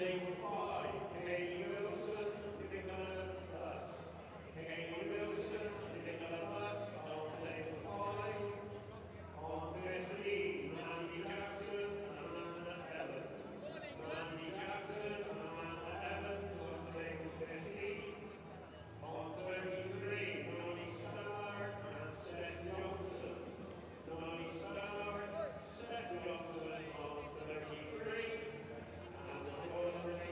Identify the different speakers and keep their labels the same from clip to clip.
Speaker 1: table 5, Kaylee Wilson, Nicola Bus. Kaylee Wilson, Nicola Bus on table 5. On 13, Andy Jackson, Amanda Evans. Andy Jackson, Amanda Evans on table 15. On 33, Nolly Starr and Steph Johnson. Nolly Starr, Steph Johnson on 33. And the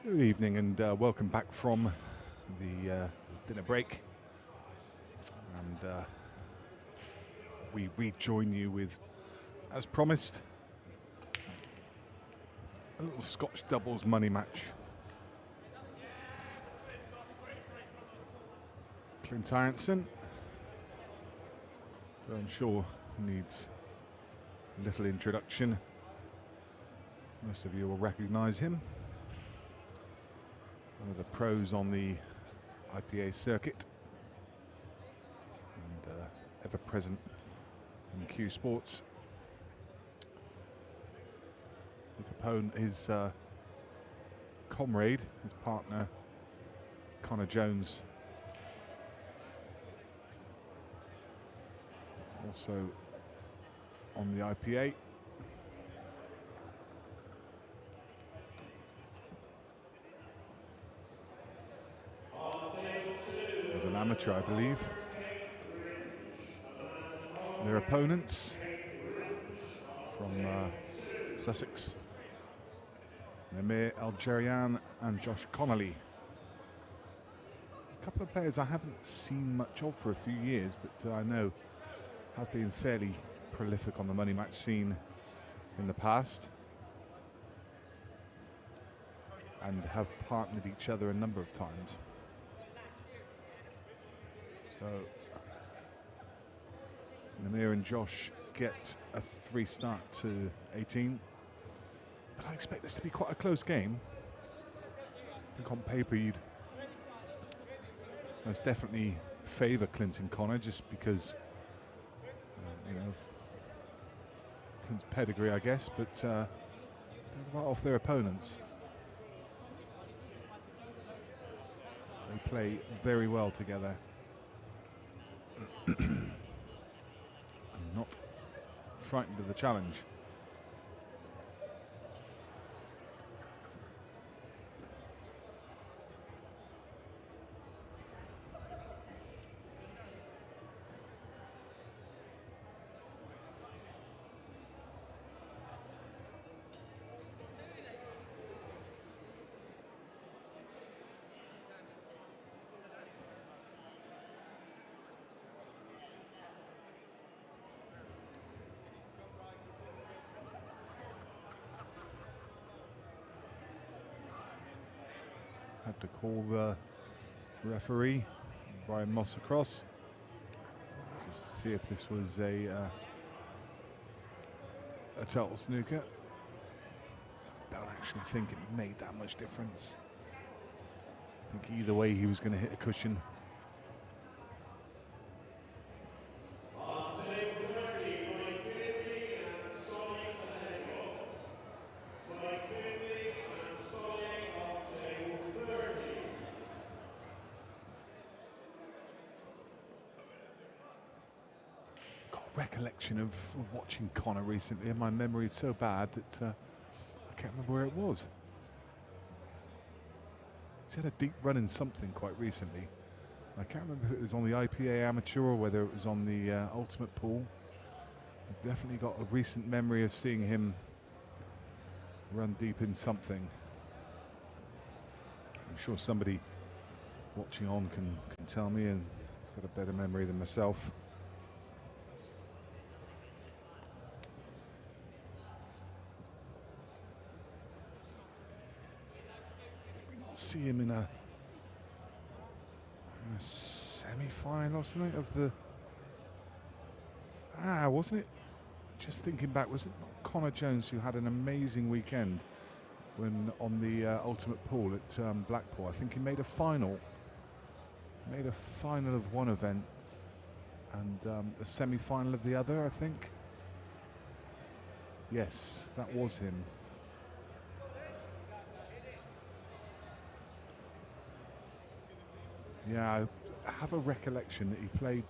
Speaker 2: Good evening and welcome back from the dinner break. And we rejoin you with, as promised, a little Scotch doubles money match. Clint, who I'm sure needs a little introduction. Most of you will recognise him. One of the pros on the IPA circuit and ever present in Q Sports. His opponent, his comrade, his partner, Connor Jones, also on the IPA. As an amateur, I believe. Their opponents from Sussex, Al-jeryan and Josh Connolly. A couple of players I haven't seen much of for a few years, but I know have been fairly prolific on the money match scene in the past and have partnered each other a number of times. So Namir and Josh get a 3 start to 18, but I expect this to be quite a close game. I think on paper you'd most definitely favour Clint and Connor just because you know, Clint's pedigree, I guess, but they're right off their opponents. They play very well together. And not frightened of the challenge. Had to call the referee, Brian Moss, across just to see if this was a total snooker. Don't actually think it made that much difference. I think either way he was going to hit a cushion. Recollection of watching Connor recently, and my memory is so bad that I can't remember where it was. He's had a deep run in something quite recently. I can't remember if it was on the IPA Amateur or whether it was on the Ultimate Pool. I've definitely got a recent memory of seeing him run deep in something. I'm sure somebody watching on can tell me, and he's got a better memory than myself. See him in a semi-final or something of the... wasn't it? Just thinking back, was it not Connor Jones who had an amazing weekend when on the Ultimate Pool at Blackpool? I think he made a final. Made a final of one event and a semi-final of the other, I think. Yes, that was him. Yeah, I have a recollection that he played.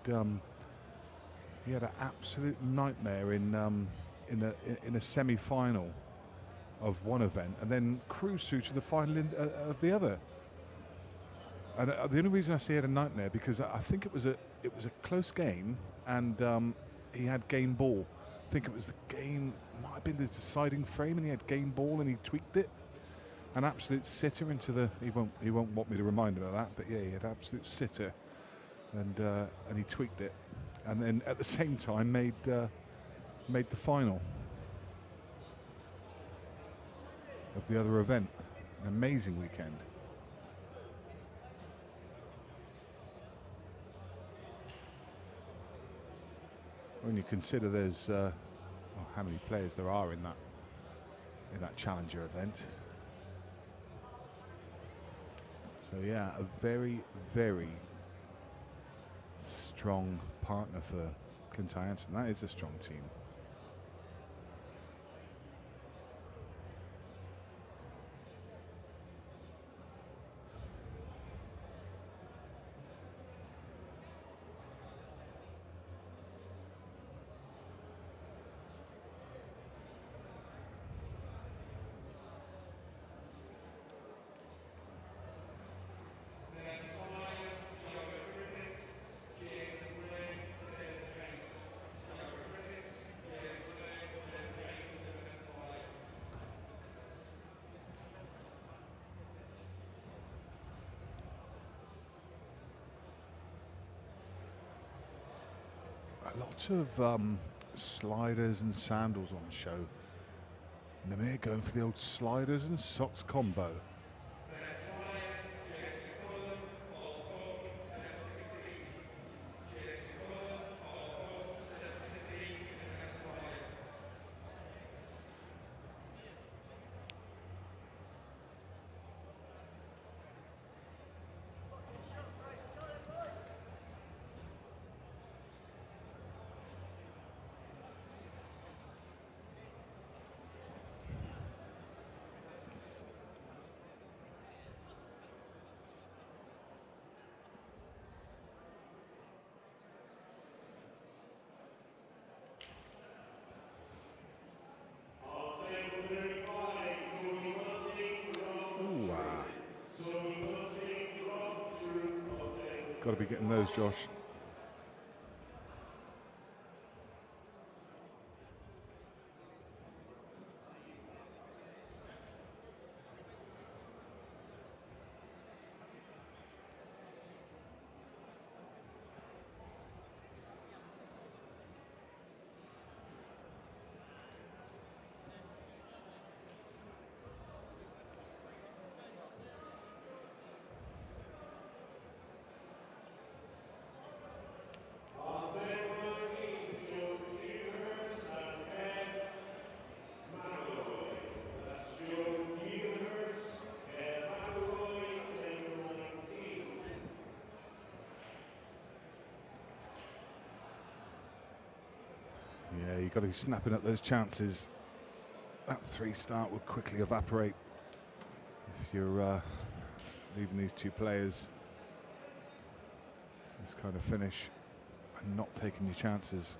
Speaker 2: He had an absolute nightmare in a semi-final of one event, and then cruised through to the final of the other. And the only reason I say he had a nightmare because I think it was a close game, and he had game ball. I think it was the game might have been the deciding frame, and he had game ball, and he tweaked it. an absolute sitter into the. He won't want me to remind him of that, but yeah, he had absolute sitter, and he tweaked it, and then at the same time made the final of the other event. An amazing weekend. When you consider there's how many players there are in that challenger event. So yeah, a very, very strong partner for Clint. That is a strong team. A lot of sliders and sandals on the show. Namir going for the old sliders and socks combo. Got to be getting those, Josh. Yeah, you've got to be snapping at those chances. That 3-start would quickly evaporate if you're leaving these two players this kind of finish and not taking your chances.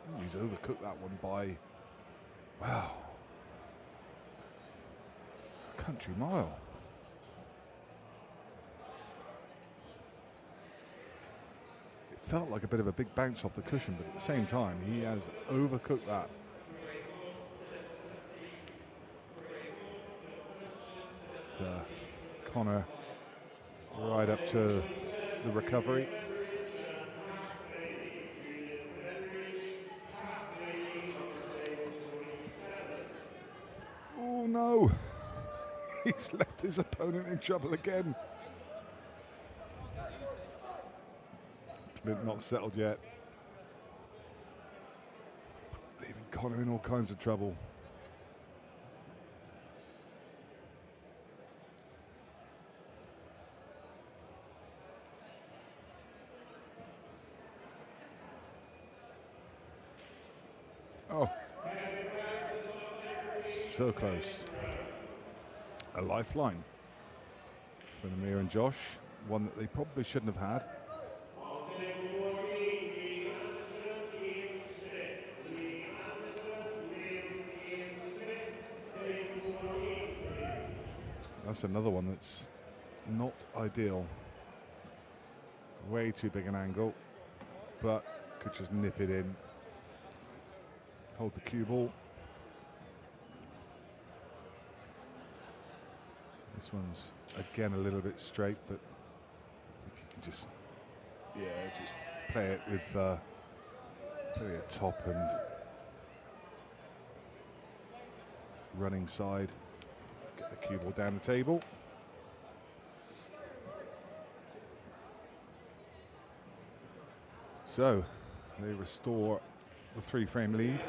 Speaker 2: Ooh, he's overcooked that one by, wow, a country mile. Felt like a bit of a big bounce off the cushion, but at the same time, he has overcooked that. Connor right up to the recovery. Oh no! He's left his opponent in trouble again. Clint not settled yet. Leaving Connor in all kinds of trouble. Oh, so close. A lifeline for Namir and Josh, one that they probably shouldn't have had. That's another one that's not ideal. Way too big an angle, but could just nip it in. Hold the cue ball. This one's again a little bit straight, but I think you can just, just play it with play a top and running side. Get the cue ball down the table. So they restore the 3-frame lead.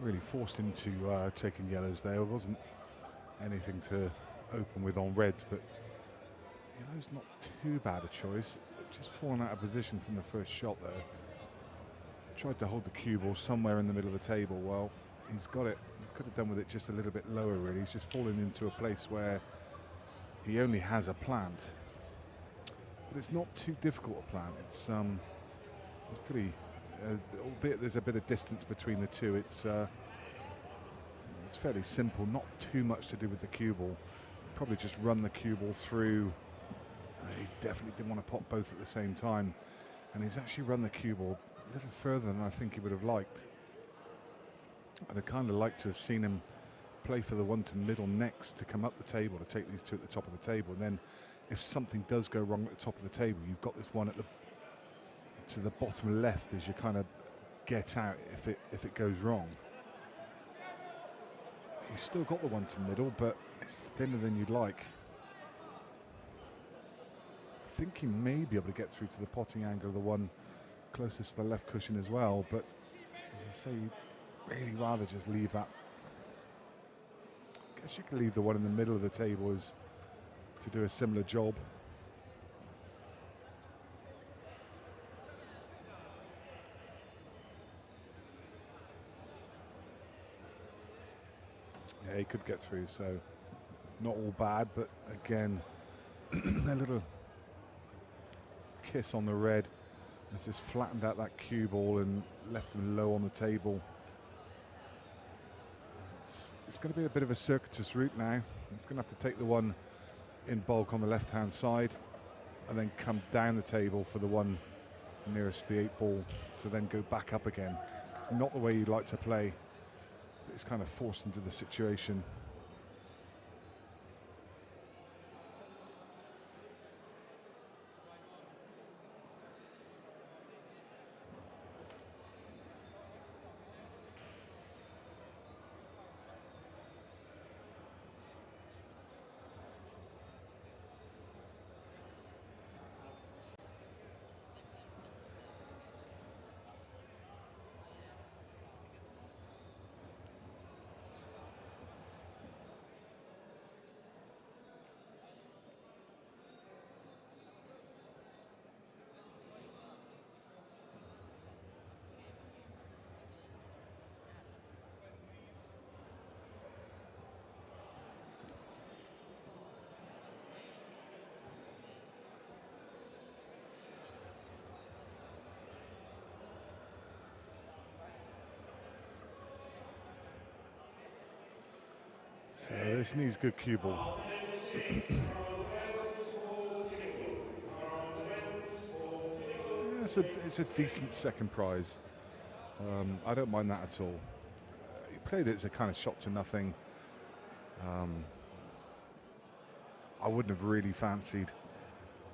Speaker 2: Really forced into taking yellows there. It wasn't anything to open with on reds, but yellow's not too bad a choice. Just fallen out of position from the first shot there. Tried to hold the cue ball somewhere in the middle of the table. Well, he's got it. He could have done with it just a little bit lower, really. He's just fallen into a place where he only has a plant. But it's not too difficult a plant. It's pretty, albeit there's a bit of distance between the two, it's fairly simple, not too much to do with the cue ball. Probably just run the cue ball through. He definitely didn't want to pop both at the same time. And he's actually run the cue ball a little further than I think he would have liked. I'd have kind of liked to have seen him play for the one to middle next to come up the table to take these two at the top of the table. And then if something does go wrong at the top of the table, you've got this one at the to the bottom left as you kind of get out if it goes wrong. He's still got the one to middle, but it's thinner than you'd like. I think he may be able to get through to the potting angle of the one closest to the left cushion as well, but as I say, you'd really rather just leave that. I guess you could leave the one in the middle of the table as to do a similar job. Yeah, he could get through, so not all bad, but again, a little kiss on the red has just flattened out that cue ball and left him low on the table. It's going to be a bit of a circuitous route now. He's going to have to take the one in bulk on the left-hand side and then come down the table for the one nearest the 8 ball to then go back up again. It's not the way you'd like to play. It's kind of forced into the situation. So this needs good cue ball. It's a decent second prize. I don't mind that at all. He played it as a kind of shot to nothing. I wouldn't have really fancied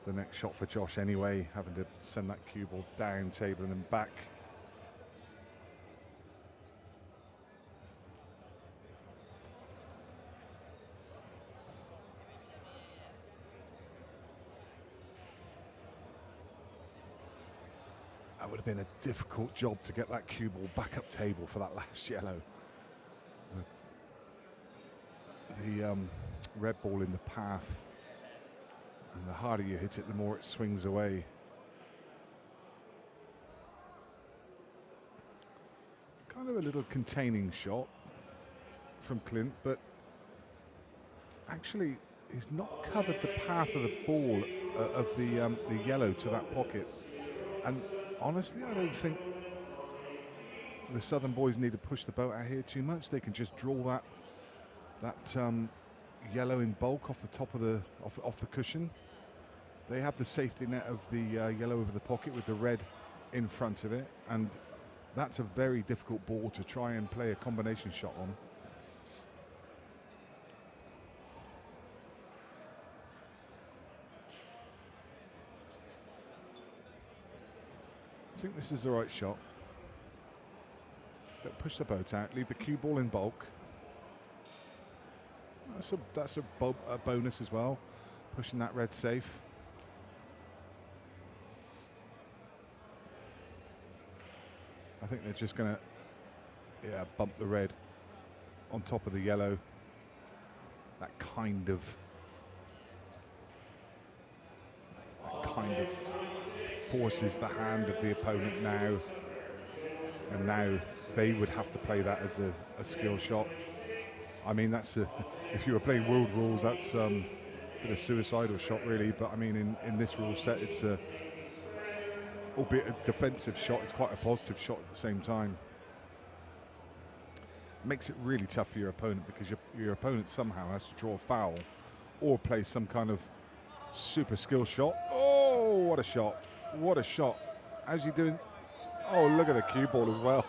Speaker 2: the next shot for Josh anyway, having to send that cue ball down table and then back. That would have been a difficult job to get that cue ball back up table for that last yellow. The red ball in the path, and the harder you hit it, the more it swings away. Kind of a little containing shot from Clint, but actually he's not covered the path of the ball of the yellow to that pocket. And honestly, I don't think the Southern boys need to push the boat out here too much. They can just draw that yellow in bulk off the top of off the cushion. They have the safety net of the yellow over the pocket with the red in front of it, and that's a very difficult ball to try and play a combination shot on. I think this is the right shot. Don't push the boat out. Leave the cue ball in bulk. That's a bonus as well. Pushing that red safe. I think they're just going to bump the red on top of the yellow. That kind of forces the hand of the opponent now, and now they would have to play that as a skill shot. I mean, that's if you were playing world rules, that's a bit of suicidal shot really, but I mean in this rule set it's albeit a defensive shot, it's quite a positive shot at the same time. Makes it really tough for your opponent, because your opponent somehow has to draw a foul or play some kind of super skill shot. Oh, what a shot. What a shot. How's he doing? Oh, look at the cue ball as well.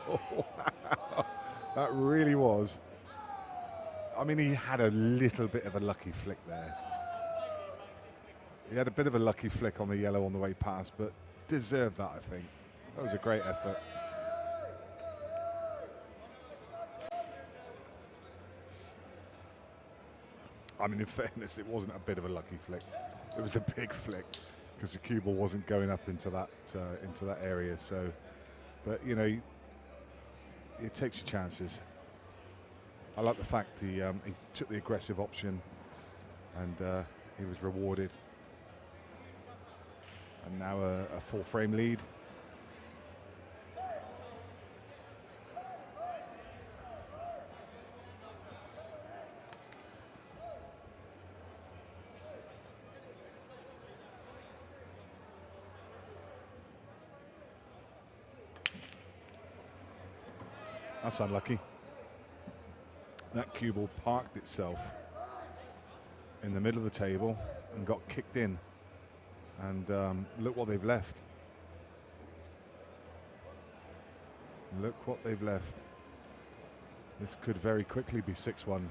Speaker 2: That really was. I mean, he had a little bit of a lucky flick there. He had a bit of a lucky flick on the yellow on the way past, but deserved that, I think. That was a great effort. I mean, in fairness, it wasn't a bit of a lucky flick. It was a big flick because the cue ball wasn't going up into that area. So, but you know, it takes your chances. I like the fact he took the aggressive option, and he was rewarded. And now a full frame lead. That's unlucky. That cue ball parked itself in the middle of the table and got kicked in. And look what they've left. Look what they've left. This could very quickly be 6-1.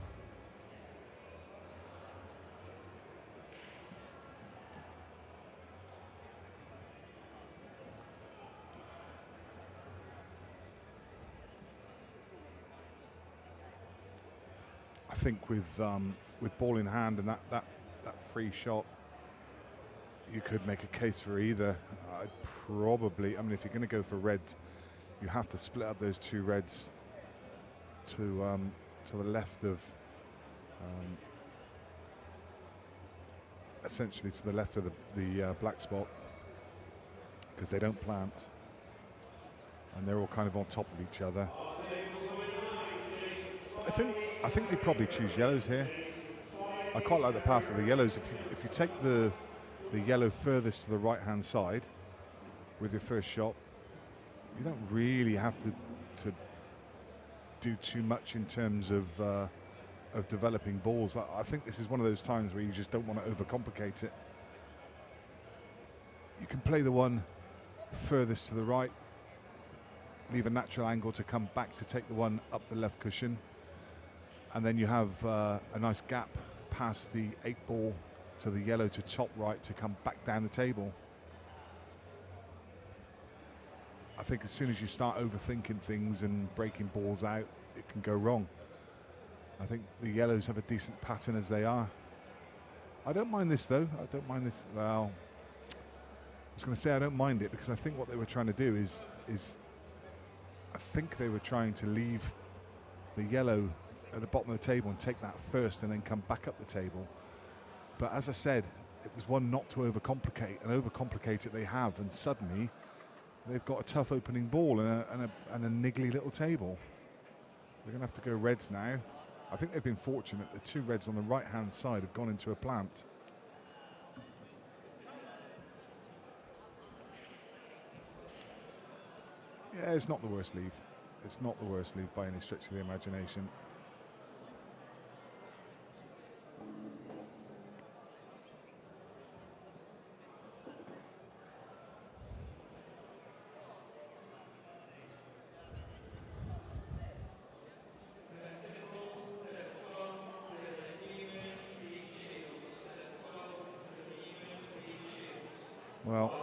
Speaker 2: I think with ball in hand and that free shot, you could make a case for either. I'd probably, I mean, if you're going to go for reds, you have to split up those two reds to the left of, essentially to the left of the black spot, because they don't plant, and they're all kind of on top of each other. I think they probably choose yellows here. I quite like the path of the yellows. If you take the yellow furthest to the right-hand side with your first shot, you don't really have to do too much in terms of developing balls. I think this is one of those times where you just don't want to overcomplicate it. You can play the one furthest to the right, leave a natural angle to come back to take the one up the left cushion, and then you have a nice gap past the 8-ball to the yellow to top right to come back down the table. I think as soon as you start overthinking things and breaking balls out, it can go wrong. I think the yellows have a decent pattern as they are. I don't mind this though. I don't mind this. Well, I was going to say I don't mind it because I think what they were trying to do is I think they were trying to leave the yellow at the bottom of the table and take that first and then come back up the table. But as I said, it was one not to overcomplicate, and overcomplicate it they have, and suddenly they've got a tough opening ball and a niggly little table. They're going to have to go reds now. I think they've been fortunate. The two reds on the right-hand side have gone into a plant. Yeah, it's not the worst leave. It's not the worst leave by any stretch of the imagination. Well,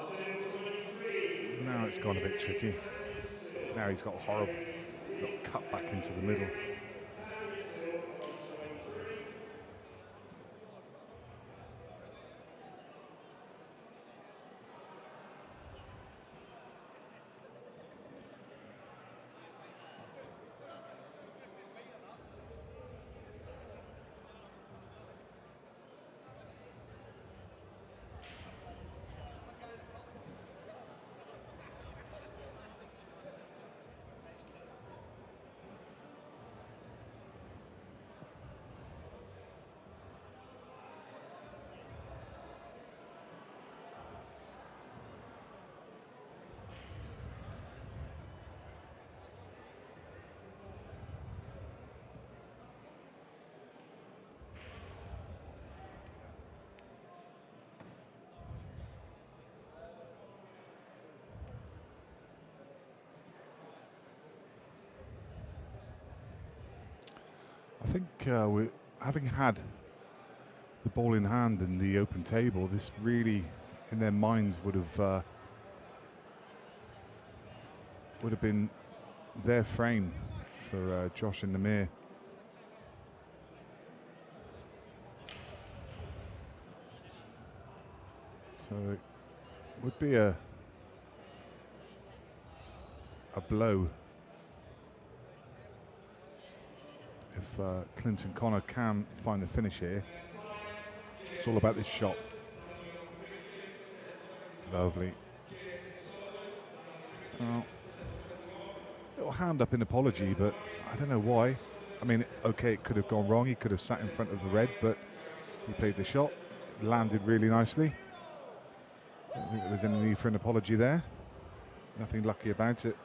Speaker 2: now it's gone a bit tricky. Now he's got a horrible little cut back into the middle. I think with having had the ball in hand in the open table, this really, in their minds, would have been their frame for Josh and Namir. So it would be a blow if Clint and Connor can find the finish here. It's all about this shot. Lovely. Oh, little hand up in apology, but I don't know why. I mean, okay, it could have gone wrong. He could have sat in front of the red, but he played the shot. Landed really nicely. I don't think there was any need for an apology there. Nothing lucky about it.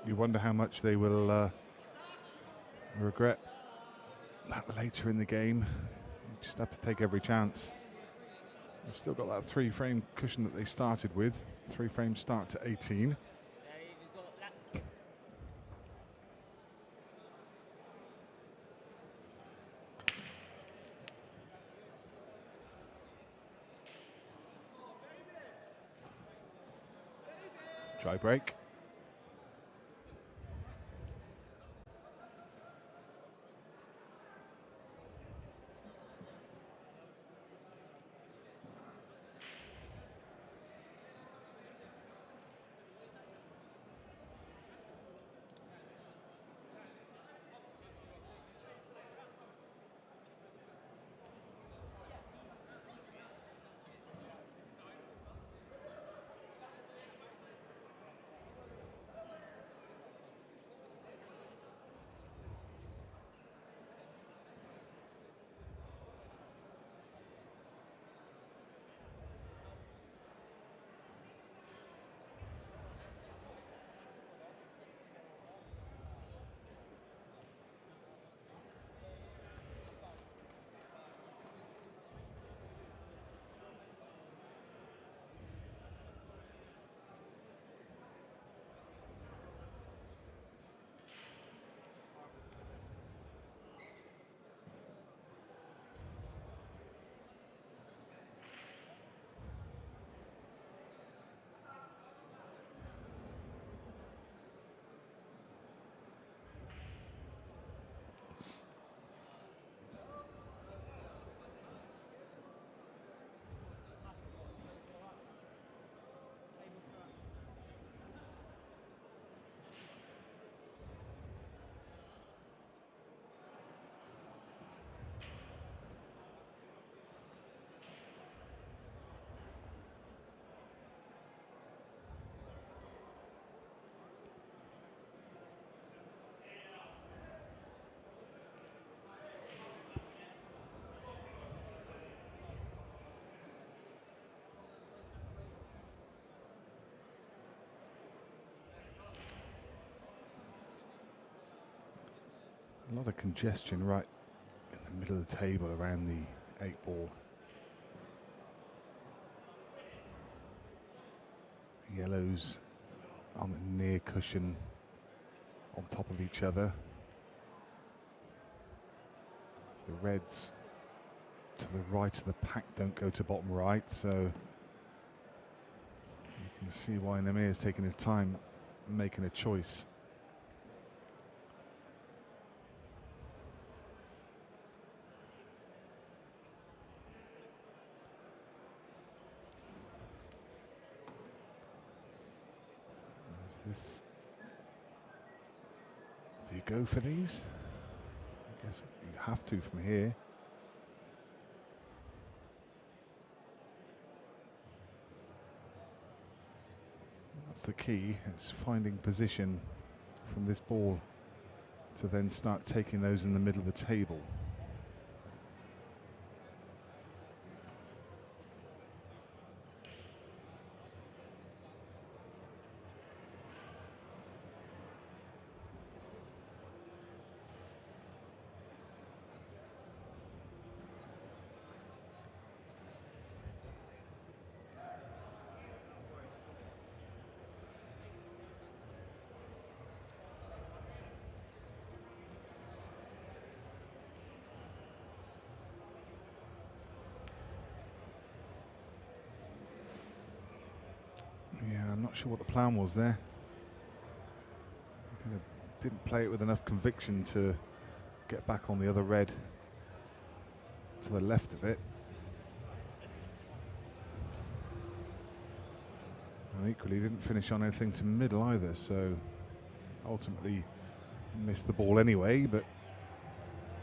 Speaker 2: You wonder how much they will regret that later in the game. You just have to take every chance. They've still got that 3-frame cushion that they started with. 3 frames start to 18. Try break. A lot of congestion right in the middle of the table around the 8-ball. Yellows on the near cushion on top of each other. The reds to the right of the pack don't go to bottom right, so you can see why Namir's taking his time making a choice. Do you go for these? I guess you have to from here. That's the key. It's finding position from this ball to then start taking those in the middle of the table. Yeah, I'm not sure what the plan was there. Kind of didn't play it with enough conviction to get back on the other red to the left of it. And equally didn't finish on anything to middle either, so ultimately missed the ball anyway, but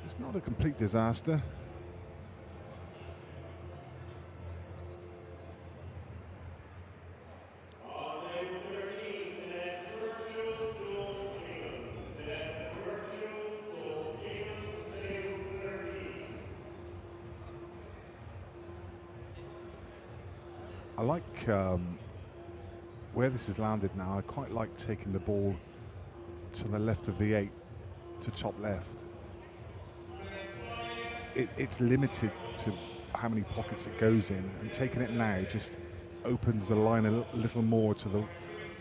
Speaker 2: it's not a complete disaster. I like where this has landed now. I quite like taking the ball to the left of the 8 to top left. It's limited to how many pockets it goes in, and taking it now just opens the line a little more to the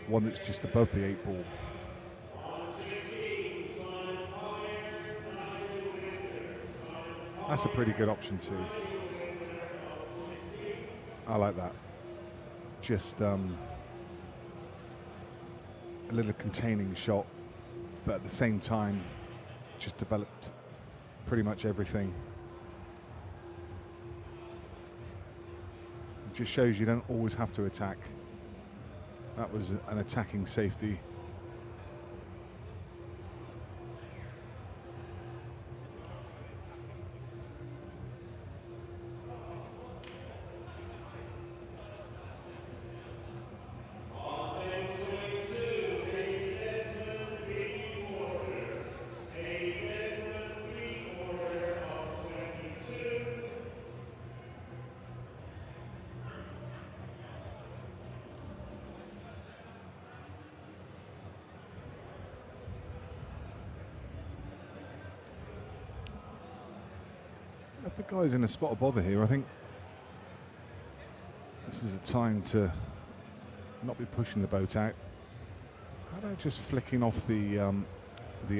Speaker 2: one that's just above the 8-ball. That's a pretty good option too. I like that. Just a little containing shot, but at the same time just developed pretty much everything. It just shows you don't always have to attack. That was an attacking safety. If the guy's in a spot of bother here, I think this is a time to not be pushing the boat out. How about just flicking off the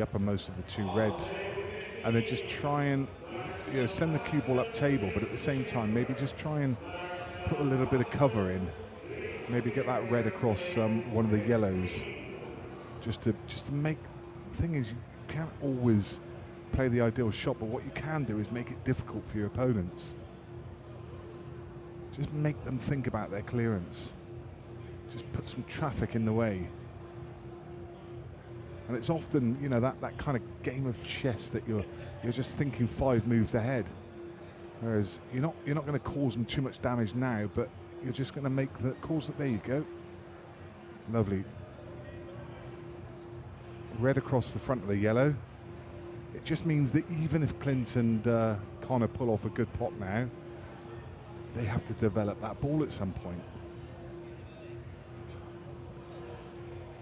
Speaker 2: uppermost of the two reds, and then just try and send the cue ball up table, but at the same time maybe just try and put a little bit of cover in. Maybe get that red across one of the yellows, just to make. The thing is, you can't always play the ideal shot, but what you can do is make it difficult for your opponents. Just make them think about their clearance. Just put some traffic in the way. And it's often, that kind of game of chess that you're just thinking 5 moves ahead. Whereas you're not going to cause them too much damage now, but you're just going to make the calls. There you go. Lovely. Red across the front of the yellow. It just means that even if Clint and Connor pull off a good pot now, they have to develop that ball at some point.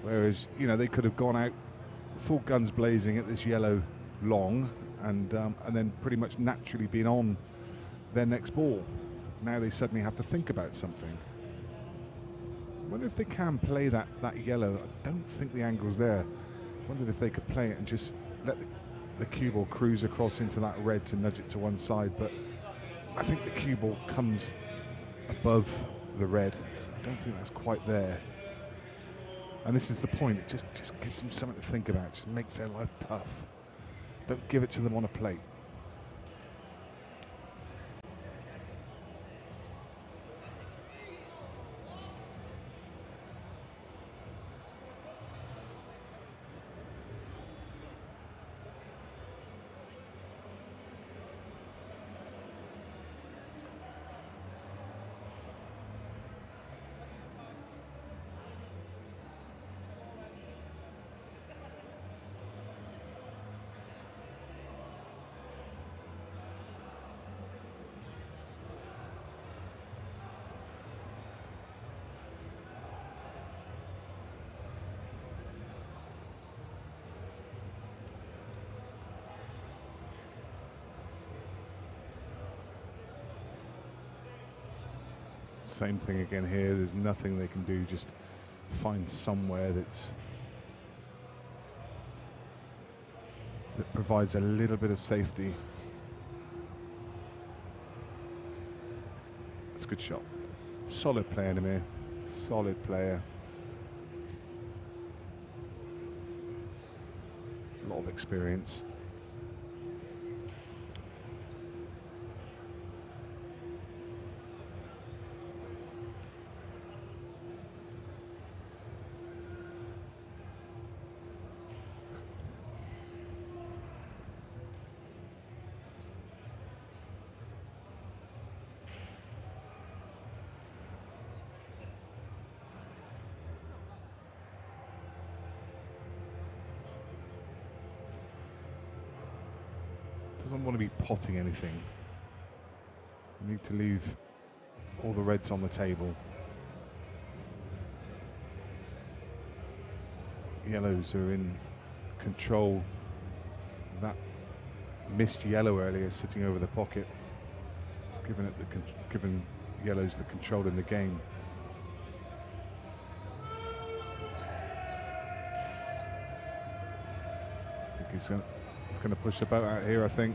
Speaker 2: Whereas, they could have gone out full guns blazing at this yellow long and then pretty much naturally being on their next ball. Now they suddenly have to think about something. I wonder if they can play that yellow. I don't think the angle's there. I wondered if they could play it and just let the cue ball cruise across into that red to nudge it to one side, but I think the cue ball comes above the red, so I don't think that's quite there. And this is the point, it just gives them something to think about, just makes their life tough. Don't give it to them on a plate. Same thing again here, there's nothing they can do, just find somewhere that provides a little bit of safety. It's a good shot. Solid player, Namir. Solid player. A lot of experience. Doesn't want to be potting anything. You need to leave all the reds on the table. Yellows are in control. That missed yellow earlier sitting over the pocket. It's given yellows the control in the game. I think he's going to push the boat out here, I think.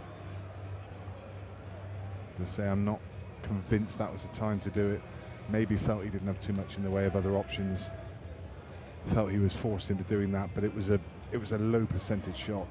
Speaker 2: As I say, I'm not convinced that was the time to do it. Maybe felt he didn't have too much in the way of other options. Felt he was forced into doing that, but it was a low percentage shot.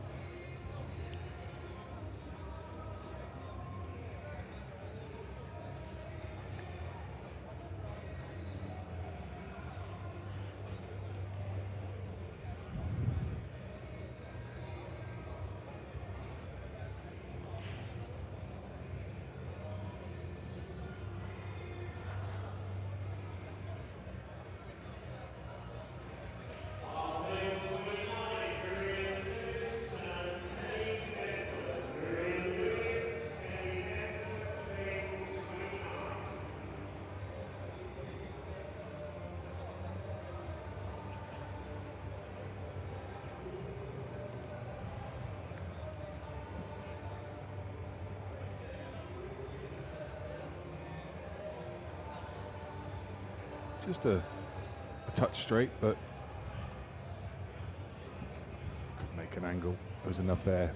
Speaker 2: Just a touch straight, but could make an angle. There was enough there.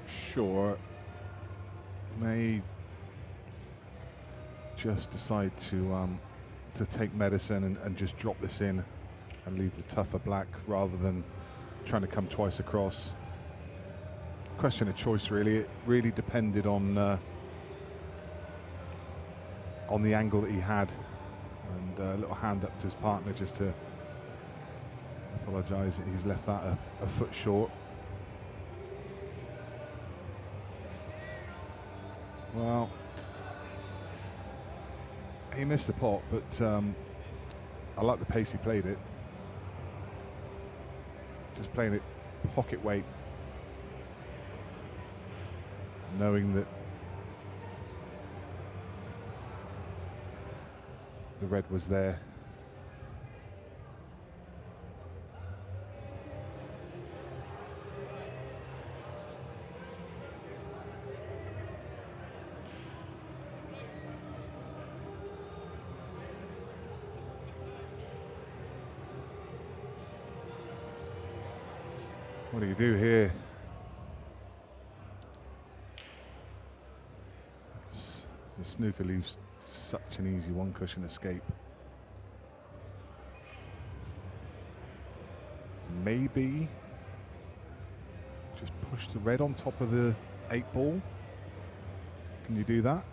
Speaker 2: Sure, may just decide to take medicine and just drop this in and leave the tougher black rather than trying to come twice across. question of choice, really. It really depended on the angle that he had, and a little hand up to his partner just to apologise. He's left that a foot short. Well, he missed the pot, but I like the pace he played it. Just playing it pocket weight, knowing that the red was there. What do you do here? The snooker leaves such an easy one cushion escape. Maybe just push the red on top of the 8-ball. Can you do that?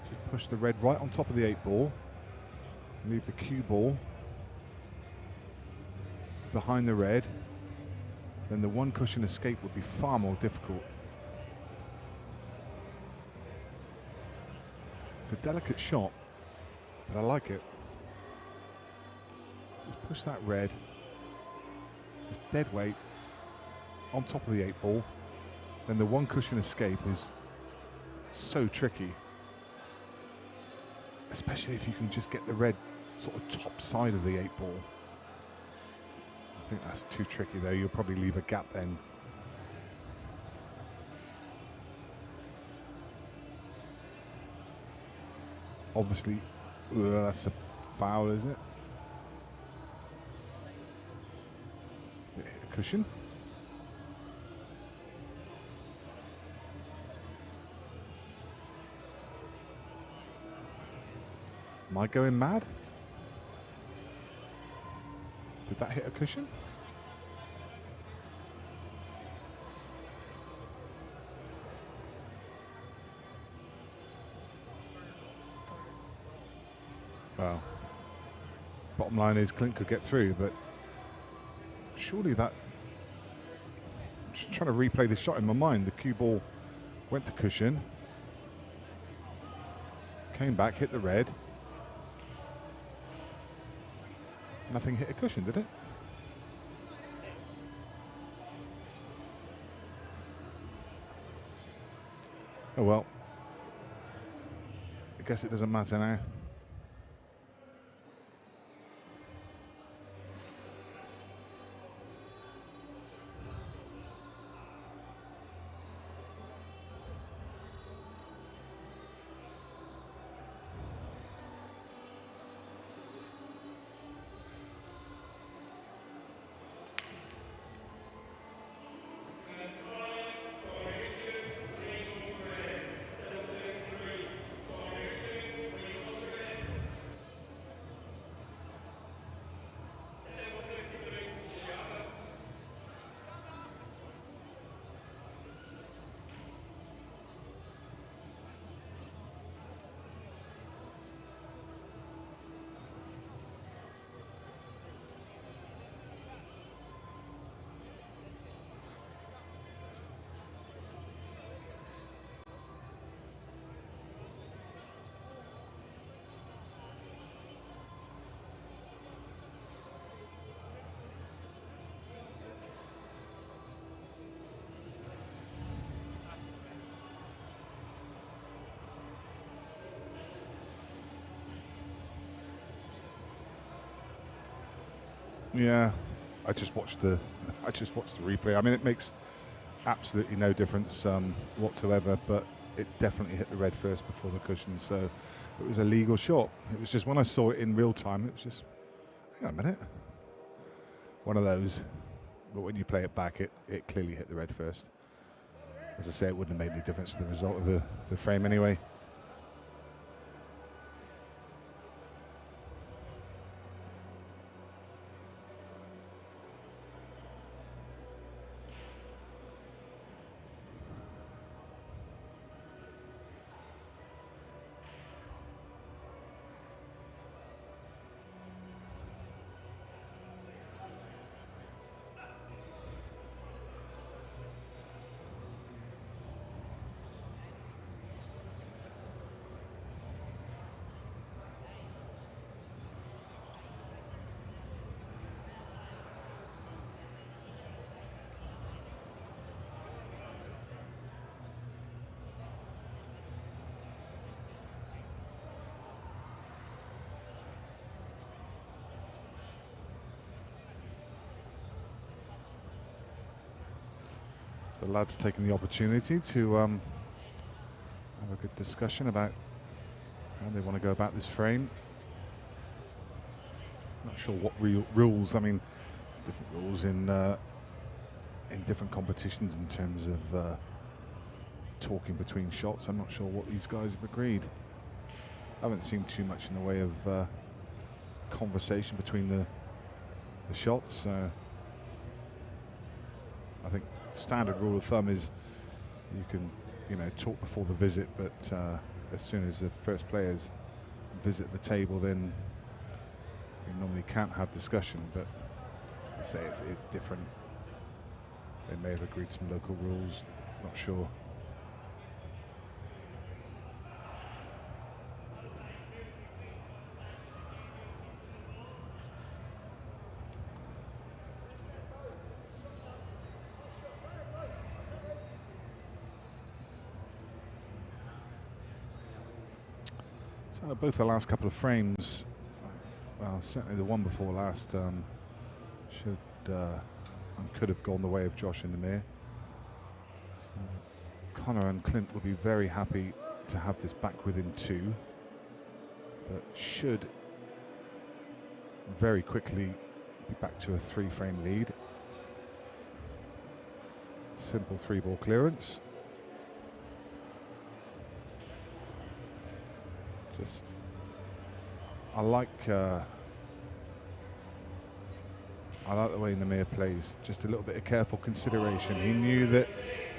Speaker 2: Just push the red right on top of the 8-ball. Leave the cue ball behind the red. Then the one cushion escape would be far more difficult. It's a delicate shot, but I like it. Just push that red, just dead weight on top of the 8-ball. Then the one cushion escape is so tricky, especially if you can just get the red sort of top side of the 8-ball. I think that's too tricky though. You'll probably leave a gap then. Obviously, that's a foul, isn't it? It hit the cushion. Am I going mad? Did that hit a cushion? Well, bottom line is Clint could get through, but surely that... I'm just trying to replay the shot in my mind. The cue ball went to cushion, came back, hit the red. Nothing hit a cushion, did it? Oh well. I guess it doesn't matter now. Yeah, I just watched the replay. I mean, it makes absolutely no difference whatsoever, but it definitely hit the red first before the cushion, so it was a legal shot. It was just when I saw it in real time, it was just, hang on a minute, one of those. But when you play it back, it clearly hit the red first. As I say, it wouldn't have made any difference to the result of the frame anyway. The lads taking the opportunity to have a good discussion about how they want to go about this frame. Not sure what rules. I mean, there's different rules in different competitions in terms of talking between shots. I'm not sure what these guys have agreed. I haven't seen too much in the way of conversation between the shots. I think standard rule of thumb is you can, talk before the visit, but as soon as the first players visit the table, then you normally can't have discussion. But I say it's different. They may have agreed some local rules. Not sure. So both the last couple of frames, well, certainly the one before last, should and could have gone the way of Josh in the mirror. So Connor and Clint will be very happy to have this back within 2, but should very quickly be back to a 3-frame lead. Simple 3-ball clearance. I like the way Namir plays. Just a little bit of careful consideration. He knew that,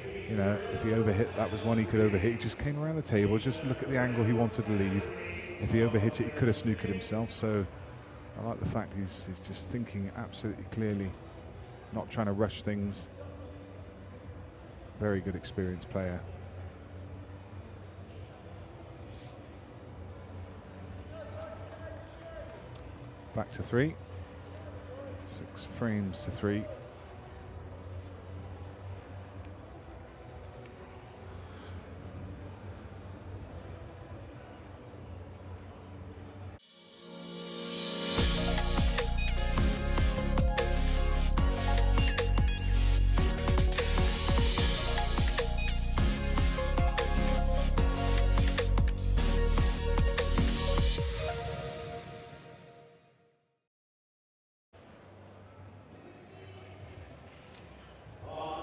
Speaker 2: if he overhit, that was one he could overhit. He just came around the table, just look at the angle he wanted to leave. If he overhit it, he could have snooked himself. So I like the fact he's just thinking absolutely clearly, not trying to rush things. Very good experienced player. Back to 3. 6 frames to 3.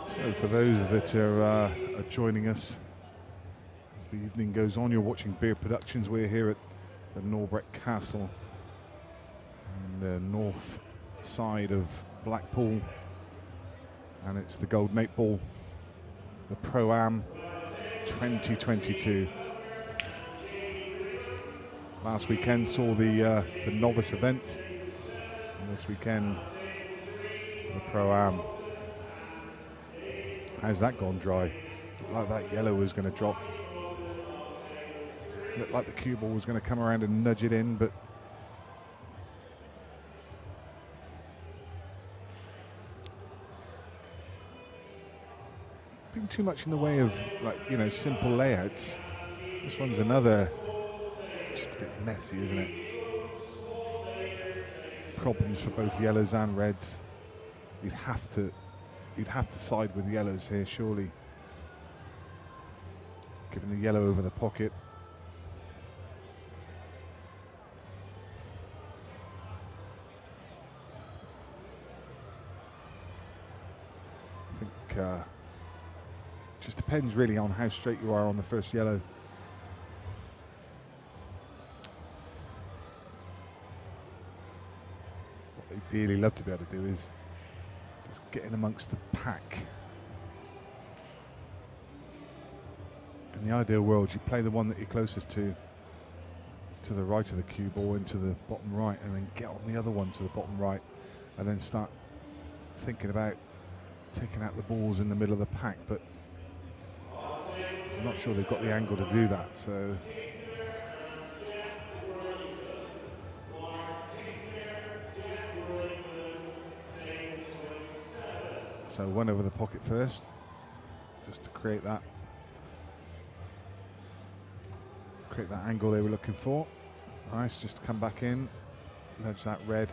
Speaker 2: So for those that are joining us as the evening goes on, you're watching Beer Productions. We're here at the Norbreck Castle on the north side of Blackpool, and it's the Golden 8 Ball, the Pro-Am 2022. Last weekend saw the novice event, and this weekend the Pro-Am. How's that gone dry? Looked like that yellow was going to drop. Looked like the cue ball was going to come around and nudge it in, but been too much in the way of, simple layouts. This one's another, just a bit messy, isn't it? Problems for both yellows and reds. You'd have to side with yellows here, surely. Giving the yellow over the pocket. I think just depends really on how straight you are on the first yellow. What they ideally love to be able to do is just get in amongst the pack. In the ideal world, you play the one that you're closest to the right of the cue ball into the bottom right, and then get on the other one to the bottom right, and then start thinking about taking out the balls in the middle of the pack. But I'm not sure they've got the angle to do that, so one over the pocket first, just to create that angle they were looking for. Nice, just to come back in, nudge that red.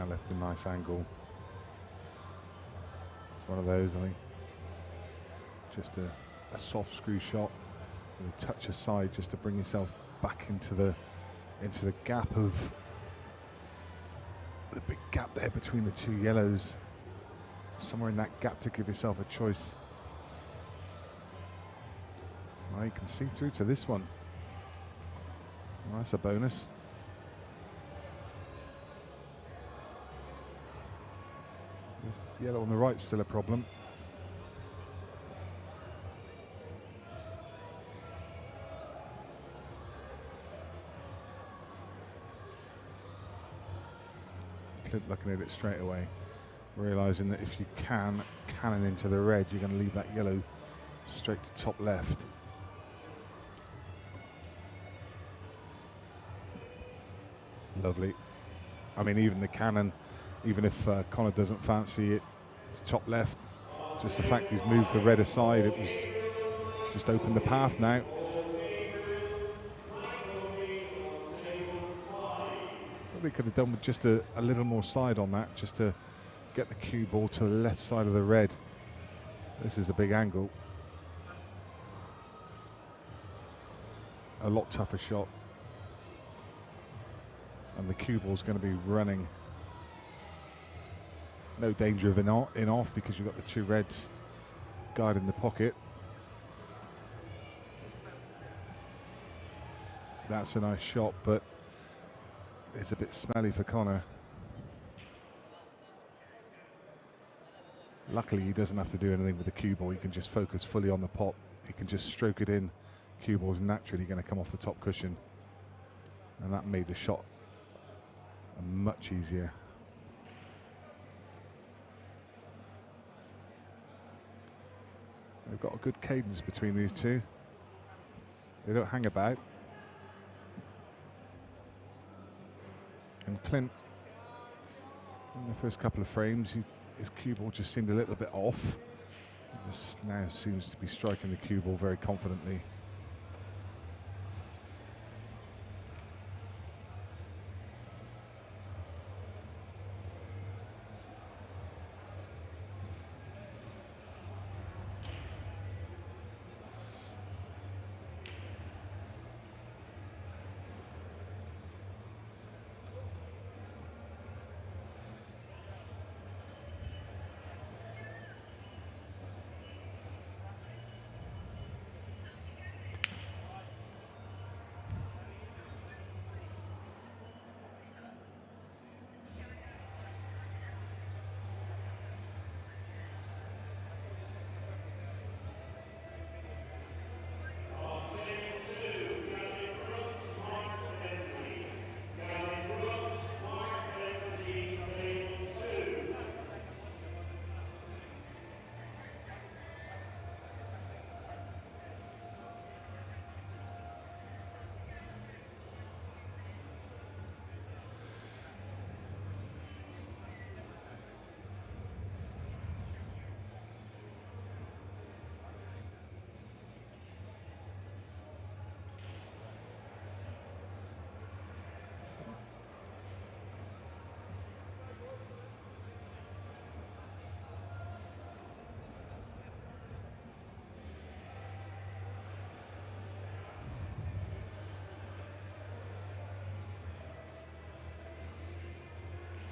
Speaker 2: That left a nice angle. It's one of those, I think. Just a soft screw shot with a touch aside, just to bring yourself back into the gap of the big gap there between the two yellows. Somewhere in that gap to give yourself a choice. Well, you can see through to this one. Well, that's a bonus. This yellow on the right's still a problem. Clint looking at it straight away, realising that if you can cannon into the red, you're going to leave that yellow straight to top left. Lovely. I mean, even the cannon, even if Connor doesn't fancy it to top left, just the fact he's moved the red aside, it was just opened the path now. Probably could have done with just a little more side on that, just to get the cue ball to the left side of the red. This is a big angle. A lot tougher shot. And the cue ball's going to be running. No danger of in off because you've got the two reds guarding the pocket. That's a nice shot, but it's a bit smelly for Connor. Luckily, he doesn't have to do anything with the cue ball. He can just focus fully on the pot. He can just stroke it in. Cue ball's naturally going to come off the top cushion. And that made the shot much easier. They've got a good cadence between these two. They don't hang about. And Clint, in the first couple of frames, his cue ball just seemed a little bit off. He just now seems to be striking the cue ball very confidently.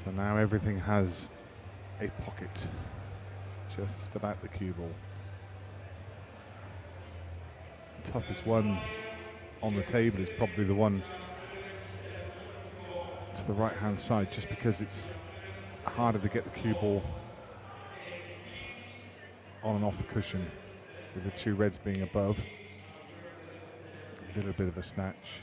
Speaker 2: So now everything has a pocket just about the cue ball. The toughest one on the table is probably the one to the right hand side, just because it's harder to get the cue ball on and off the cushion with the two reds being above. A little bit of a snatch.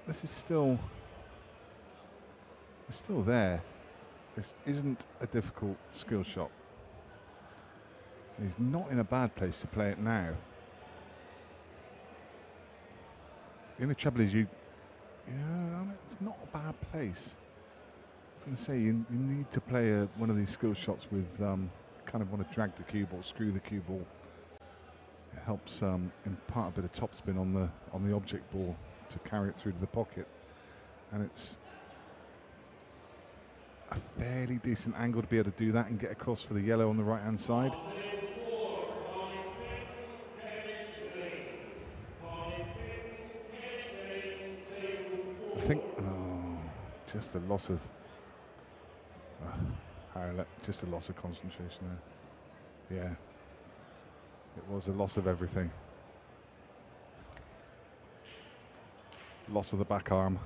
Speaker 2: this is still, it's still there. This isn't a difficult skill shot. He's not in a bad place to play it now. The only trouble is it's not a bad place. I was going to say, you need to play one of these skill shots with, kind of want to drag the cue ball, screw the cue ball. It helps impart a bit of topspin on the object ball to carry it through to the pocket. And it's a fairly decent angle to be able to do that and get across for the yellow on the right-hand side. I think, just a loss of, just a loss of concentration there. Yeah, it was a loss of everything. Loss of the back arm.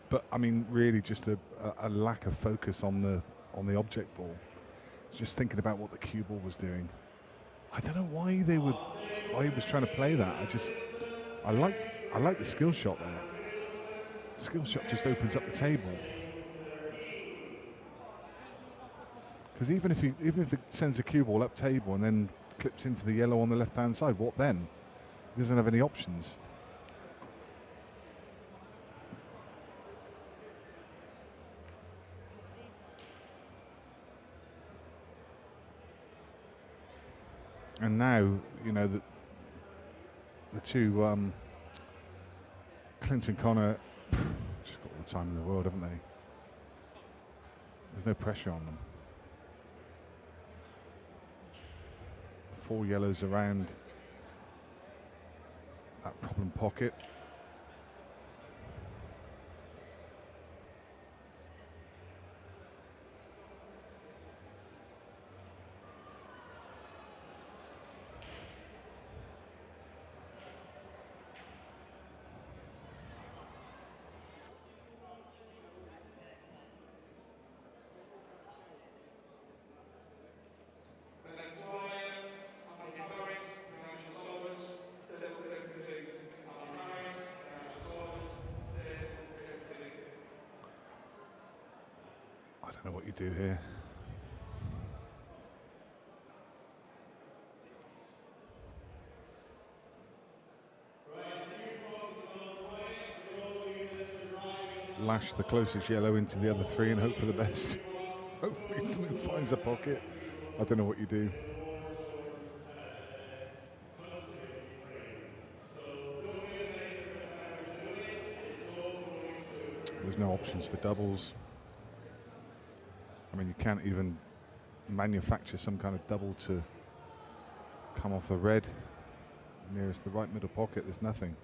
Speaker 2: But I mean, really, just a lack of focus on the object ball. Just thinking about what the cue ball was doing. I don't know why he was trying to play that. I like the skill shot there. Skill shot just opens up the table. Because even if it sends a cue ball up table and then clips into the yellow on the left-hand side, what then? He doesn't have any options. And now, you know, the two Clint and Connor just got all the time in the world, haven't they? There's no pressure on them. 4 yellows around that problem pocket. I don't know what you do here. Lash the closest yellow into the other 3 and hope for the best. Hopefully something finds a pocket. I don't know what you do. There's no options for doubles. I mean, you can't even manufacture some kind of double to come off the red. Nearest the right middle pocket, there's nothing.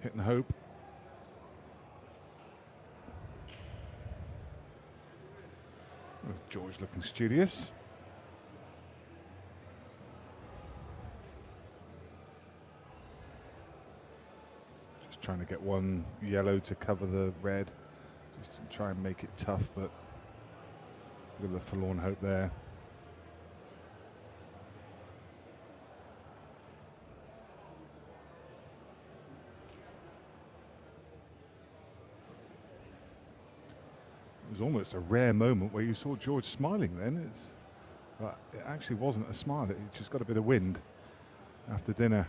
Speaker 2: Hit and hope. There's George looking studious. Trying to get one yellow to cover the red, just to try and make it tough, but a bit of a forlorn hope there. It was almost a rare moment where you saw George smiling then. But it actually wasn't a smile, it just got a bit of wind after dinner.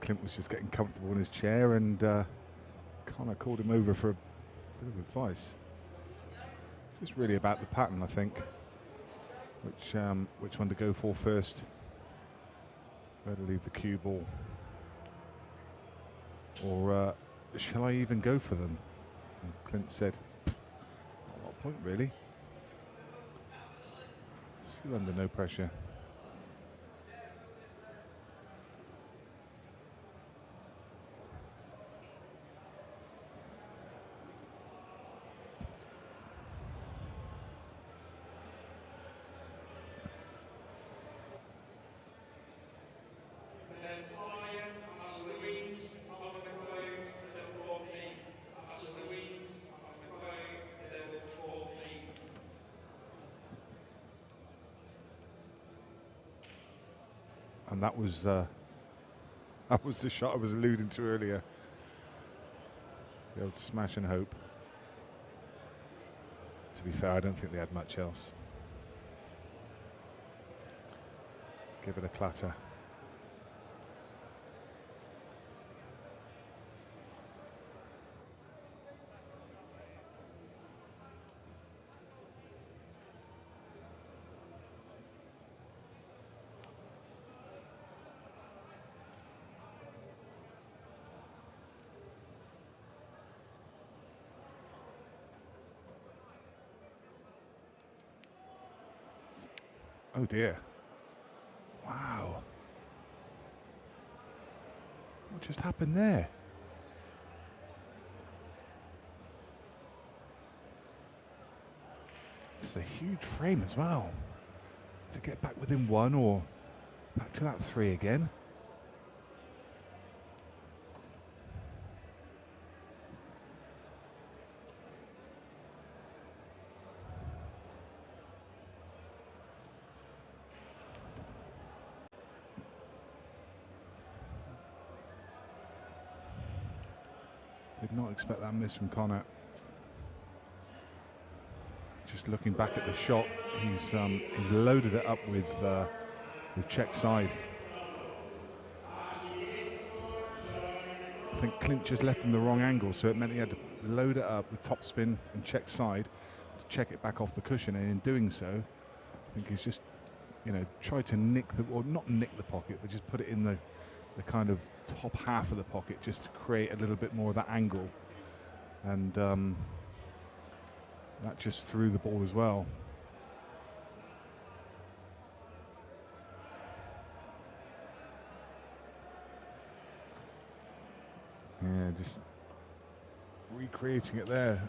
Speaker 2: Clint was just getting comfortable in his chair, and Connor called him over for a bit of advice. Just really about the pattern, I think. Which one to go for first? Where to leave the cue ball? Or shall I even go for them? And Clint said, not a lot of point really. Still under no pressure. And that was the shot I was alluding to earlier. The old smash and hope. To be fair, I don't think they had much else. Give it a clatter. Oh dear. Wow. What just happened there? It's a huge frame as well. To get back within one or back to that 3 again. Did not expect that miss from Connor. Just looking back at the shot, he's loaded it up with check side. I think Clint just left him the wrong angle, so it meant he had to load it up with topspin and check side to check it back off the cushion. And in doing so, I think he's just, tried to nick not nick the pocket, but just put it in the kind of top half of the pocket just to create a little bit more of that angle. And that just threw the ball as well. Yeah, just recreating it there.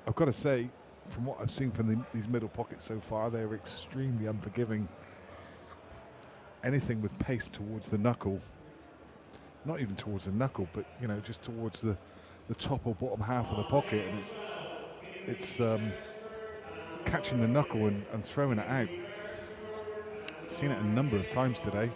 Speaker 2: I've got to say, from what I've seen from these middle pockets so far, they're extremely unforgiving. Anything with pace towards the knuckle, not even towards the knuckle, but just towards the top or bottom half of the pocket, and it's catching the knuckle and throwing it out. Seen it a number of times today.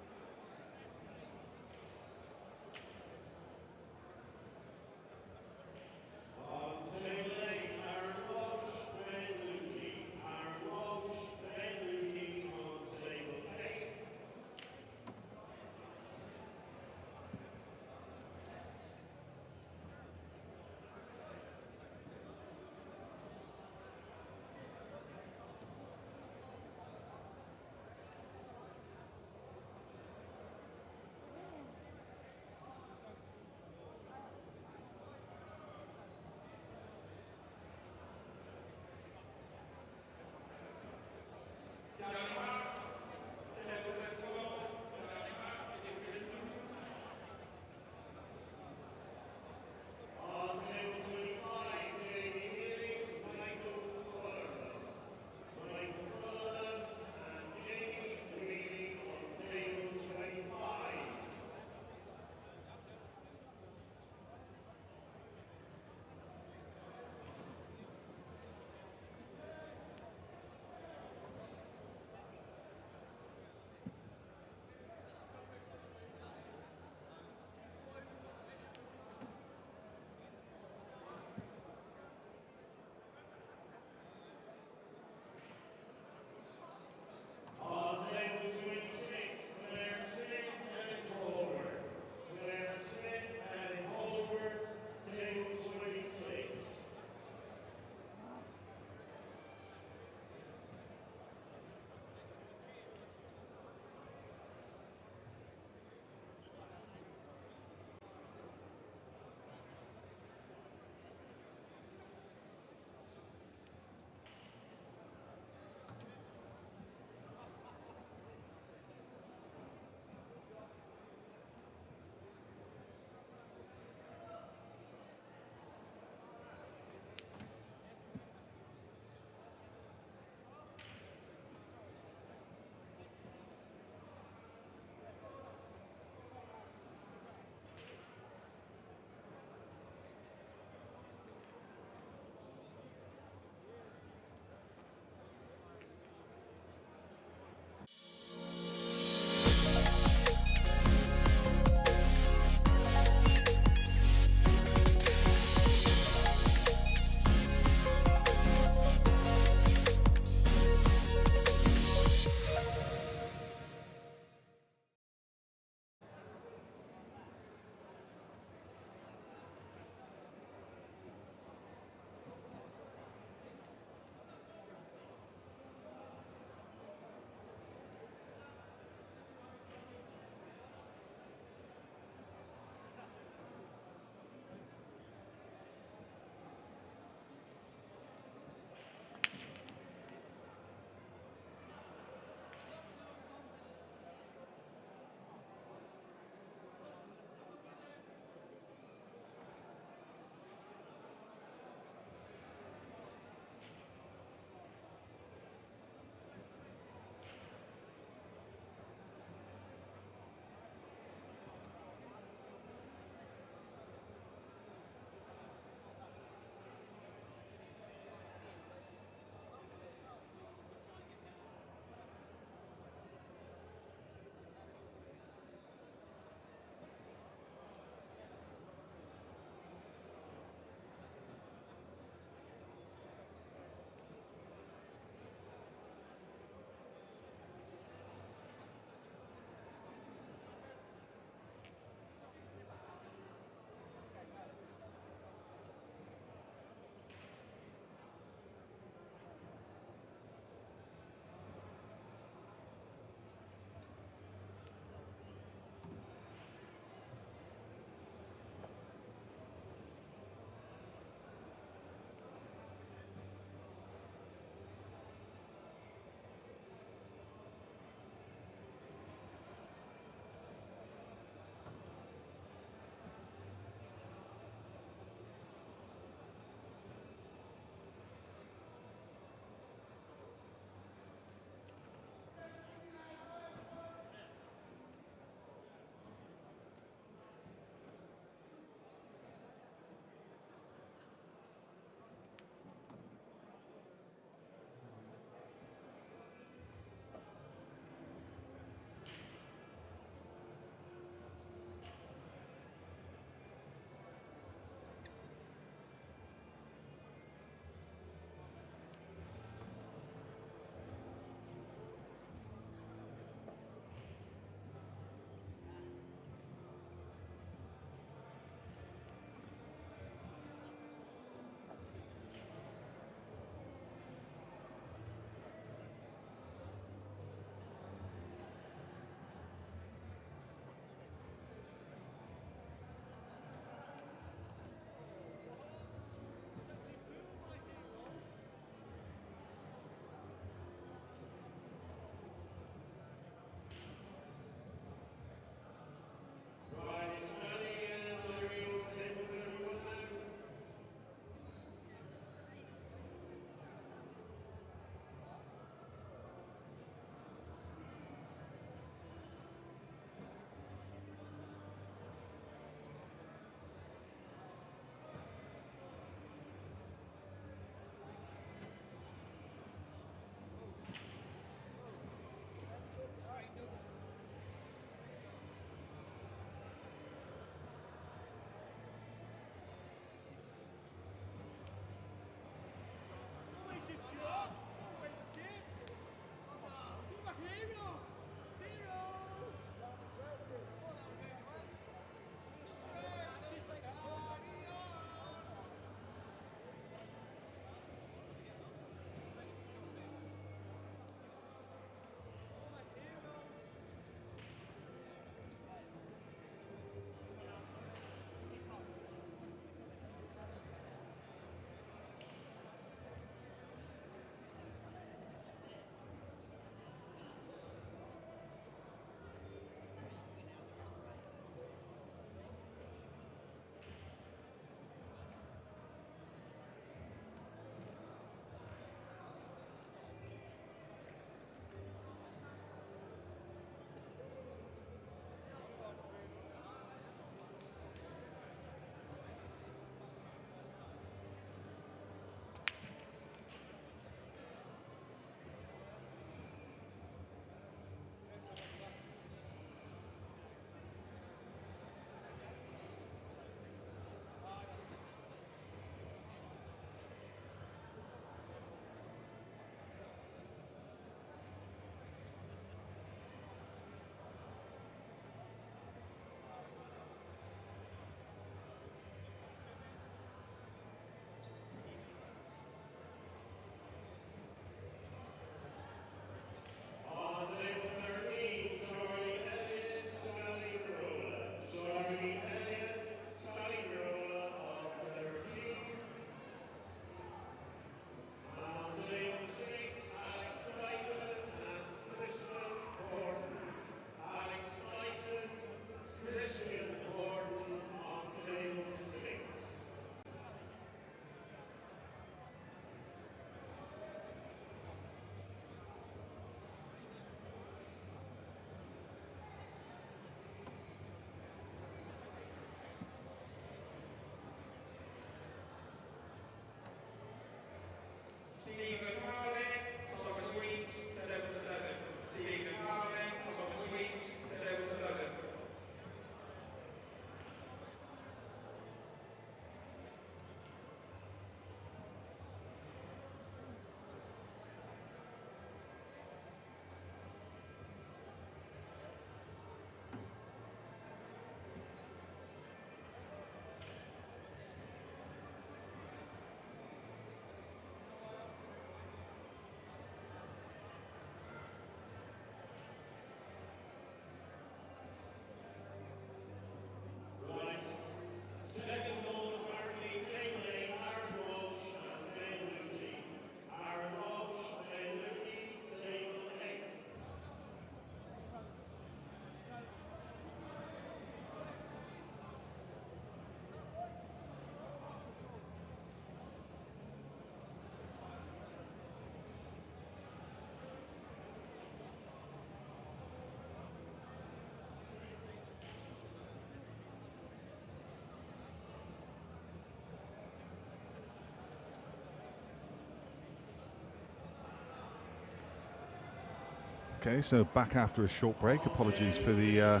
Speaker 2: Okay, so back after a short break. Apologies for the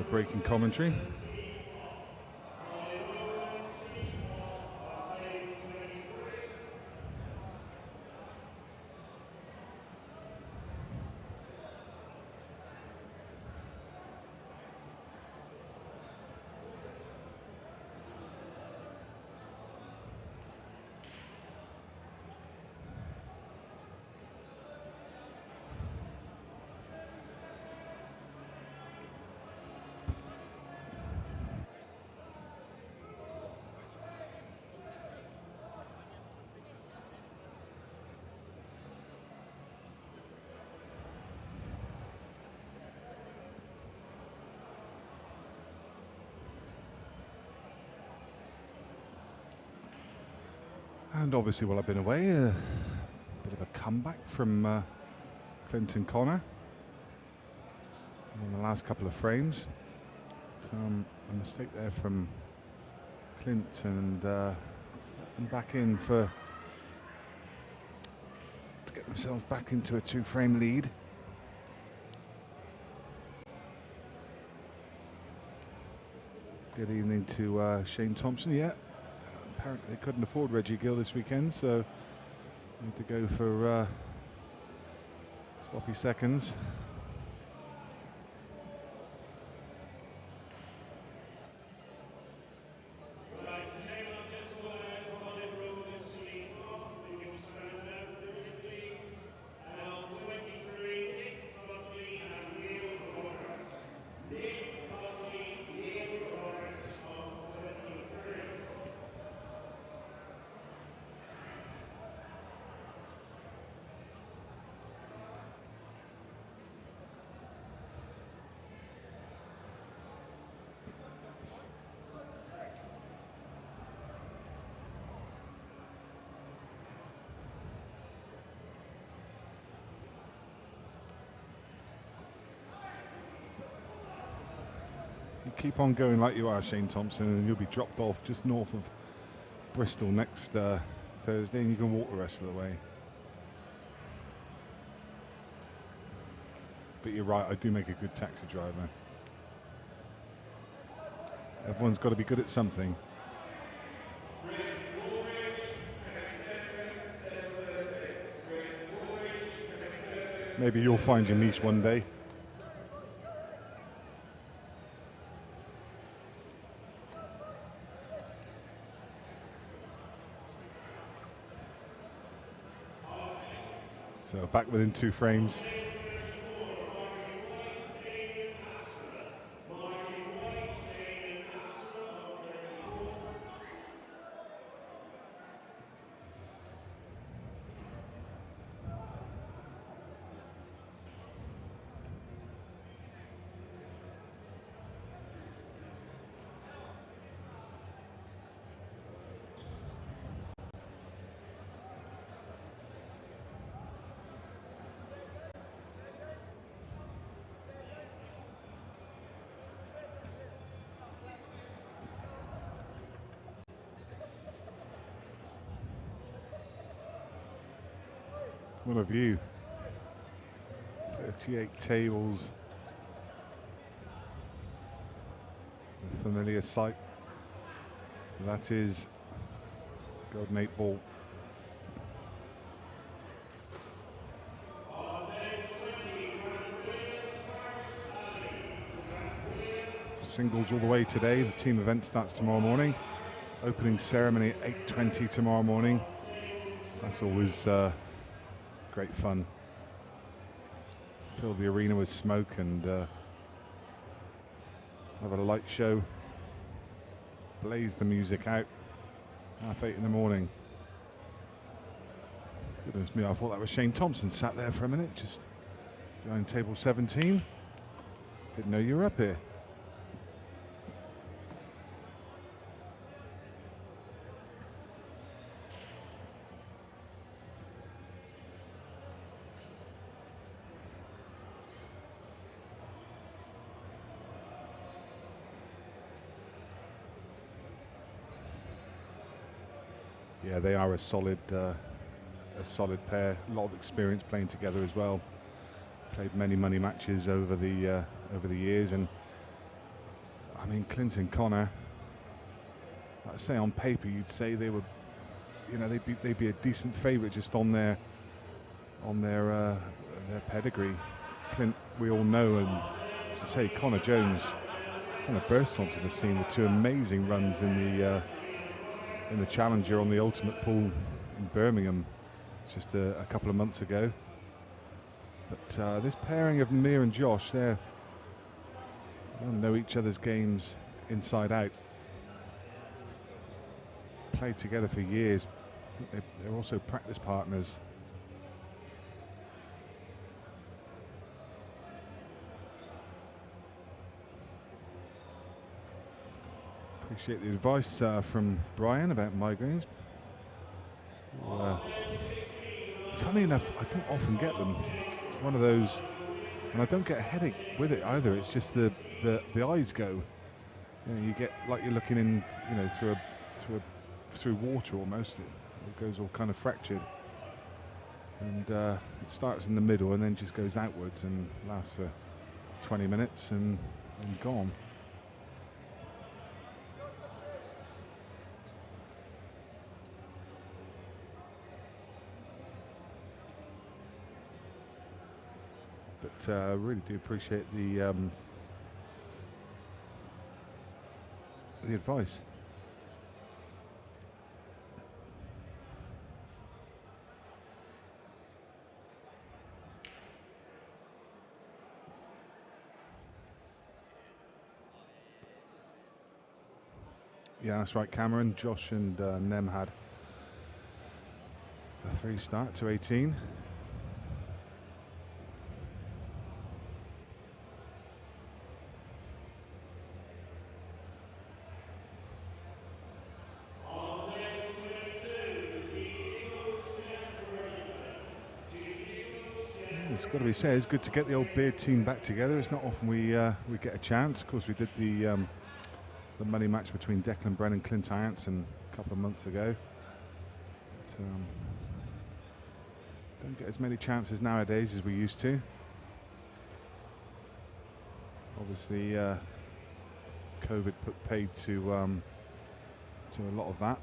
Speaker 2: break in commentary. And obviously, while I've been away, a bit of a comeback from Clint and Connor in the last couple of frames. A mistake there from Clint, and back in to get themselves back into a 2-frame lead. Good evening to Shane Thompson. Yeah. Apparently they couldn't afford Reggie Gill this weekend, so need to go for sloppy seconds. Keep on going like you are, Shane Thompson, and you'll be dropped off just north of Bristol next Thursday, and you can walk the rest of the way. But you're right, I do make a good taxi driver. Everyone's got to be good at something. Maybe you'll find your niche one day. So back within 2 frames. What a view. 38 tables. A familiar sight. That is Golden 8 Ball. Singles all the way today. The team event starts tomorrow morning. Opening ceremony at 8:20 tomorrow morning. That's always great fun. Fill the arena with smoke and have a light show. Blaze the music out. 8:30 in the morning. Goodness me, I thought that was Shane Thompson sat there for a minute, just behind table 17. Didn't know you were up here. Yeah, they are a solid pair. A lot of experience playing together as well. Played many money matches over the years, and I mean Clint and Connor. I'd say on paper you'd say they would, you know, they'd be a decent favourite just on their pedigree. Clint, we all know, and as I say, Connor Jones kind of burst onto the scene with 2 amazing runs in the Challenger on the Ultimate Pool in Birmingham just a couple of months ago. But this pairing of Mir and Josh, they know each other's games inside out. Played together for years. I think they're also practice partners. Appreciate the advice from Brian about migraines. Funny enough, I don't often get them. It's one of those, and I don't get a headache with it either. It's just the eyes go. You know, you get like you're looking in, you know, through water almost. It goes all kind of fractured, and it starts in the middle and then just goes outwards and lasts for 20 minutes and gone. But I really do appreciate the advice. Yeah, that's right, Cameron. Josh and Nem had a 3 start to 18. It's got to be said, it's good to get the old Beard team back together. It's not often we get a chance. Of course, we did the money match between Declan Brennan and Clint Jansen a couple of months ago. But, don't get as many chances nowadays as we used to. Obviously, COVID put paid to a lot of that.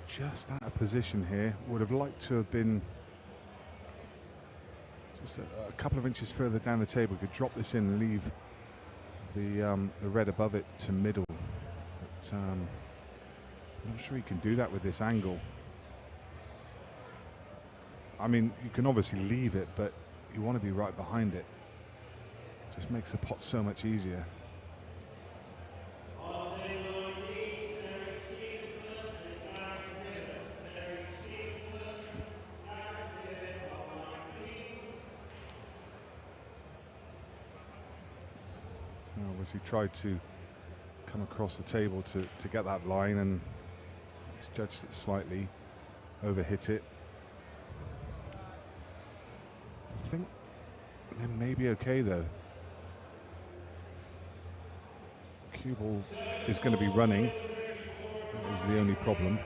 Speaker 2: Just out of position here. Would have liked to have been just a couple of inches further down the table. Could drop this in and leave the red above it to middle. But I'm not sure you can do that with this angle. I mean, you can obviously leave it, but you want to be right behind it. Just makes the pot so much easier. He tried to come across the table to get that line, and he's judged it slightly, overhit it. I think it may be okay though. Cue ball is going to be running. That is the only problem.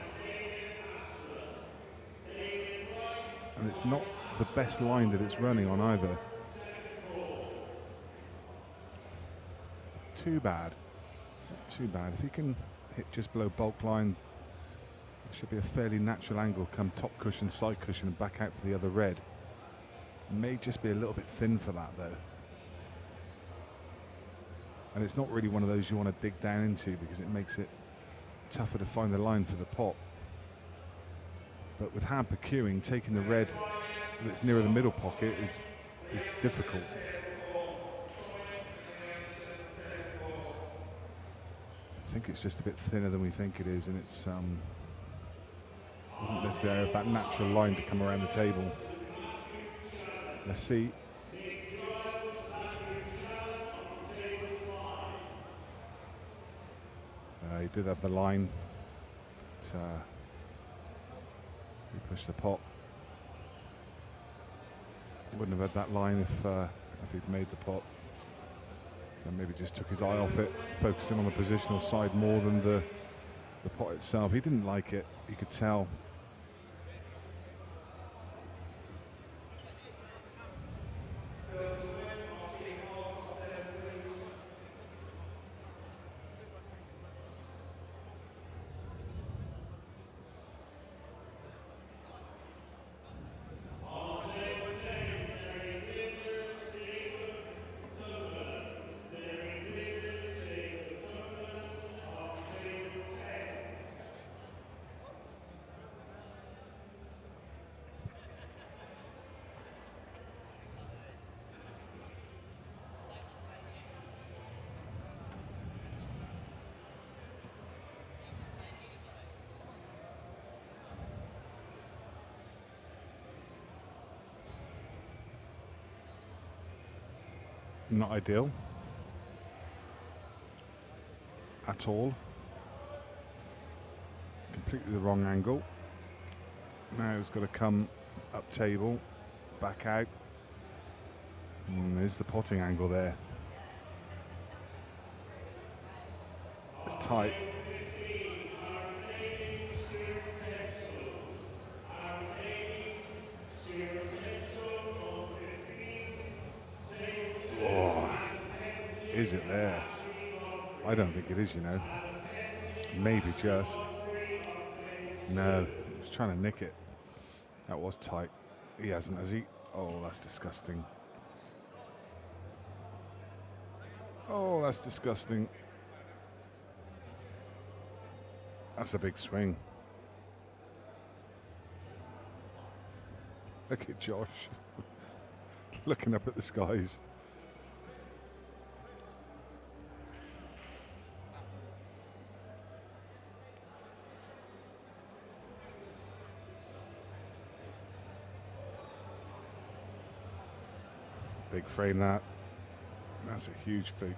Speaker 2: And it's not the best line that it's running on either. Too bad. It's not too bad. If you can hit just below bulk line, it should be a fairly natural angle. Come top cushion, side cushion, and back out for the other red. It may just be a little bit thin for that though. And it's not really one of those you want to dig down into because it makes it tougher to find the line for the pot. But with hand percuing, taking the red that's nearer the middle pocket is difficult. I think it's just a bit thinner than we think it is, and it's doesn't necessarily have that natural line to come around the table. Let's see. he did have the line. But, he pushed the pot. Wouldn't have had that line if he'd made the pot. So maybe just took his eye off it, focusing on the positional side more than the pot itself. He didn't like it, you could tell. Not ideal at all. Completely the wrong angle. Now he's got to come up table, back out. There's the potting angle there. It's tight. Is it there? I don't think it is, you know. Maybe just. No, he was trying to nick it. That was tight. He hasn't, has he? Oh, that's disgusting. Oh, that's disgusting. That's a big swing. Look at Josh. Looking up at the skies. Big frame that. That's a huge fluke.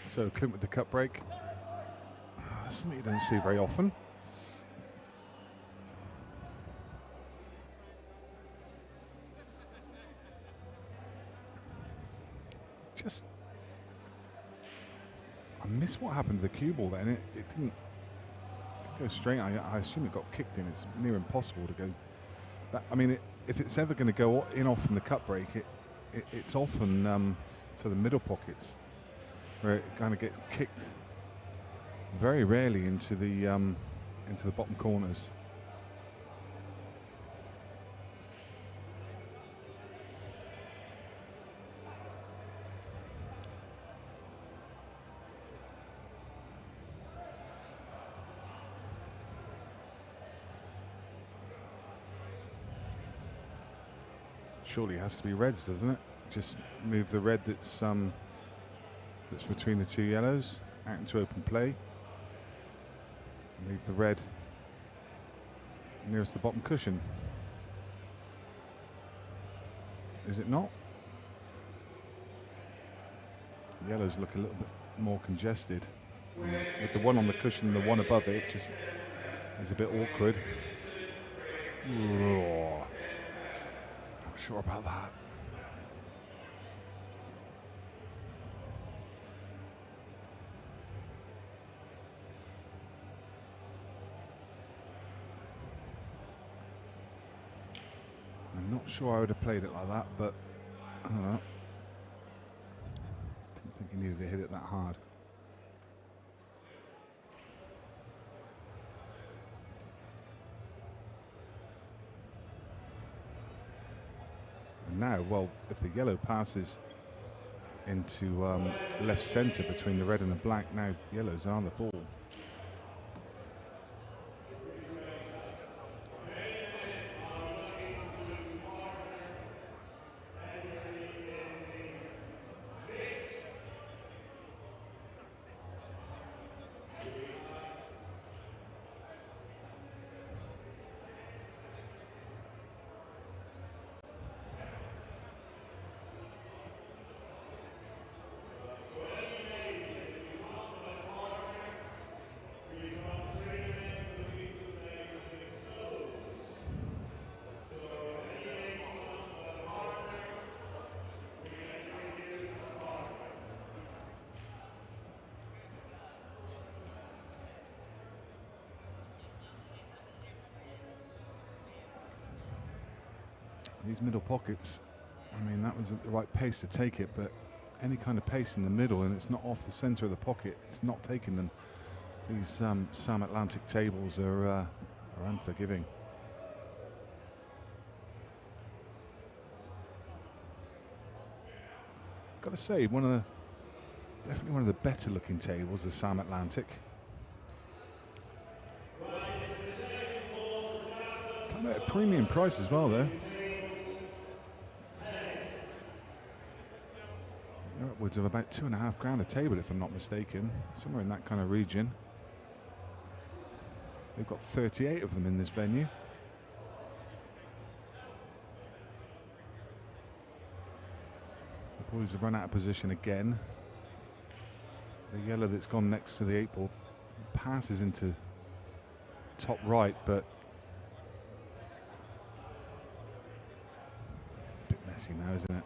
Speaker 2: So Clint with the cut break. That's something you don't see very often. I missed what happened to the cue ball then. It didn't go straight. I assume it got kicked in. It's near impossible to go. I mean, if it's ever going to go in off from the cut break, it's often to the middle pockets, where it kind of gets kicked very rarely into the bottom corners. Surely it has to be reds, doesn't it? Just move the red that's between the two yellows out into open play. Leave the red nearest the bottom cushion. Is it not? Yellows look a little bit more congested. With the one on the cushion and the one above it, just is a bit awkward. Not sure about that. I'm not sure I would have played it like that, but I don't know. Didn't think he needed to hit it that hard. And now, well, if the yellow passes into left centre between the red and the black. Now yellow's on the ball. These middle pockets, I mean, that was at the right pace to take it, but any kind of pace in the middle and it's not off the centre of the pocket, it's not taking them. These Sam Atlantic tables are unforgiving. Got to say, definitely one of the better looking tables, the Sam Atlantic. Come at a premium price as well, though. They're upwards of about £2.5 grand a table, if I'm not mistaken, somewhere in that kind of region. They've got 38 of them in this venue. The boys have run out of position again. The yellow that's gone next to the 8 ball passes into top right, but a bit messy now, isn't it?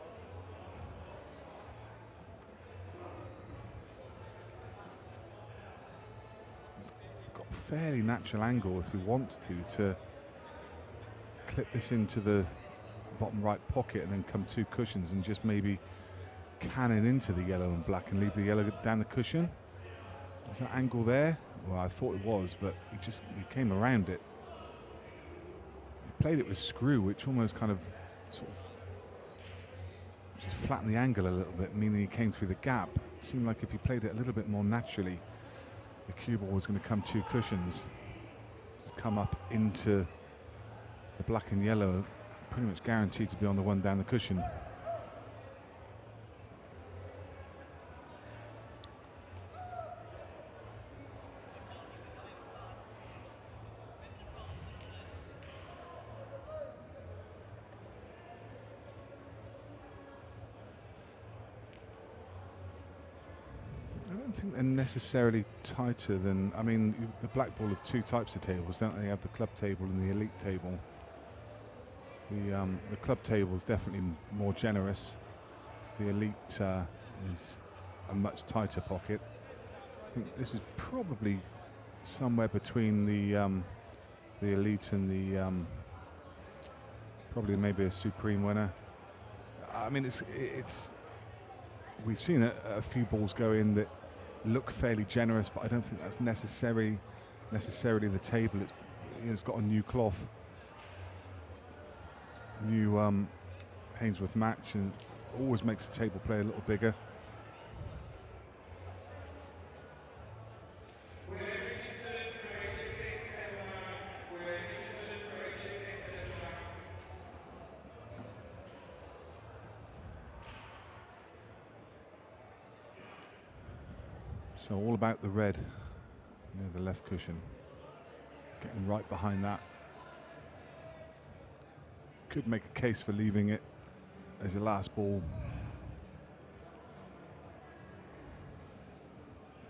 Speaker 2: It's got a fairly natural angle if he wants to clip this into the bottom right pocket and then come 2 cushions and just maybe cannon into the yellow and black and leave the yellow down the cushion. Is that angle there? Well, I thought it was, but he came around it. He played it with screw, which almost kind of sort of just flattened the angle a little bit, meaning he came through the gap. It seemed like if he played it a little bit more naturally, the cue ball was going to come 2 cushions, just come up into the black and yellow, pretty much guaranteed to be on the one down the cushion. I think they're necessarily tighter than, I mean, the black ball have 2 types of tables, don't they? They have the club table and the elite table. The club table is definitely more generous. The elite is a much tighter pocket. I think this is probably somewhere between the elite and the probably maybe a supreme winner. I mean, it's we've seen a few balls go in that look fairly generous, but I don't think that's necessarily the table. It's got a new cloth, new Hainsworth match, and always makes the table play a little bigger. So all about the red near the left cushion. Getting right behind that. Could make a case for leaving it as your last ball.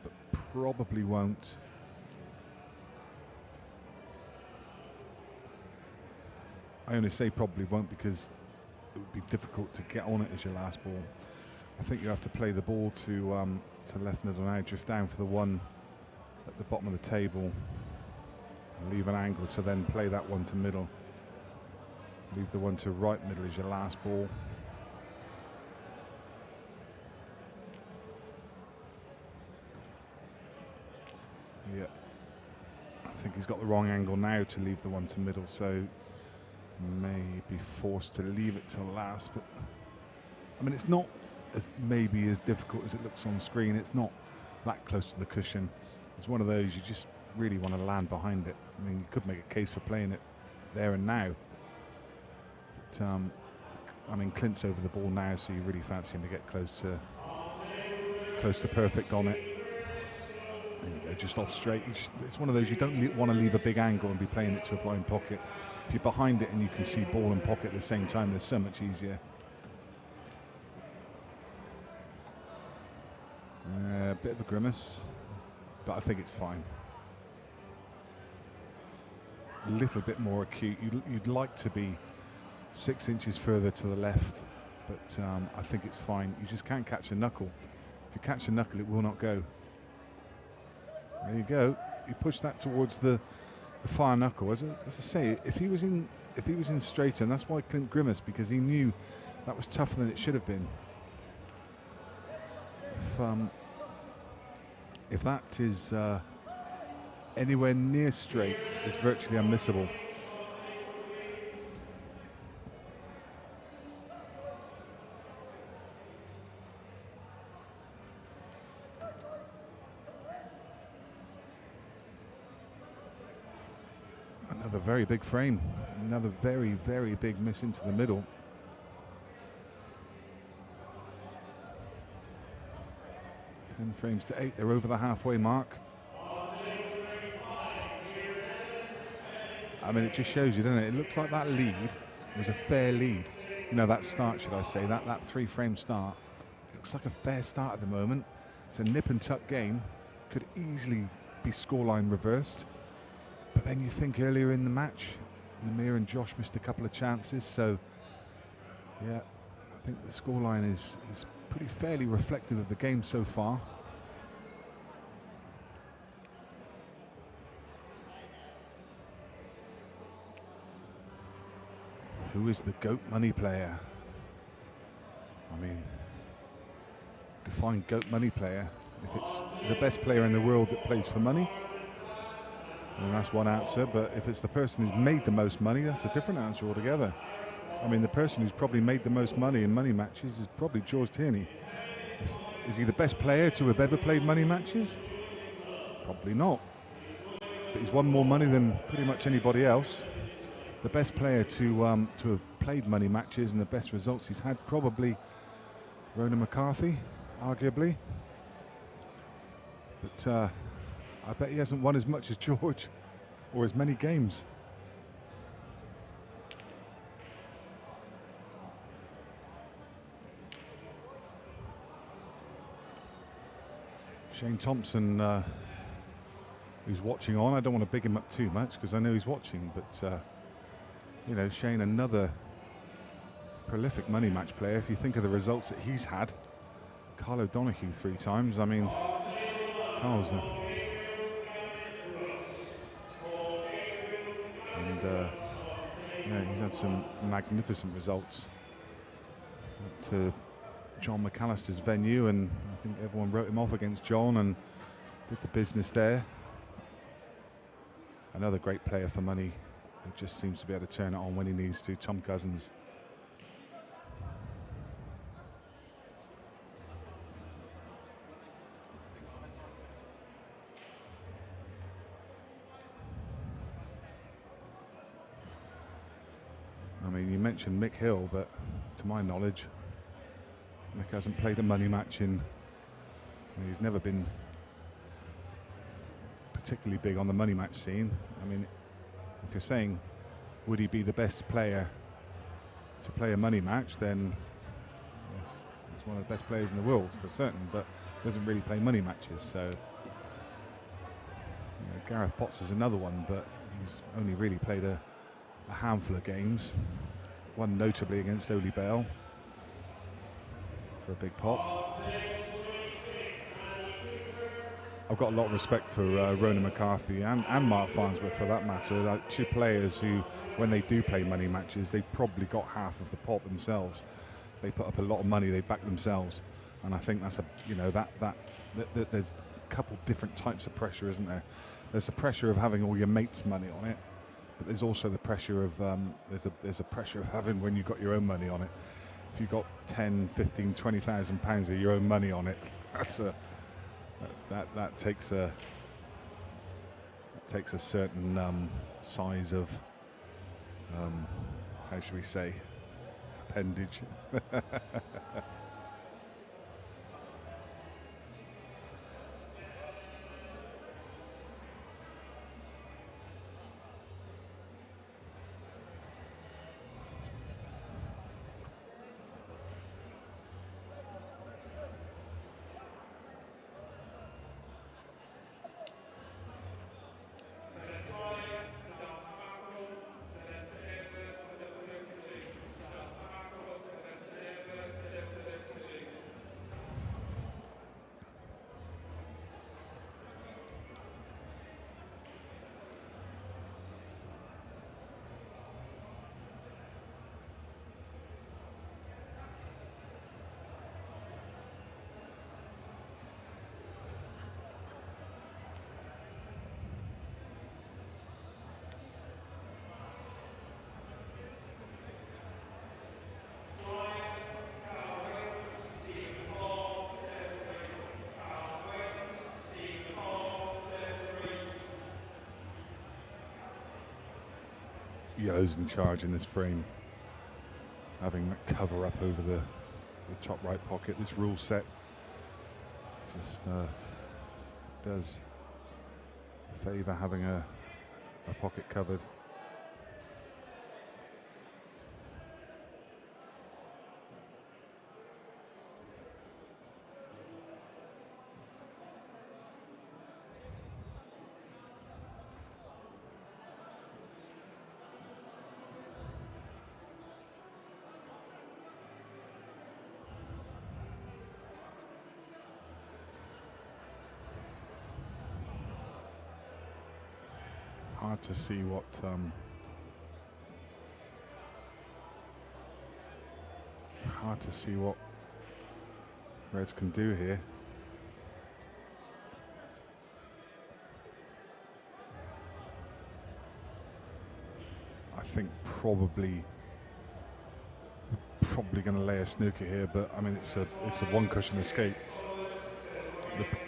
Speaker 2: But probably won't. I only say probably won't because it would be difficult to get on it as your last ball. I think you have to play the ball to left middle now, drift down for the one at the bottom of the table, and leave an angle to then play that one to middle. Leave the one to right middle as your last ball. Yeah, I think he's got the wrong angle now to leave the one to middle, so may be forced to leave it till last. But I mean, it's not as maybe as difficult as it looks on screen. It's not that close to the cushion. It's one of those you just really want to land behind it. I mean, you could make a case for playing it there and now. But, I mean, Clint's over the ball now, so you really fancy him to get close to perfect on it. There you go, just off straight. It's one of those you don't want to leave a big angle and be playing it to a blind pocket. If you're behind it and you can see ball and pocket at the same time, they're so much easier. A bit of a grimace, but I think it's fine. A little bit more acute. You'd like to be 6 inches further to the left, but I think it's fine. You just can't catch a knuckle. If you catch a knuckle, it will not go. There you go. You push that towards the far knuckle. As I say, if he was in straighter, and that's why Clint grimaced, because he knew that was tougher than it should have been. If that is anywhere near straight, it's virtually unmissable. Another very big frame. Another very, very big miss into the middle. Frames to 8, they're over the halfway mark. I mean, it just shows you, doesn't it? It looks like that lead was a fair lead. You know, that start, should I say, that 3-frame start. Looks like a fair start at the moment. It's a nip and tuck game. Could easily be scoreline reversed. But then you think earlier in the match, Namir and Josh missed a couple of chances. So, yeah, I think the scoreline is pretty fairly reflective of the game so far. Who is the GOAT money player? I mean, define GOAT money player. If it's the best player in the world that plays for money, then that's one answer. But if it's the person who's made the most money, that's a different answer altogether. I mean, the person who's probably made the most money in money matches is probably George Tierney. Is he the best player to have ever played money matches? Probably not. But he's won more money than pretty much anybody else. The best player to have played money matches and the best results he's had, probably Ronan McCarthy, arguably. But I bet he hasn't won as much as George or as many games. Shane Thompson, who's watching on. I don't want to big him up too much because I know he's watching, but you know, Shane, another prolific money match player. If you think of the results that he's had, Carl O'Donoghue 3 times. I mean, Carl's and yeah, he's had some magnificent results at John McAllister's venue, and I think everyone wrote him off against John and did the business there. Another great player for money. He just seems to be able to turn it on when he needs to. Tom Cousins. I mean, you mentioned Mick Hill, but to my knowledge, Mick hasn't played a money match in. He's never been particularly big on the money match scene. I mean, if you're saying, would he be the best player to play a money match, then yes, he's one of the best players in the world for certain, but doesn't really play money matches. So, you know, Gareth Potts is another one, but he's only really played a handful of games, one notably against Oli Bell for a big pot. I've got a lot of respect for Ronan McCarthy and Mark Farnsworth for that matter. Like, 2 players who, when they do play money matches, they've probably got half of the pot themselves. They put up a lot of money, they back themselves, and I think that's there's a couple different types of pressure, isn't there? There's the pressure of having all your mates' money on it, but there's also the pressure of there's a pressure of having when you've got your own money on it. if you've got 10, 15, 20,000 pounds of your own money on it, that takes a certain size of how should we say, appendage. Yellow's in charge in this frame, having that cover up over the top right pocket. This rule set just does favour having a pocket covered. Hard to see what Reds can do here. I think probably going to lay a snooker here, but I mean it's a one cushion escape.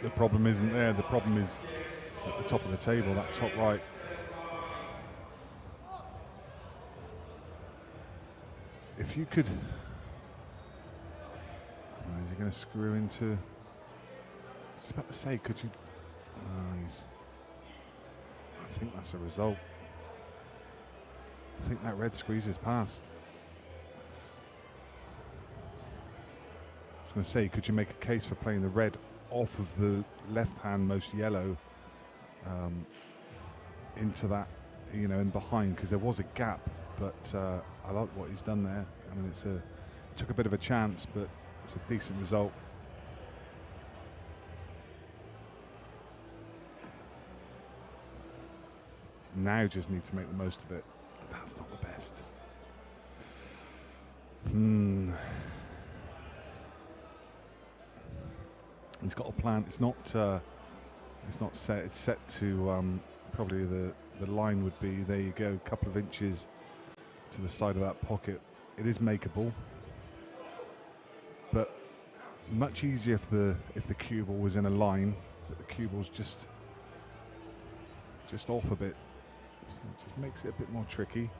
Speaker 2: The problem isn't there. The problem is at the top of the table, that top right. If you could, is he going to screw into? I was about to say, could you? I think that's a result. I think that red squeezes past. I was going to say, could you make a case for playing the red off of the left-hand most yellow into that, you know, and behind, because there was a gap. But I like what he's done there. I mean, it took a bit of a chance, but it's a decent result. Now just need to make the most of it. That's not the best. He's got a plan. It's not set. It's set to probably the line would be, there you go, a couple of inches to the side of that pocket. It is makeable, but much easier if the cue ball was in a line, but the cue ball's just off a bit, so it just makes it a bit more tricky.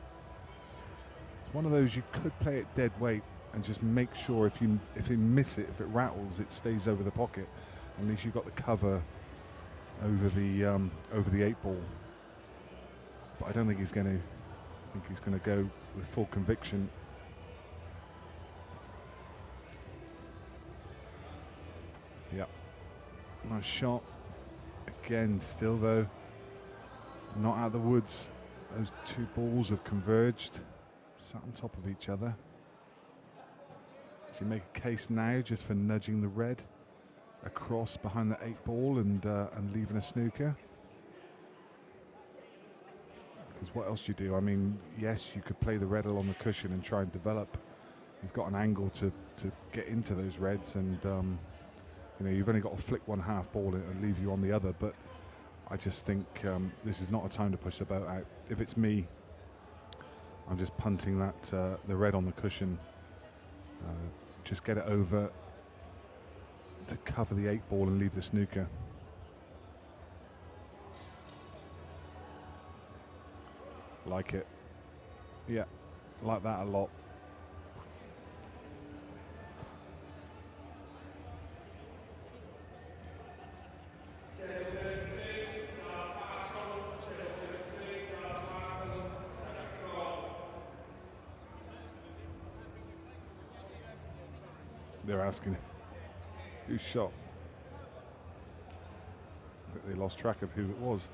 Speaker 2: It's one of those you could play it dead weight and just make sure if you miss it, if it rattles, it stays over the pocket. At least you've got the cover over the 8 ball. But I don't think he's going to. I think he's going to go with full conviction. Yep. Nice shot. Again, still though, not out of the woods. Those two balls have converged, sat on top of each other. Do you make a case now just for nudging the red across behind the 8 ball and leaving a snooker? Because what else do you do? I mean, yes, you could play the red along the cushion and try and develop. You've got an angle to get into those reds, and you know, you've only got to flick one half ball and leave you on the other. But I just think this is not a time to push the boat out. If it's me, I'm just punting that the red on the cushion Just get it over to cover the 8-ball and leave the snooker. Like it. Yeah, like that a lot. They're asking who shot. I think they lost track of who it was.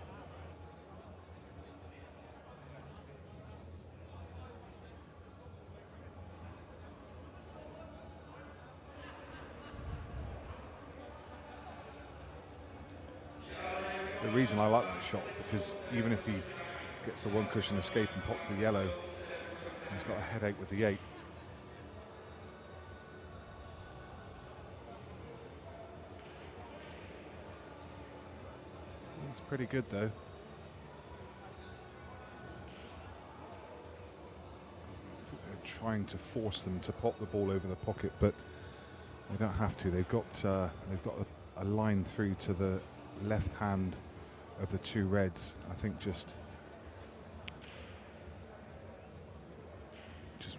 Speaker 2: The reason I like that shot, because even if he gets the one cushion escape and pots the yellow, he's got a headache with the 8. It's pretty good though. I think they're trying to force them to pop the ball over the pocket, but they don't have to. They've got a line through to the left hand of the 2 reds. I think just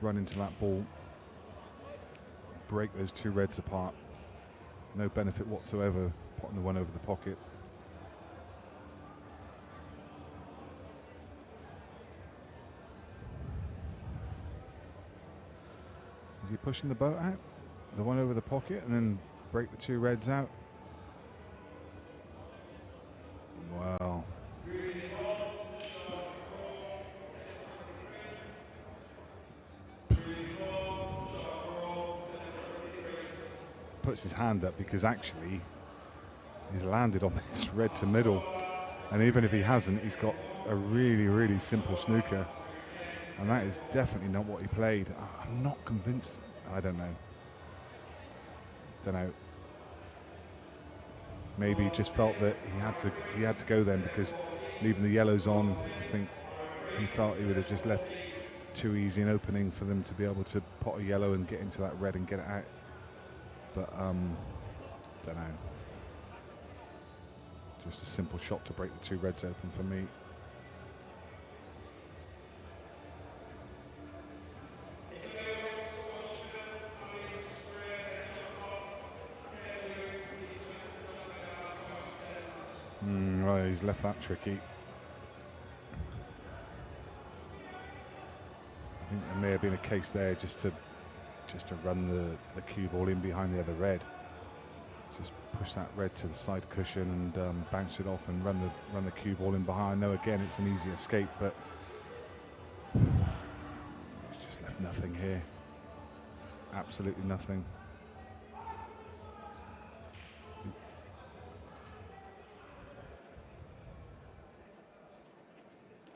Speaker 2: run into that ball, break those 2 reds apart. No benefit whatsoever potting the one over the pocket. Is he pushing the boat out? The one over the pocket and then break the 2 reds out? Wow. Puts his hand up because actually he's landed on this red to middle, and even if he hasn't, he's got a really, really simple snooker, and that is definitely not what he played. I'm not convinced. I don't know. Maybe he just felt that he had to go then, because leaving the yellows on, I think he felt he would have just left too easy an opening for them to be able to pot a yellow and get into that red and get it out. But don't know. Just a simple shot to break the 2 reds open for me. Right, he's left that tricky. I think there may have been a case there just to run the cue ball in behind the other red. Just push that red to the side cushion and bounce it off and run the cue ball in behind. No, again, it's an easy escape, but it's just left nothing here. Absolutely nothing.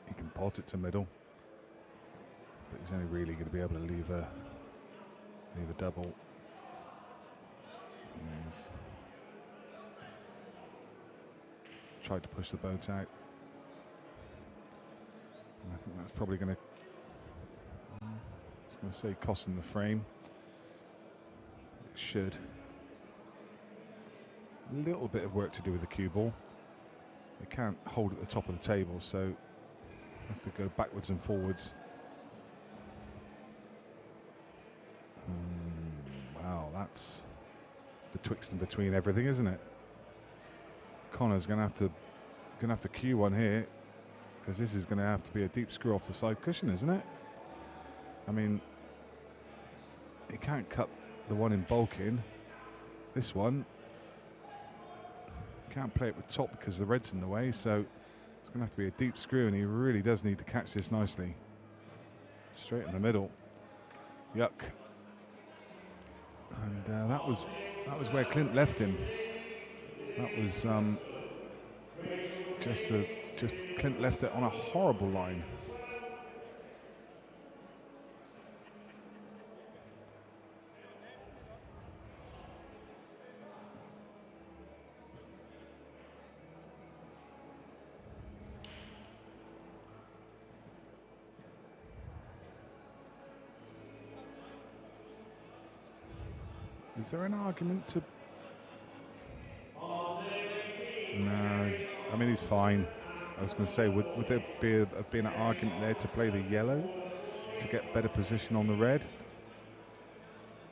Speaker 2: He can pot it to middle, but he's only really going to be able to leave a double. Yes. Tried to push the boat out. And I think that's probably going to, I was going to say, cost him the frame. It should. A little bit of work to do with the cue ball. It can't hold at the top of the table, so has to go backwards and forwards. Wow, that's betwixt and between everything, isn't it? Connor's going to have to cue one here, because this is going to have to be a deep screw off the side cushion, isn't it? I mean, he can't cut the one in bulk in. This one, can't play it with top because the red's in the way, so it's going to have to be a deep screw, and he really does need to catch this nicely. Straight in the middle. Yuck. And that was where Clint left him. That was just Clint left it on a horrible line. Is there an argument to... No, I mean, he's fine. I was going to say, would there be an argument there to play the yellow to get better position on the red?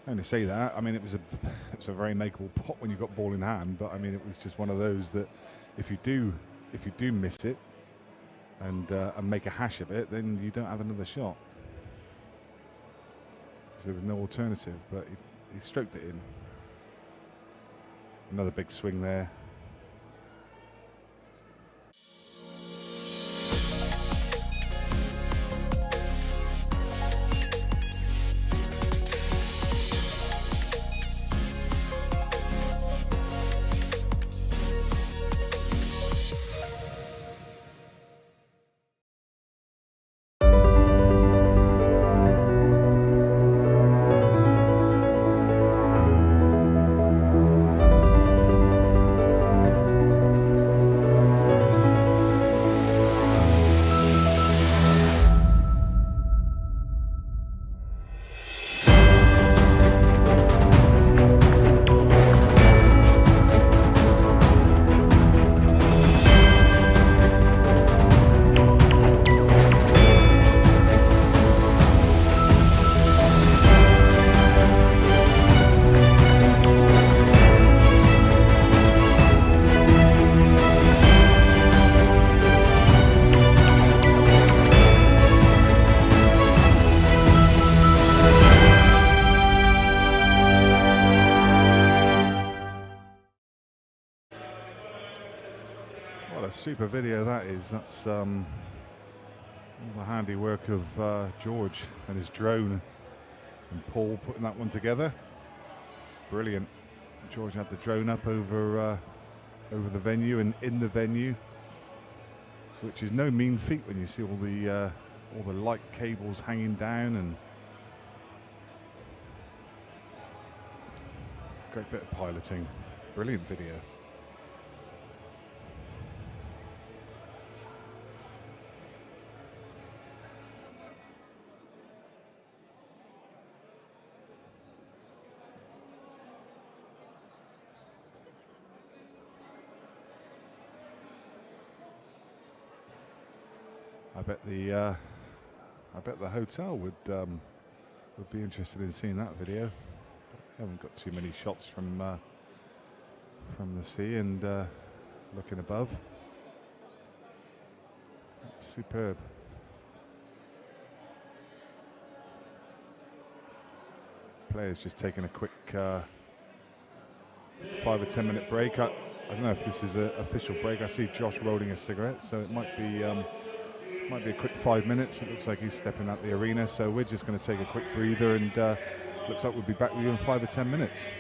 Speaker 2: I only say that. I mean, it was a very makeable pot when you got ball in hand, but I mean, it was just one of those that if you do miss it and make a hash of it, then you don't have another shot. So there was no alternative, but he stroked it in. Another big swing there. Super video that is. That's all the handiwork of George and his drone and Paul putting that one together. Brilliant. George had the drone up over the venue and in the venue, which is no mean feat when you see all the light cables hanging down, and great bit of piloting. Brilliant video. I bet the hotel would be interested in seeing that video. But they haven't got too many shots from the sea and looking above. Superb. Players just taking a quick 5 or 10 minute break. I don't know if this is an official break. I see Josh rolling a cigarette, so it might be a quick 5 minutes. It looks like he's stepping out the arena, so we're just going to take a quick breather, and looks like we'll be back with you in 5 or 10 minutes.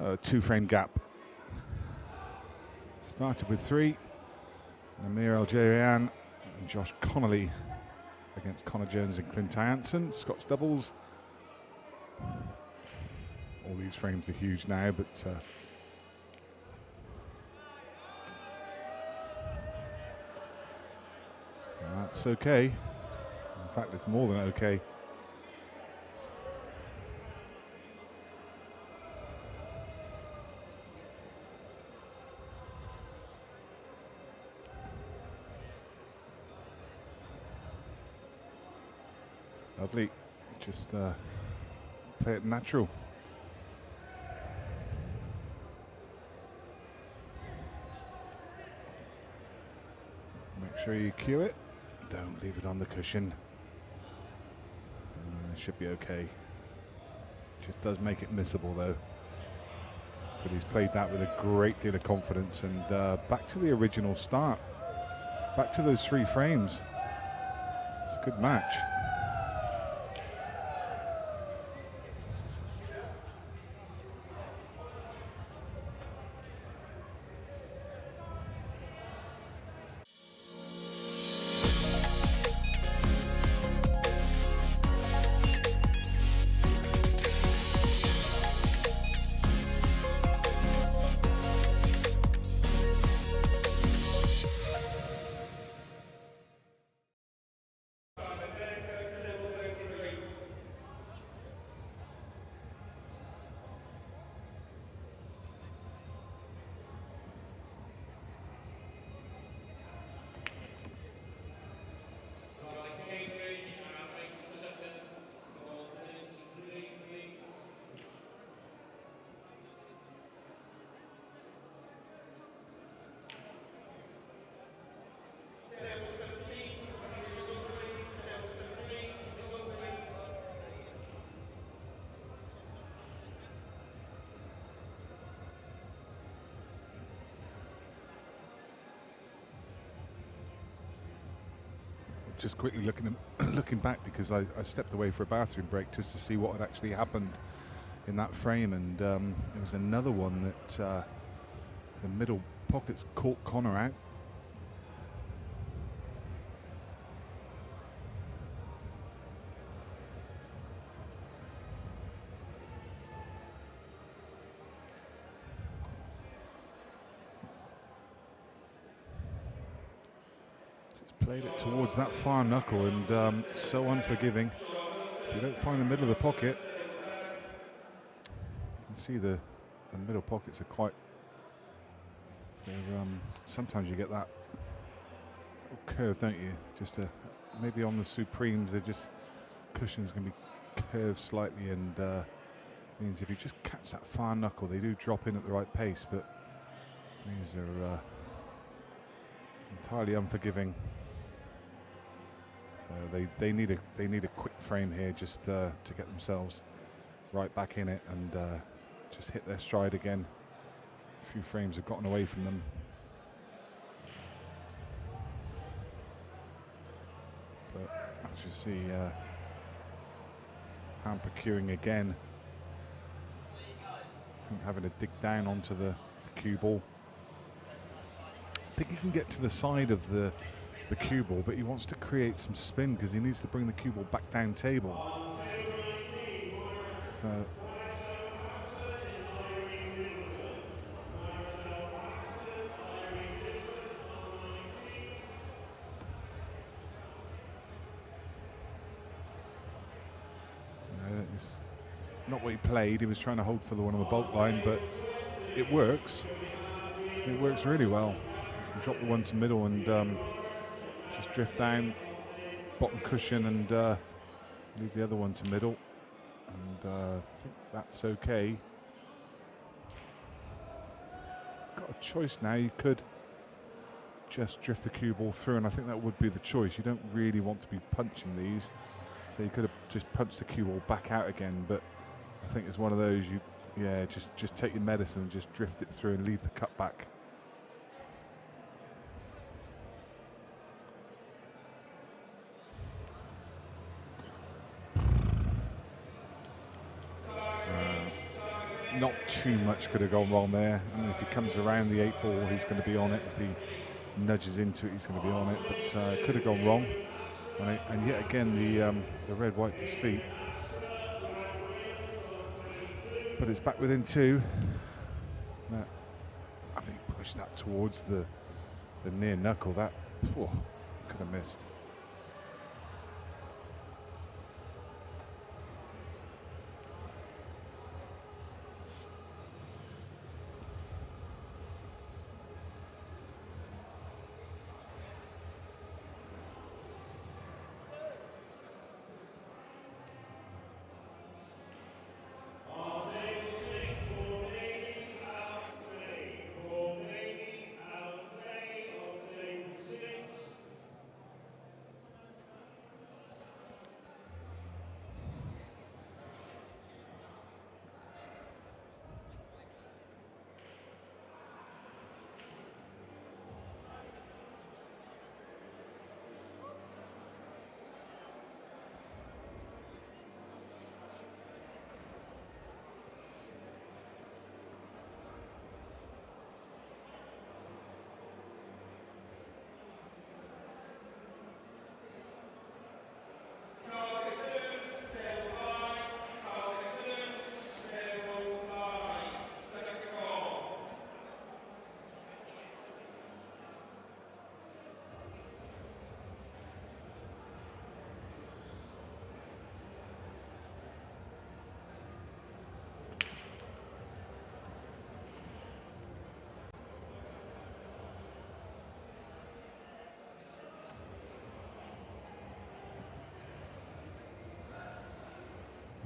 Speaker 2: 2-frame gap. Started with 3. Al-jeryan and Josh Connolly against Connor Jones and Clint Scotch doubles. All these frames are huge now, but that's okay. In fact, it's more than okay. Lovely. Just play it natural. Make sure you cue it. Don't leave it on the cushion. It should be okay. Just does make it missable though. But he's played that with a great deal of confidence, and back to the original start. Back to those 3 frames. It's a good match. Just quickly looking back, because I stepped away for a bathroom break just to see what had actually happened in that frame, and there was another one that the middle pockets caught Connor out. Played it towards that far knuckle, and so unforgiving. If you don't find the middle of the pocket, you can see the middle pockets are quite. Sometimes you get that curve, don't you? Just maybe on the Supremes, they're just cushions can be curved slightly, and means if you just catch that far knuckle, they do drop in at the right pace. But these are entirely unforgiving. So they need a quick frame here just to get themselves right back in it and just hit their stride again. A few frames have gotten away from them. But as you see, hamper cueing again. I think having to dig down onto the cue ball. I think he can get to the side of the cue ball, but he wants to create some spin because he needs to bring the cue ball back down table. So it's not what he played. He was trying to hold for the one on the bulk line, but it works. It works really well. You can drop the one to middle and just drift down bottom cushion and leave the other one to middle, and I think that's okay. Got a choice now. You could just drift the cue ball through, and I think that would be the choice. You don't really want to be punching these, so you could have just punched the cue ball back out again, but I think it's one of those, just take your medicine and just drift it through and leave the cut back. not too much could have gone wrong there. I mean, if he comes around the 8 ball, he's going to be on it. If he nudges into it, he's going to be on it. But it could have gone wrong. And yet again, the red wiped his feet. But it's back within 2. I mean, he pushed that towards the near knuckle. That could have missed.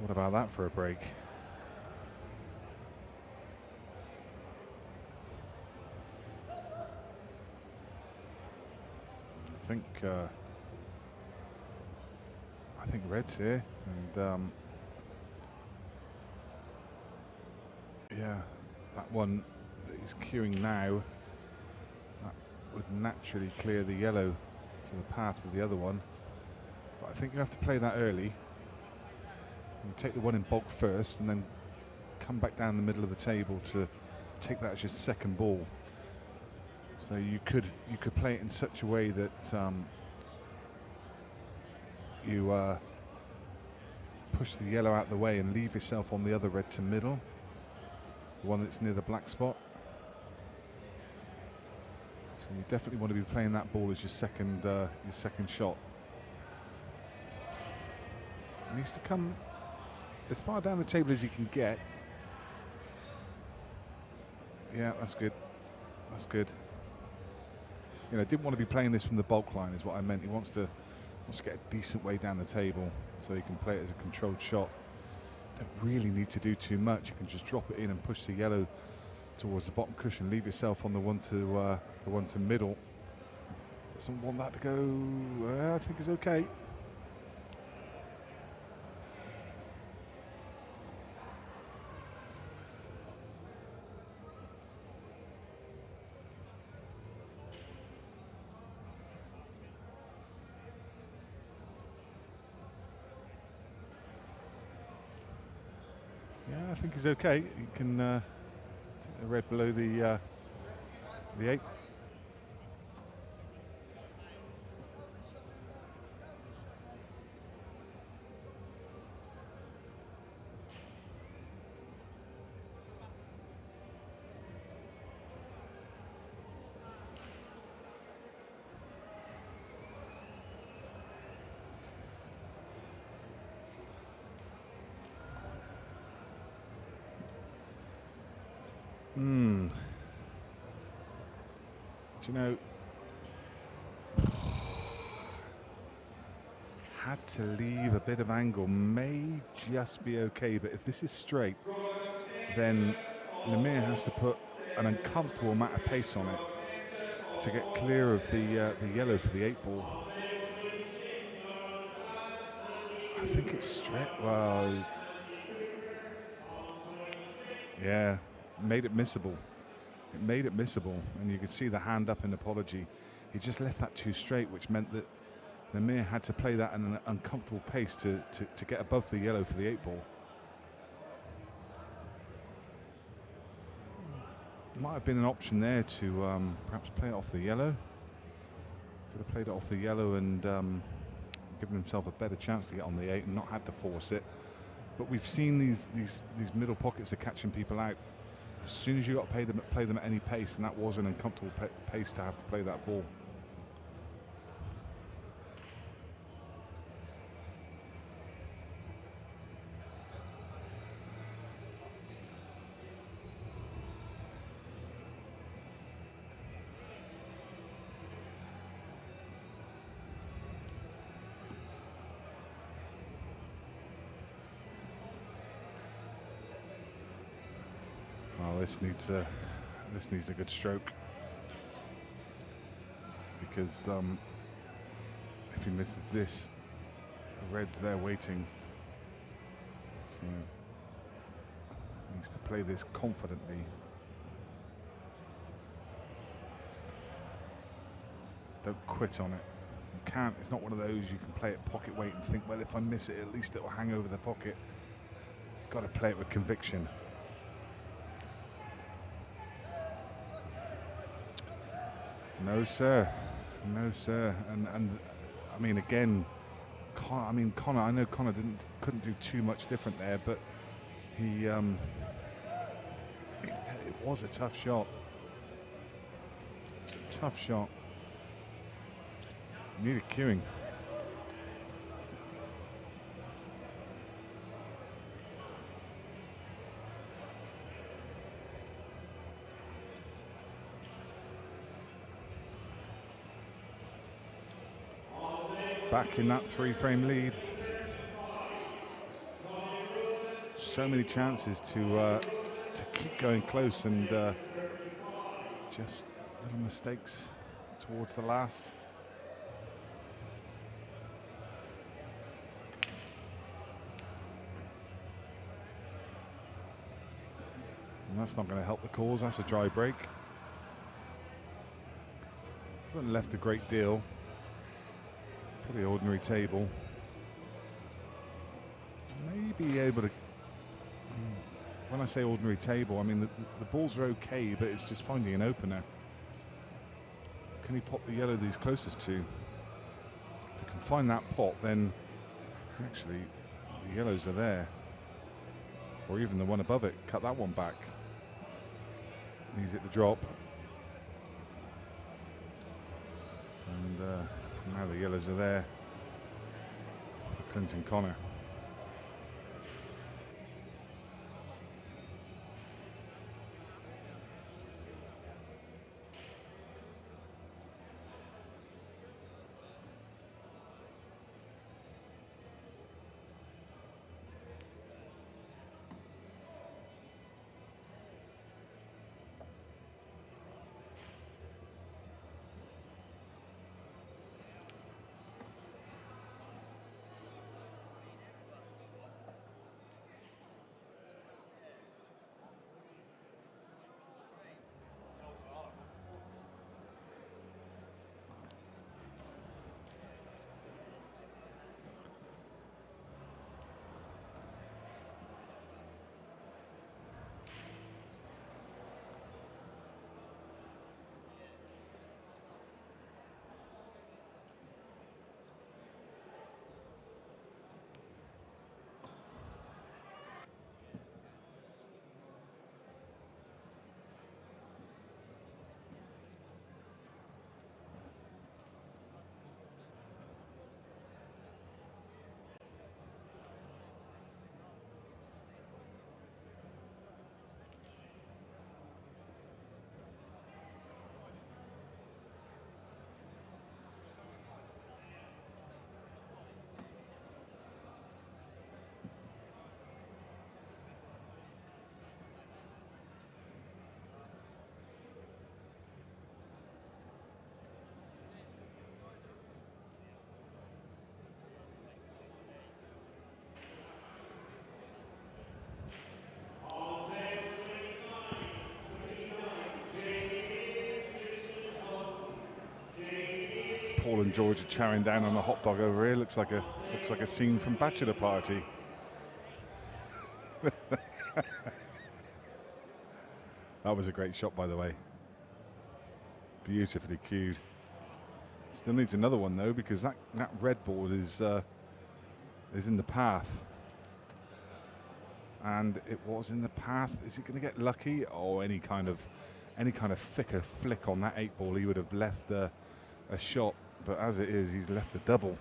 Speaker 2: What about that for a break? I think red's here, and yeah, that one that he's queuing now, that would naturally clear the yellow for the path of the other one. But I think you have to play that early. You take the one in bulk first, and then come back down the middle of the table to take that as your second ball. So you could play it in such a way that you push the yellow out the way and leave yourself on the other red to middle, the one that's near the black spot. So you definitely want to be playing that ball as your second shot. It needs to come as far down the table as you can get. Yeah, that's good. That's good. You know, didn't want to be playing this from the bulk line is what I meant. He wants to get a decent way down the table so he can play it as a controlled shot. Don't really need to do too much. You can just drop it in and push the yellow towards the bottom cushion. Leave yourself on the one to middle. Doesn't want that to go. I think it's okay. I think he's okay. You can take the red below the 8. Do you know, had to leave a bit of angle, may just be okay, but if this is straight, then Lemire has to put an uncomfortable amount of pace on it to get clear of the yellow for the 8 ball. I think it's straight. Well, yeah, made it missable. It made it missable, and you could see the hand up in apology. He just left that too straight, which meant that Lemire had to play that at an uncomfortable pace to get above the yellow for the 8 ball. might have been an option there to perhaps play it off the yellow. Could have played it off the yellow and given himself a better chance to get on the 8 and not had to force it. But we've seen these middle pockets are catching people out. As soon as you got to play them at any pace, and that was an uncomfortable pace to have to play that ball. This needs a good stroke, because if he misses this, the red's there waiting. So he needs to play this confidently. Don't quit on it. You can't. It's not one of those you can play it pocket weight and think, well, if I miss it, at least it will hang over the pocket. Got to play it with conviction. No, sir. No, sir. And I mean, again, Connor. I know Connor couldn't do too much different there, but he it was a tough shot. It's a tough shot. Needed cueing. Back in that 3-frame lead. So many chances to keep going close, and just little mistakes towards the last. And that's not going to help the cause. That's a dry break. Hasn't left a great deal. Pretty ordinary table. Maybe able to. When I say ordinary table, I mean the balls are okay, but it's just finding an opener. Can he pop the yellow that he's closest to? If he can find that pot, then actually the yellows are there, or even the one above it. Cut that one back. He's at the drop, and now the yellows are there for Clint and Connor. Paul and George are chowing down on a hot dog over here. Looks like a scene from Bachelor Party. That was a great shot, by the way. Beautifully cued. Still needs another one though, because that red ball is in the path. And it was in the path. Is he going to get lucky? Oh, any kind of thicker flick on that 8 ball, he would have left a shot. But as it is, he's left a double.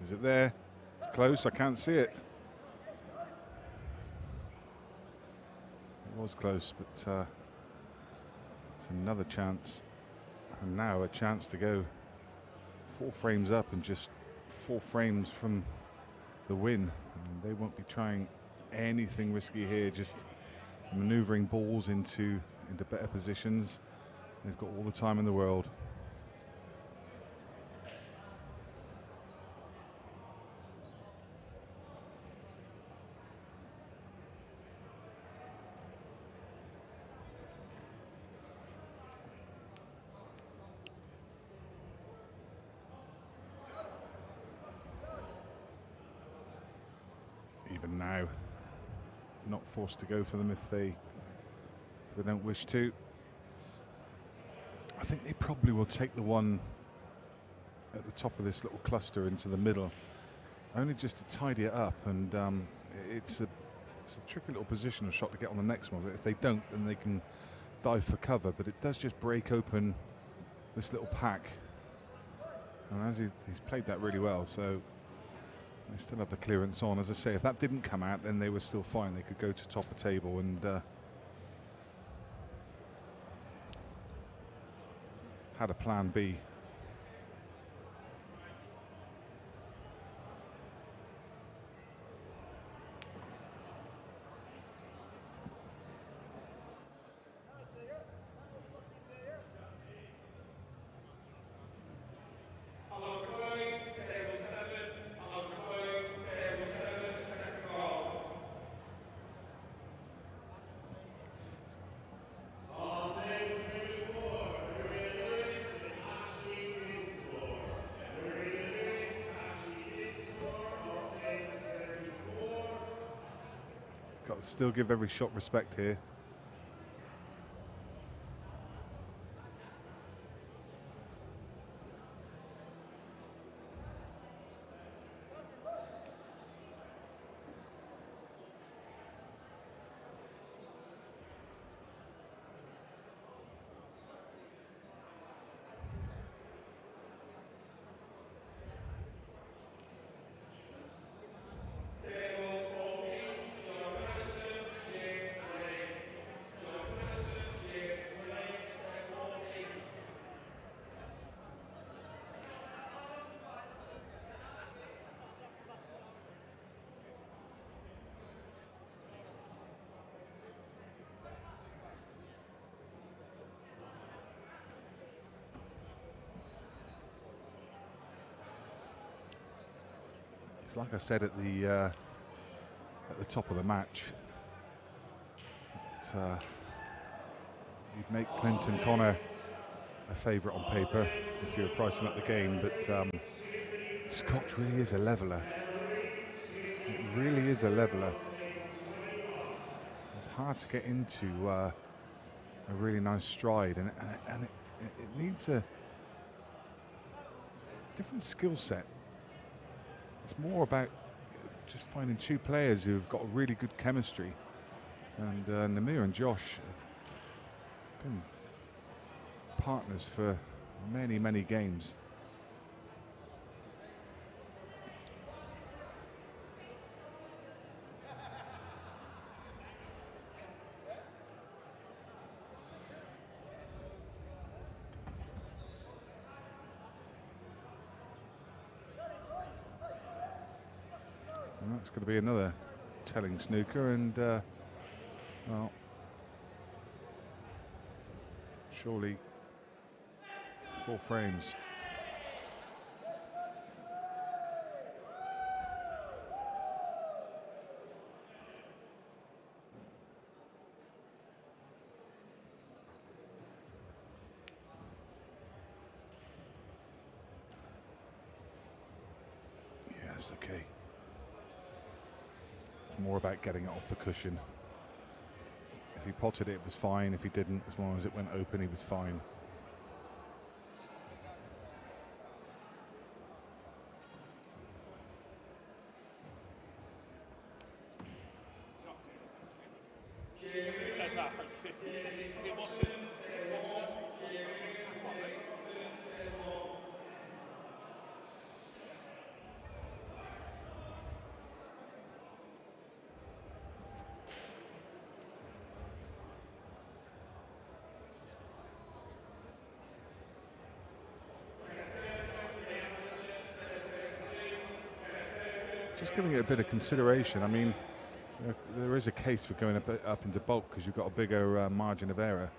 Speaker 2: Is it there? It's close. I can't see it. It was close, but it's another chance. And now a chance to go 4 frames up and just 4 frames from the win. And they won't be trying anything risky here, just maneuvering balls into better positions. They've got all the time in the world. Even now, not forced to go for them if they don't wish to. I think they probably will take the one at the top of this little cluster into the middle, only just to tidy it up. And it's a tricky little positional shot to get on the next one. But if they don't, then they can dive for cover. But it does just break open this little pack. And as he's played that really well, so they still have the clearance on. As I say, if that didn't come out, then they were still fine. They could go to top of table and had a plan B. Got to still give every shot respect here. It's like I said at the top of the match. You'd make Clint and Connor a favourite on paper if you were pricing up the game, but Scotch really is a leveller. It really is a leveller. It's hard to get into a really nice stride, and it needs a different skill set. It's more about just finding 2 players who've got really good chemistry. And Namir and Josh have been partners for many, many games. And that's going to be another telling snooker, and well, surely 4 frames. That's okay. It's more about getting it off the cushion. If he potted it, it was fine. If he didn't, as long as it went open, he was fine. Just giving it a bit of consideration. I mean, there is a case for going up into bulk because you've got a bigger margin of error.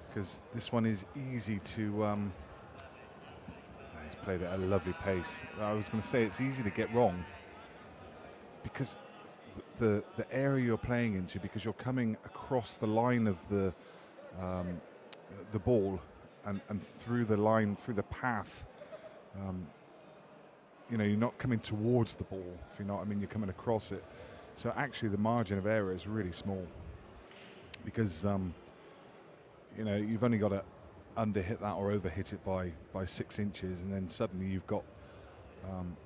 Speaker 2: Because this one is easy to. He's played at a lovely pace. I was going to say it's easy to get wrong because the area you're playing into, because you're coming across the line of the ball and through the line, through the path. You know, you're not coming towards the ball, if you know what I mean, you're coming across it. So actually the margin of error is really small because, you know, you've only got to under-hit that or over-hit it by 6 inches, and then suddenly you've got,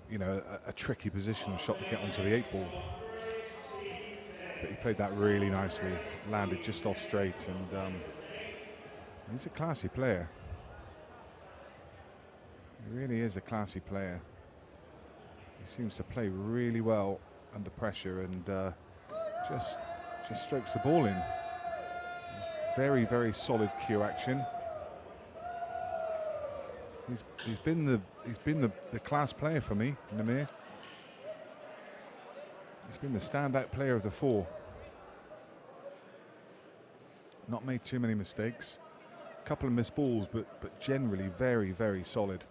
Speaker 2: you know, a tricky position shot to get onto the 8 ball. But he played that really nicely, landed just off straight, and he's a classy player. He really is a classy player. He seems to play really well under pressure and just strokes the ball in. Very, very solid cue action. He's been the class player for me, Namir. He's been the standout player of the 4. Not made too many mistakes. A couple of missed balls, but generally very, very solid.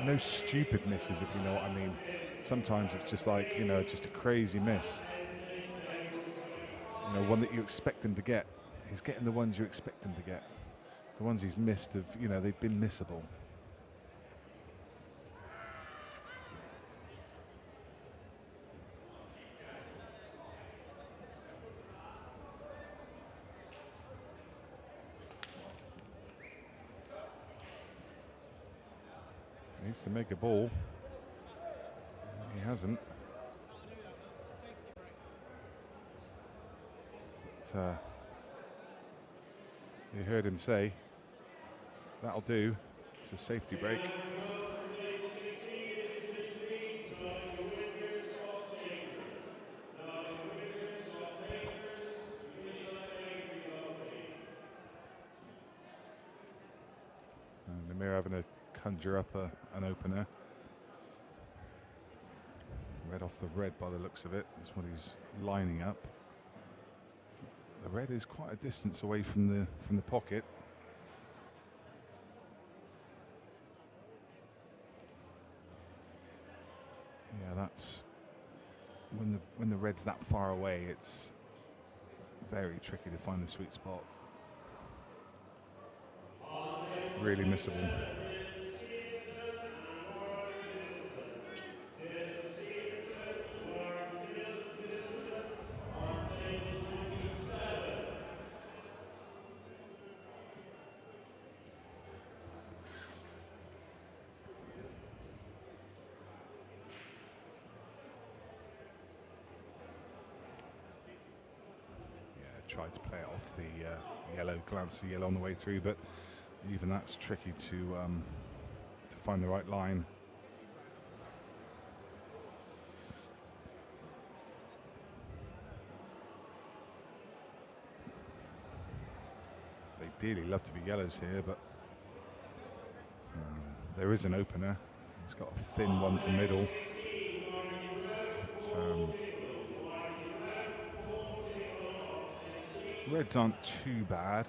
Speaker 2: No stupid misses, if you know what I mean. Sometimes it's just like, you know, just a crazy miss. You know, one that you expect him to get. He's getting the ones you expect him to get. The ones he's missed have, you know, they've been missable. Needs to make a ball. He hasn't. But, you heard him say, that'll do. It's a safety break. And Namir having to conjure up an opener. Red off the red by the looks of it. That's what he's lining up. The red is quite a distance away from the pocket. Yeah, that's when the red's that far away, it's very tricky to find the sweet spot. Really missable. Tried to play it off the yellow, glance the yellow on the way through, but even that's tricky to find the right line. They ideally love to be yellows here, but there is an opener. He's got a thin one to middle. But, reds aren't too bad.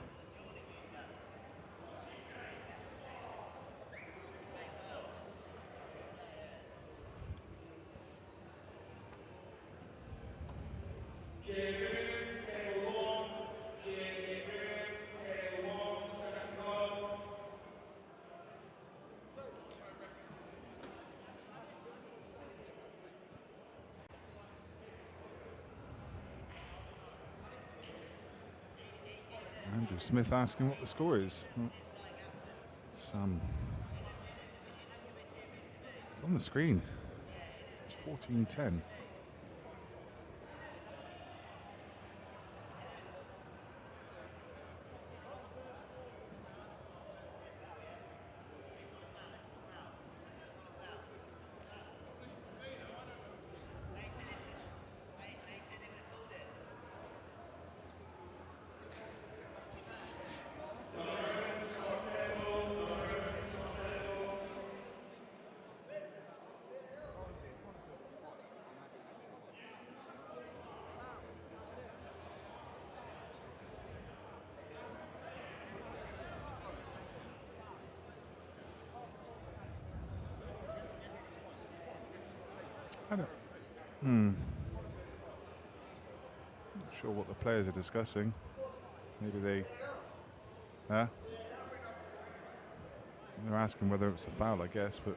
Speaker 2: Nigel Smith asking what the score is. It's on the screen. It's 14-10. Not sure what the players are discussing. Maybe they're asking whether it's a foul, I guess, but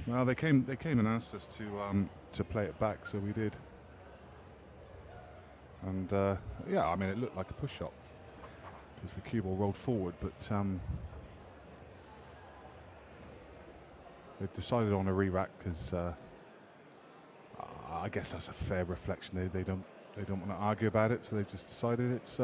Speaker 2: well, they came and asked us to play it back, so we did. And yeah, I mean, it looked like a push shot because the cue ball rolled forward, but they've decided on a re-rack because I guess that's a fair reflection. They don't want to argue about it, so they've just decided it's.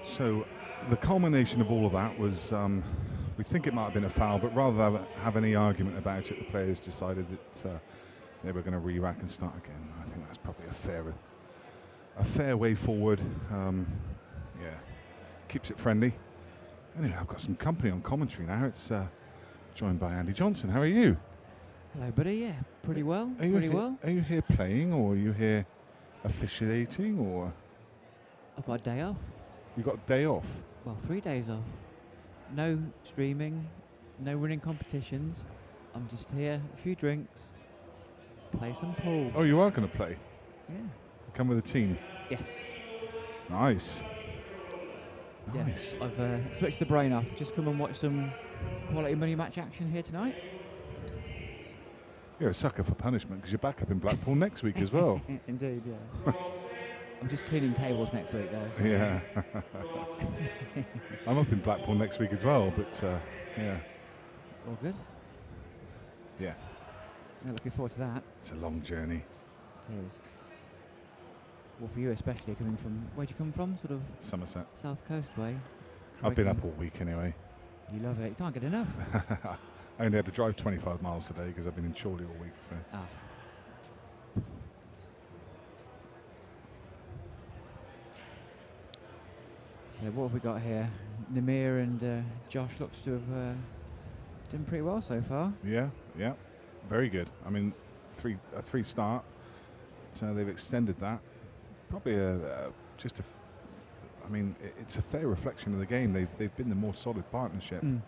Speaker 2: So the culmination of all of that was, we think it might have been a foul, but rather than have any argument about it, the players decided that they were going to re-rack and start again. I think that's probably a fair way forward. Yeah, keeps it friendly. Anyway, I've got some company on commentary now. It's joined by Andy Johnson. How are you?
Speaker 3: Hello, buddy. Yeah, pretty well.
Speaker 2: Are you
Speaker 3: Pretty
Speaker 2: here,
Speaker 3: well.
Speaker 2: Are you here playing, or are you here officiating, or
Speaker 3: I've got a day off.
Speaker 2: you got a day off?
Speaker 3: Well, 3 days off. No streaming, no running competitions. I'm just here, a few drinks, play some pool.
Speaker 2: Oh, you are going to play?
Speaker 3: Yeah.
Speaker 2: Come with a team?
Speaker 3: Yes.
Speaker 2: Nice.
Speaker 3: Yeah.
Speaker 2: Nice.
Speaker 3: I've switched the brain off. Just come and watch some quality money match action here tonight.
Speaker 2: You're a sucker for punishment because you're back up in Blackpool next week as well.
Speaker 3: Indeed, yeah. I'm just cleaning tables next week, guys.
Speaker 2: Yeah. I'm up in Blackpool next week as well, but yeah.
Speaker 3: All good.
Speaker 2: Yeah.
Speaker 3: Yeah, looking forward to that.
Speaker 2: It's a long journey.
Speaker 3: It is. Well, for you especially, coming from, where'd you come from? Sort of
Speaker 2: Somerset.
Speaker 3: South Coast way?
Speaker 2: I've been up all week anyway.
Speaker 3: You love it. You can't get enough.
Speaker 2: I only had to drive 25 miles today because I've been in Chorley all week. So.
Speaker 3: Ah. So what have we got here? Namir and Josh looks to have done pretty well so far.
Speaker 2: Yeah, yeah, very good. I mean, a three start, so they've extended that. Probably I mean, it's a fair reflection of the game. They've been the more solid partnership.
Speaker 3: Mm.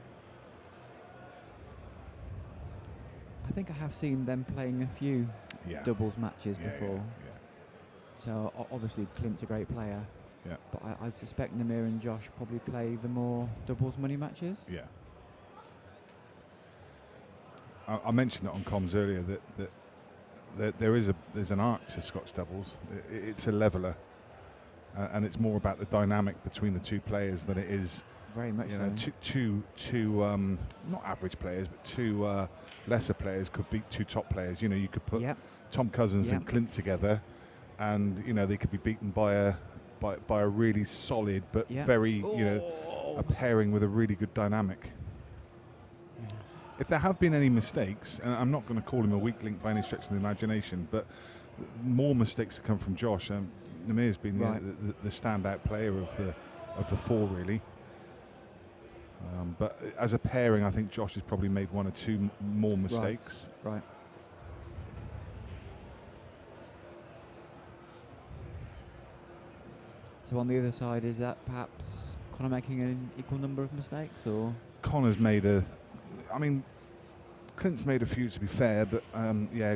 Speaker 3: I think I have seen them playing a few doubles matches before.
Speaker 2: Yeah.
Speaker 3: So obviously Clint's a great player.
Speaker 2: Yeah.
Speaker 3: But I suspect Namir and Josh probably play the more doubles money matches.
Speaker 2: Yeah. I mentioned it on comms earlier that there's an art to Scotch doubles. It's a leveler, and it's more about the dynamic between the two players than it is.
Speaker 3: Very much so.
Speaker 2: Two not average players, but two lesser players could beat two top players. You know, you could put Tom Cousins and Clint together, and you know they could be beaten by a really solid but very a pairing with a really good dynamic. If there have been any mistakes, and I'm not going to call him a weak link by any stretch of the imagination, but more mistakes have come from Josh. Namir's been the standout player of the four, really. But as a pairing, I think Josh has probably made one or two more mistakes.
Speaker 3: Right. So on the other side, is that perhaps Connor making an equal number of mistakes, or?
Speaker 2: Connor's made Clint's made a few, to be fair, but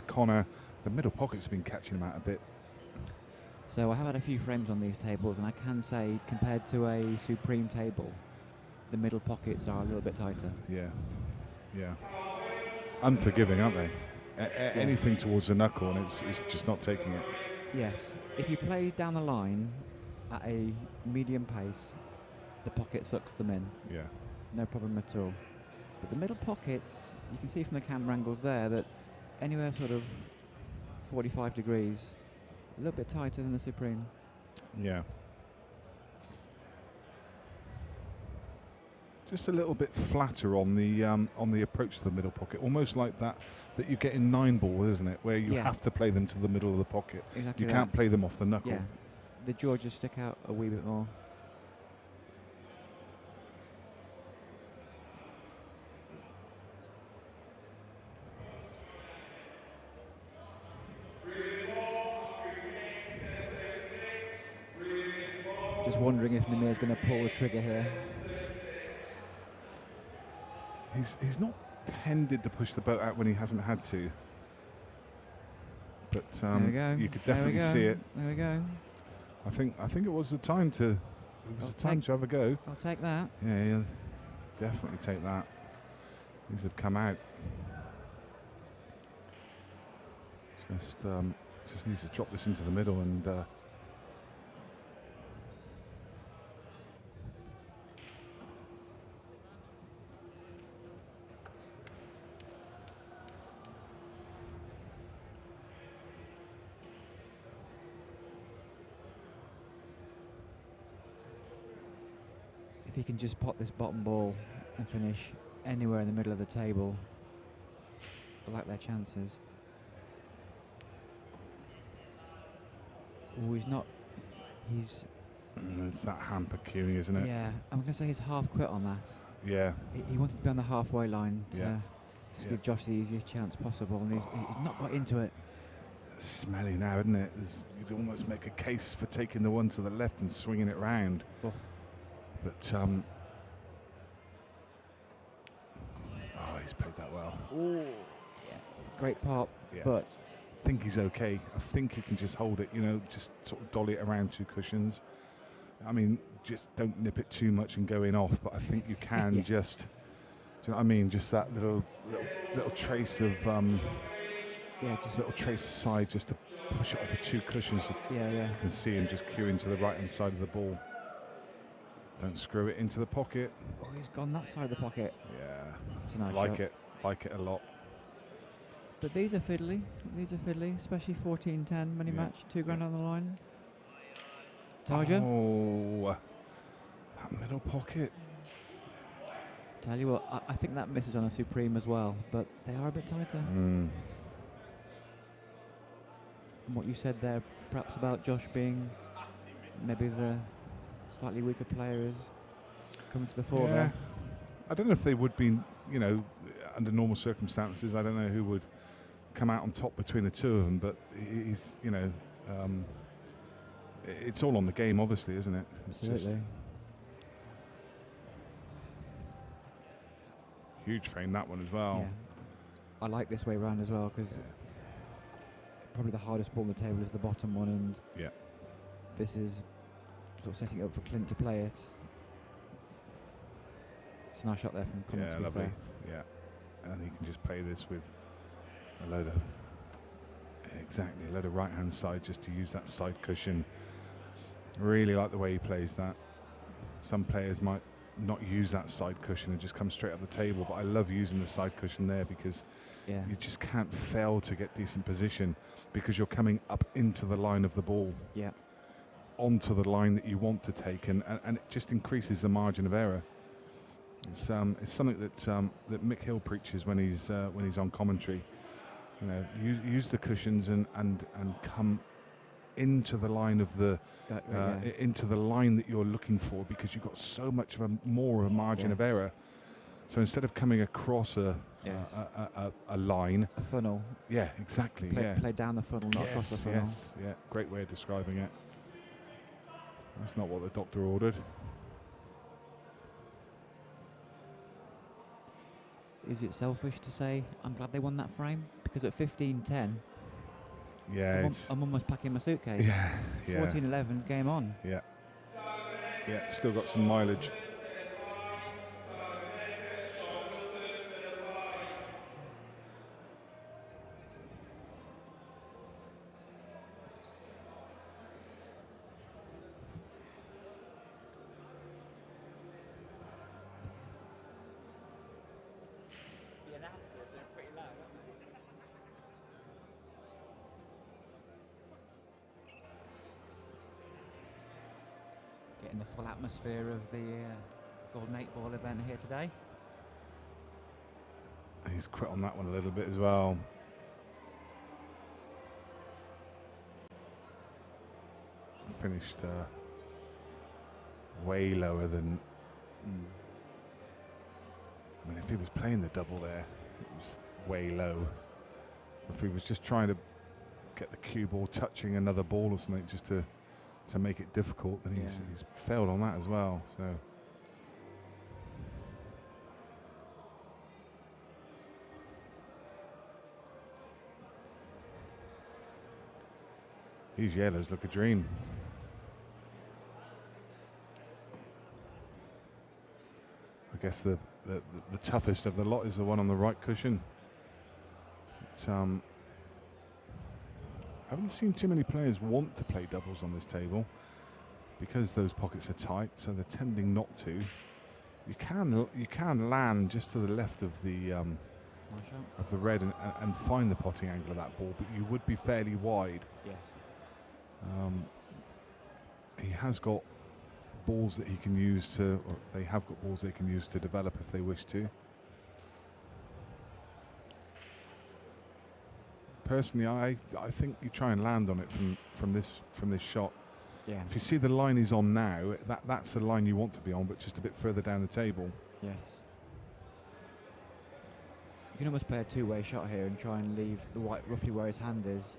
Speaker 2: Connor, the middle pockets have been catching him out a bit.
Speaker 3: So I have had a few frames on these tables, and I can say, compared to a Supreme table, the middle pockets are a little bit tighter.
Speaker 2: Yeah. Unforgiving, aren't they? Anything towards the knuckle, and it's just not taking it.
Speaker 3: Yes. If you play down the line at a medium pace, the pocket sucks them in.
Speaker 2: Yeah.
Speaker 3: No problem at all. But the middle pockets, you can see from the camera angles there that anywhere sort of 45 degrees, a little bit tighter than the Supreme.
Speaker 2: Yeah. Just a little bit flatter on the approach to the middle pocket, almost like that you get in 9-ball, isn't it? Where you have to play them to the middle of the pocket.
Speaker 3: Exactly.
Speaker 2: You can't play them off the knuckle.
Speaker 3: Yeah. The jaw just stick out a wee bit more. Just wondering if Namir's going to pull the trigger here.
Speaker 2: He's not tended to push the boat out when he hasn't had to. But
Speaker 3: there we go.
Speaker 2: You could definitely see it.
Speaker 3: There we go.
Speaker 2: I think it was the time to have a go.
Speaker 3: I'll take that.
Speaker 2: Yeah, he'll definitely take that. These have come out. Just needs to drop this into the middle and
Speaker 3: if he can just pot this bottom ball and finish anywhere in the middle of the table, I like their chances. Oh, he's
Speaker 2: It's that hamper cueing, isn't it?
Speaker 3: Yeah, I'm going to say he's half quit on that.
Speaker 2: Yeah.
Speaker 3: He wanted to be on the halfway line to
Speaker 2: Yeah.
Speaker 3: just give Josh the easiest chance possible, and he's not got into it.
Speaker 2: It's smelly now, isn't it? You'd almost make a case for taking the one to the left and swinging it round.
Speaker 3: Oh.
Speaker 2: But he's played that well.
Speaker 3: Yeah, great pop,
Speaker 2: Yeah.
Speaker 3: but
Speaker 2: I think he's okay. I think he can just hold it, just sort of dolly it around 2 cushions. I mean, just don't nip it too much and go in off, but I think you can just, do you know what I mean? Just that little trace of,
Speaker 3: just
Speaker 2: little trace aside just to push it off of 2 cushions.
Speaker 3: Yeah.
Speaker 2: You can see him just cueing to the right-hand side of the ball. Don't screw it into the pocket.
Speaker 3: Oh, he's gone that side of the pocket.
Speaker 2: Yeah,
Speaker 3: It's a nice
Speaker 2: like
Speaker 3: shot.
Speaker 2: it. Like it a lot.
Speaker 3: But these are fiddly. Especially 14-10 money match, $2 on the line. Tiger.
Speaker 2: Oh, that middle pocket.
Speaker 3: Tell you what, I think that misses on a Supreme as well, but they are a bit tighter.
Speaker 2: Mm.
Speaker 3: And what you said there, perhaps about Josh being maybe the slightly weaker player, is coming to the fore
Speaker 2: Yeah.
Speaker 3: there.
Speaker 2: I don't know if they would be, under normal circumstances, I don't know who would come out on top between the two of them, but he's, it's all on the game, obviously, isn't it? It's
Speaker 3: Absolutely.
Speaker 2: Huge frame, that one as well.
Speaker 3: Yeah. I like this way round as well, because probably the hardest ball on the table is the bottom one, and this is sort of setting up for Clint to play it. It's a nice shot there from Connolly, to be
Speaker 2: lovely.
Speaker 3: fair.
Speaker 2: Yeah, and he can just play this with a load of right-hand side just to use that side cushion. Really like the way he plays that. Some players might not use that side cushion and just come straight up the table, but I love using the side cushion there because you just can't fail to get decent position because you're coming up into the line of the ball, onto the line that you want to take, and it just increases the margin of error. It's something that Mick Hill preaches when he's on commentary. Use the cushions and come into the line of the into the line that you're looking for, because you've got so much of more of a margin of error. So instead of coming across a line,
Speaker 3: a funnel.
Speaker 2: Yeah, exactly.
Speaker 3: Play down the funnel, not across the funnel.
Speaker 2: Yes, yeah. Great way of describing it. That's not what the doctor ordered.
Speaker 3: Is it selfish to say I'm glad they won that frame? Because at 15-10, I'm almost packing my suitcase. 14-11, game on.
Speaker 2: Yeah, still got some mileage.
Speaker 3: The announcers are pretty loud, aren't they? Getting the full atmosphere of the Golden 8 Ball event here today.
Speaker 2: He's quit on that one a little bit as well. Finished way lower than. I mean, if he was playing the double there, it was way low. If he was just trying to get the cue ball touching another ball or something just to make it difficult, then he's failed on that as well. So. These yellows look a dream. I guess the toughest of the lot is the one on the right cushion. I haven't seen too many players want to play doubles on this table because those pockets are tight, so they're tending not to. You can land just to the left of the red and find the potting angle of that ball, but you would be fairly wide.
Speaker 3: Yes.
Speaker 2: He has got balls that he can use to, or they have got balls they can use to develop if they wish to. Personally, I think you try and land on it from this shot.
Speaker 3: Yeah.
Speaker 2: If you see the line he's on now, that's the line you want to be on, but just a bit further down the table.
Speaker 3: Yes. You can almost play a two-way shot here and try and leave the white roughly where his hand is.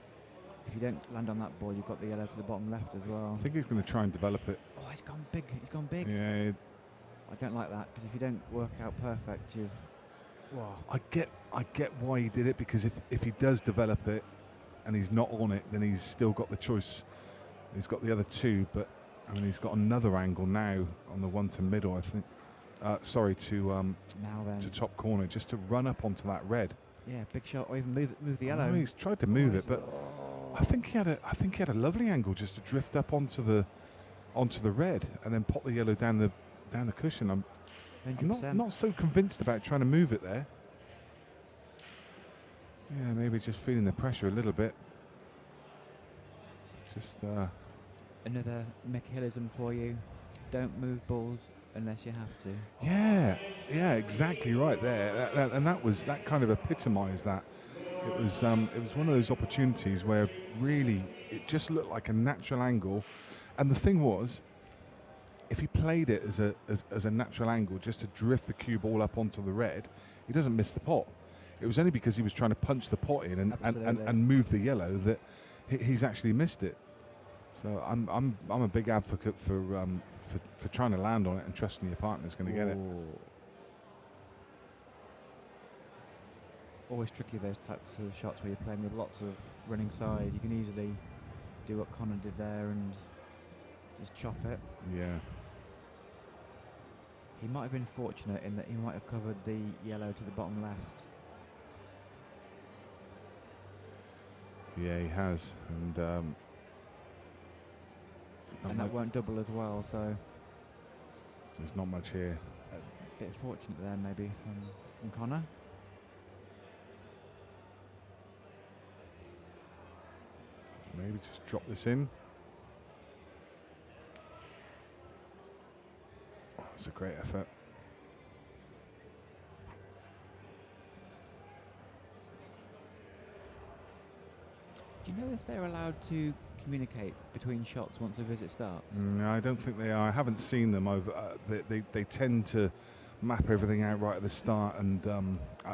Speaker 3: If you don't land on that ball, you've got the yellow to the bottom left as well.
Speaker 2: I think he's going to try and develop it.
Speaker 3: Oh, he's gone big. He's gone big.
Speaker 2: Yeah.
Speaker 3: I don't like that, because if you don't work out perfect, you've... Wow.
Speaker 2: I get why he did it, because if he does develop it and he's not on it, then he's still got the choice. He's got the other two, but I mean he's got another angle now on the one to middle, I think. To top corner, just to run up onto that red.
Speaker 3: Yeah, big shot, or even move the yellow.
Speaker 2: Oh, he's tried to move it, but I think he had a lovely angle just to drift up onto the red and then pop the yellow down the cushion. I'm not so convinced about trying to move it there. Yeah, maybe just feeling the pressure a little bit. Just
Speaker 3: another mechanism for you. Don't move balls unless you have to.
Speaker 2: Yeah, exactly right there. And that kind of epitomised that. It was one of those opportunities where really it just looked like a natural angle, and the thing was, if he played it as a natural angle just to drift the cue ball up onto the red, he doesn't miss the pot. It was only because he was trying to punch the pot in and move the yellow that he's actually missed it. So I'm a big advocate for trying to land on it and trusting your partner's going to get it.
Speaker 3: Always tricky, those types of shots where you're playing with lots of running side. You can easily do what Connor did there and just chop it.
Speaker 2: Yeah.
Speaker 3: He might have been fortunate in that he might have covered the yellow to the bottom left.
Speaker 2: Yeah, he has, and
Speaker 3: that won't double as well, so
Speaker 2: there's not much here.
Speaker 3: A bit fortunate there, maybe from Connor.
Speaker 2: Maybe just drop this in. Oh, that's a great effort.
Speaker 3: Do you know if they're allowed to communicate between shots once a visit starts?
Speaker 2: No, I don't think they are. I haven't seen them over. They tend to map everything out right at the start, and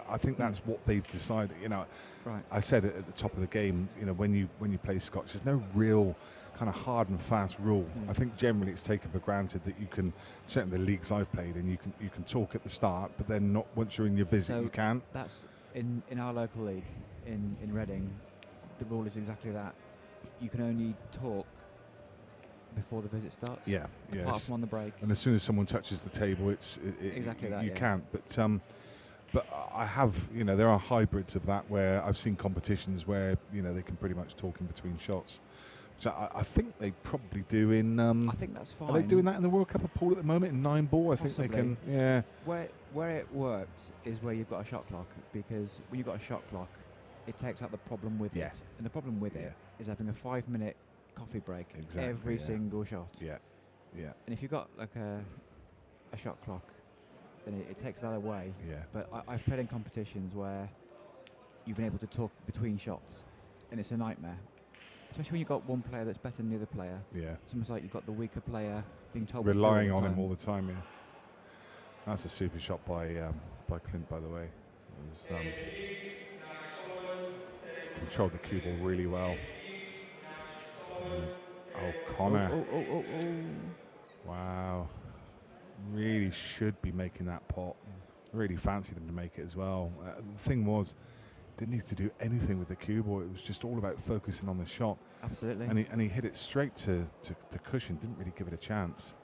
Speaker 2: I think that's what they've decided. You know,
Speaker 3: right.
Speaker 2: I said it at the top of the game. You know, when you play Scotch, there's no real kind of hard and fast rule. I think generally it's taken for granted that you can. Certainly the leagues I've played in, you can talk at the start, but then not once you're in your visit,
Speaker 3: so
Speaker 2: you can't.
Speaker 3: That's in our local league in Reading. The rule is exactly that. You can only talk before the visit starts.
Speaker 2: Yeah,
Speaker 3: apart from on the break.
Speaker 2: And as soon as someone touches the table,
Speaker 3: exactly that.
Speaker 2: You can't. But I have, you know, there are hybrids of that where I've seen competitions where they can pretty much talk in between shots. So I think they probably do in.
Speaker 3: I think that's fine.
Speaker 2: Are they doing that in the World Cup of Pool at the moment in 9-ball? I think they can. Yeah.
Speaker 3: Where it works is where you've got a shot clock, because when you've got a shot clock, it takes out the problem with it. And the problem with it is having a 5-minute coffee break every single shot.
Speaker 2: Yeah.
Speaker 3: And if you've got like a shot clock, then it takes that away.
Speaker 2: Yeah. But
Speaker 3: I've played in competitions where you've been able to talk between shots, and it's a nightmare. Especially when you've got one player that's better than the other player.
Speaker 2: Yeah.
Speaker 3: It's almost like you've got the weaker player being told.
Speaker 2: Relying on him all the time. Yeah. That's a super shot by Clint, by the way. It was, controlled the cue ball really well. Connor.
Speaker 3: Oh.
Speaker 2: Wow. Really should be making that pot. Really fancied him to make it as well. The thing was, didn't need to do anything with the cue ball. It was just all about focusing on the shot.
Speaker 3: Absolutely.
Speaker 2: And he hit it straight to cushion. Didn't really give it a chance.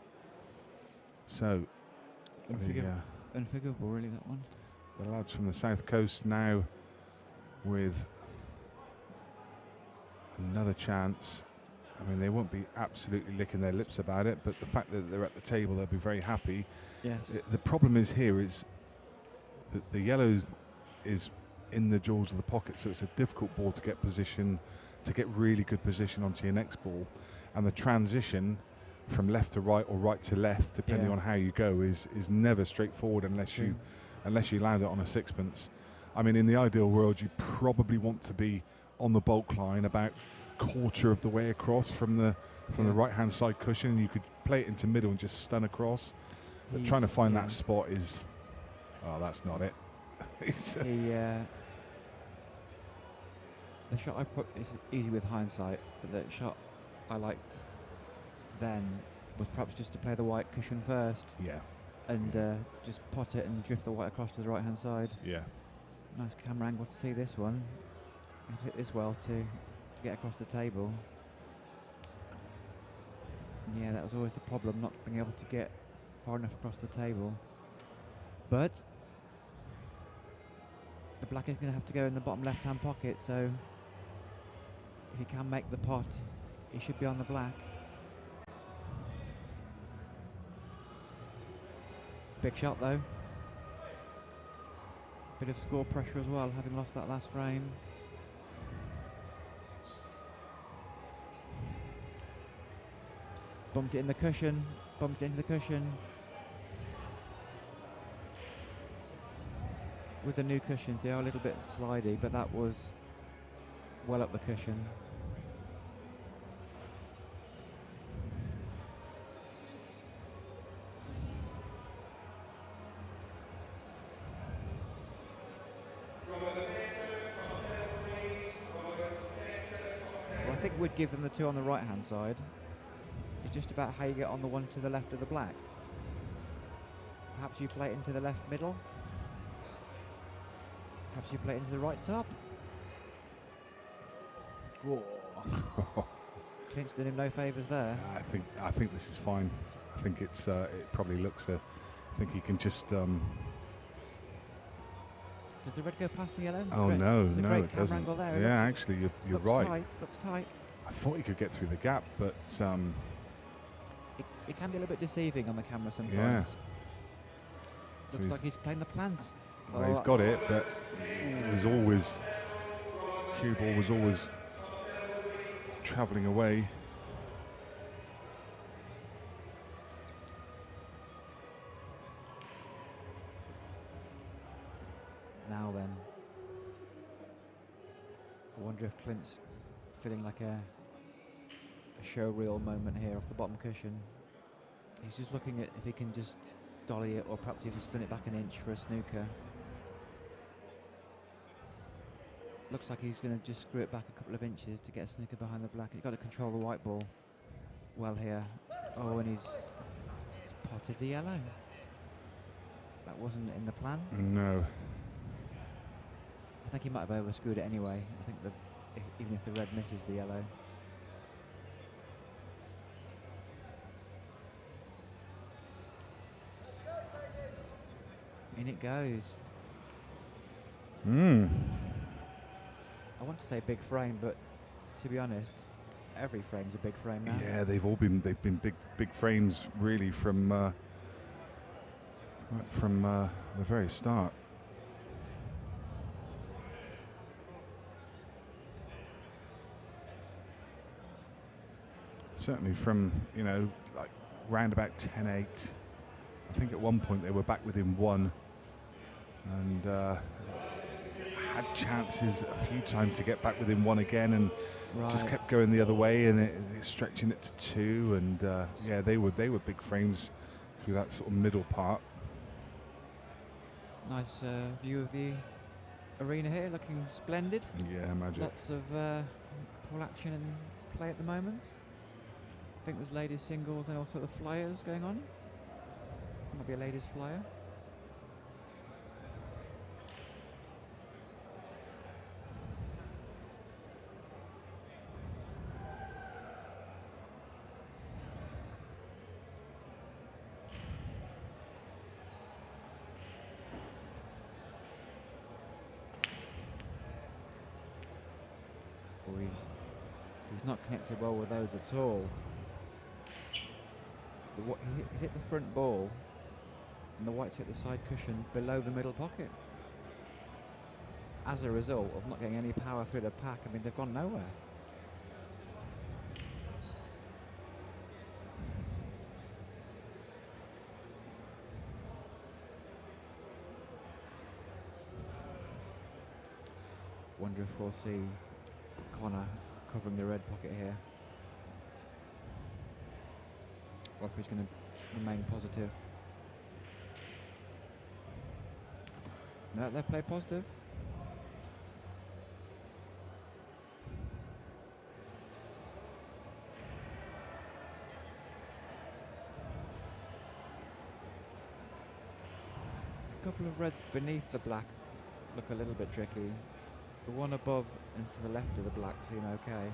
Speaker 2: So,
Speaker 3: unforgivable, really, that one.
Speaker 2: The lads from the South Coast now with another chance. I mean, they won't be absolutely licking their lips about it, but the fact that they're at the table, they'll be very happy.
Speaker 3: Yes.
Speaker 2: The problem is here is that the yellow is in the jaws of the pocket, so it's a difficult ball to get position, to get really good position onto your next ball, and the transition from left to right or right to left, depending on how you go, is never straightforward unless you land it on a sixpence. I mean, in the ideal world, you probably want to be on the bulk line about quarter of the way across from the right hand side cushion. You could play it into middle and just stun across. But trying to find that spot is, oh, that's not it.
Speaker 3: The shot I put is easy with hindsight, but the shot I liked then was perhaps just to play the white cushion first.
Speaker 2: Yeah.
Speaker 3: And just pot it and drift the white across to the right hand side.
Speaker 2: Yeah.
Speaker 3: Nice camera angle to see this one. And hit this well to get across the table. Yeah, that was always the problem, not being able to get far enough across the table. But the black is going to have to go in the bottom left hand pocket, so if he can make the pot, he should be on the black. Big shot though. Bit of score pressure as well, having lost that last frame. Bumped it in the cushion, bumped it into the cushion. With the new cushions, they are a little bit slidey, but that was well up the cushion. Well, I think we'd give them the two on the right hand side. It's just about how you get on the one to the left of the black. Perhaps you play it into the left middle. Perhaps you play it into the right top. Clint's doing him no favours there.
Speaker 2: I think this is fine. I think it's it probably looks. I think he can just.
Speaker 3: Does the red go past the yellow?
Speaker 2: Oh no, it doesn't.
Speaker 3: Angle there.
Speaker 2: Yeah, actually, you're right.
Speaker 3: Looks tight.
Speaker 2: I thought he could get through the gap, but
Speaker 3: it can be a little bit deceiving on the camera sometimes.
Speaker 2: Yeah.
Speaker 3: Looks like he's playing the plant.
Speaker 2: Well, he's got it, but it was always cue ball was always travelling away.
Speaker 3: Now then, I wonder if Clint's feeling like a showreel moment here off the bottom cushion. He's just looking at if he can just dolly it, or perhaps even spin it back an inch for a snooker. Looks like he's going to just screw it back a couple of inches to get a snooker behind the black. He's got to control the white ball well here. Oh, and he's potted the yellow. That wasn't in the plan.
Speaker 2: No.
Speaker 3: I think he might have overscrewed it anyway. I think even if the red misses the yellow. In it goes. I want to say big frame, but to be honest, every frame's a big frame now.
Speaker 2: Yeah, they've been big frames really from the very start. Certainly from, like round about 10-8. I think at one point they were back within one, and had chances a few times to get back within one again, and just kept going the other way, and it stretching it to two. And yeah, they were big frames through that sort of middle part.
Speaker 3: Nice view of the arena here, looking splendid.
Speaker 2: Yeah, magic.
Speaker 3: Lots of pool action and play at the moment. I think there's ladies singles and also the flyers going on. Might be a ladies flyer. Oh, he's not connected well with those at all. He's hit the front ball, and the white's hit the side cushion below the middle pocket. As a result of not getting any power through the pack, I mean, they've gone nowhere. Wonder if we'll see Connor covering the red pocket here. Or if he's going to remain positive. No, they've played positive. A couple of reds beneath the black look a little bit tricky. The one above and to the left of the black seem okay.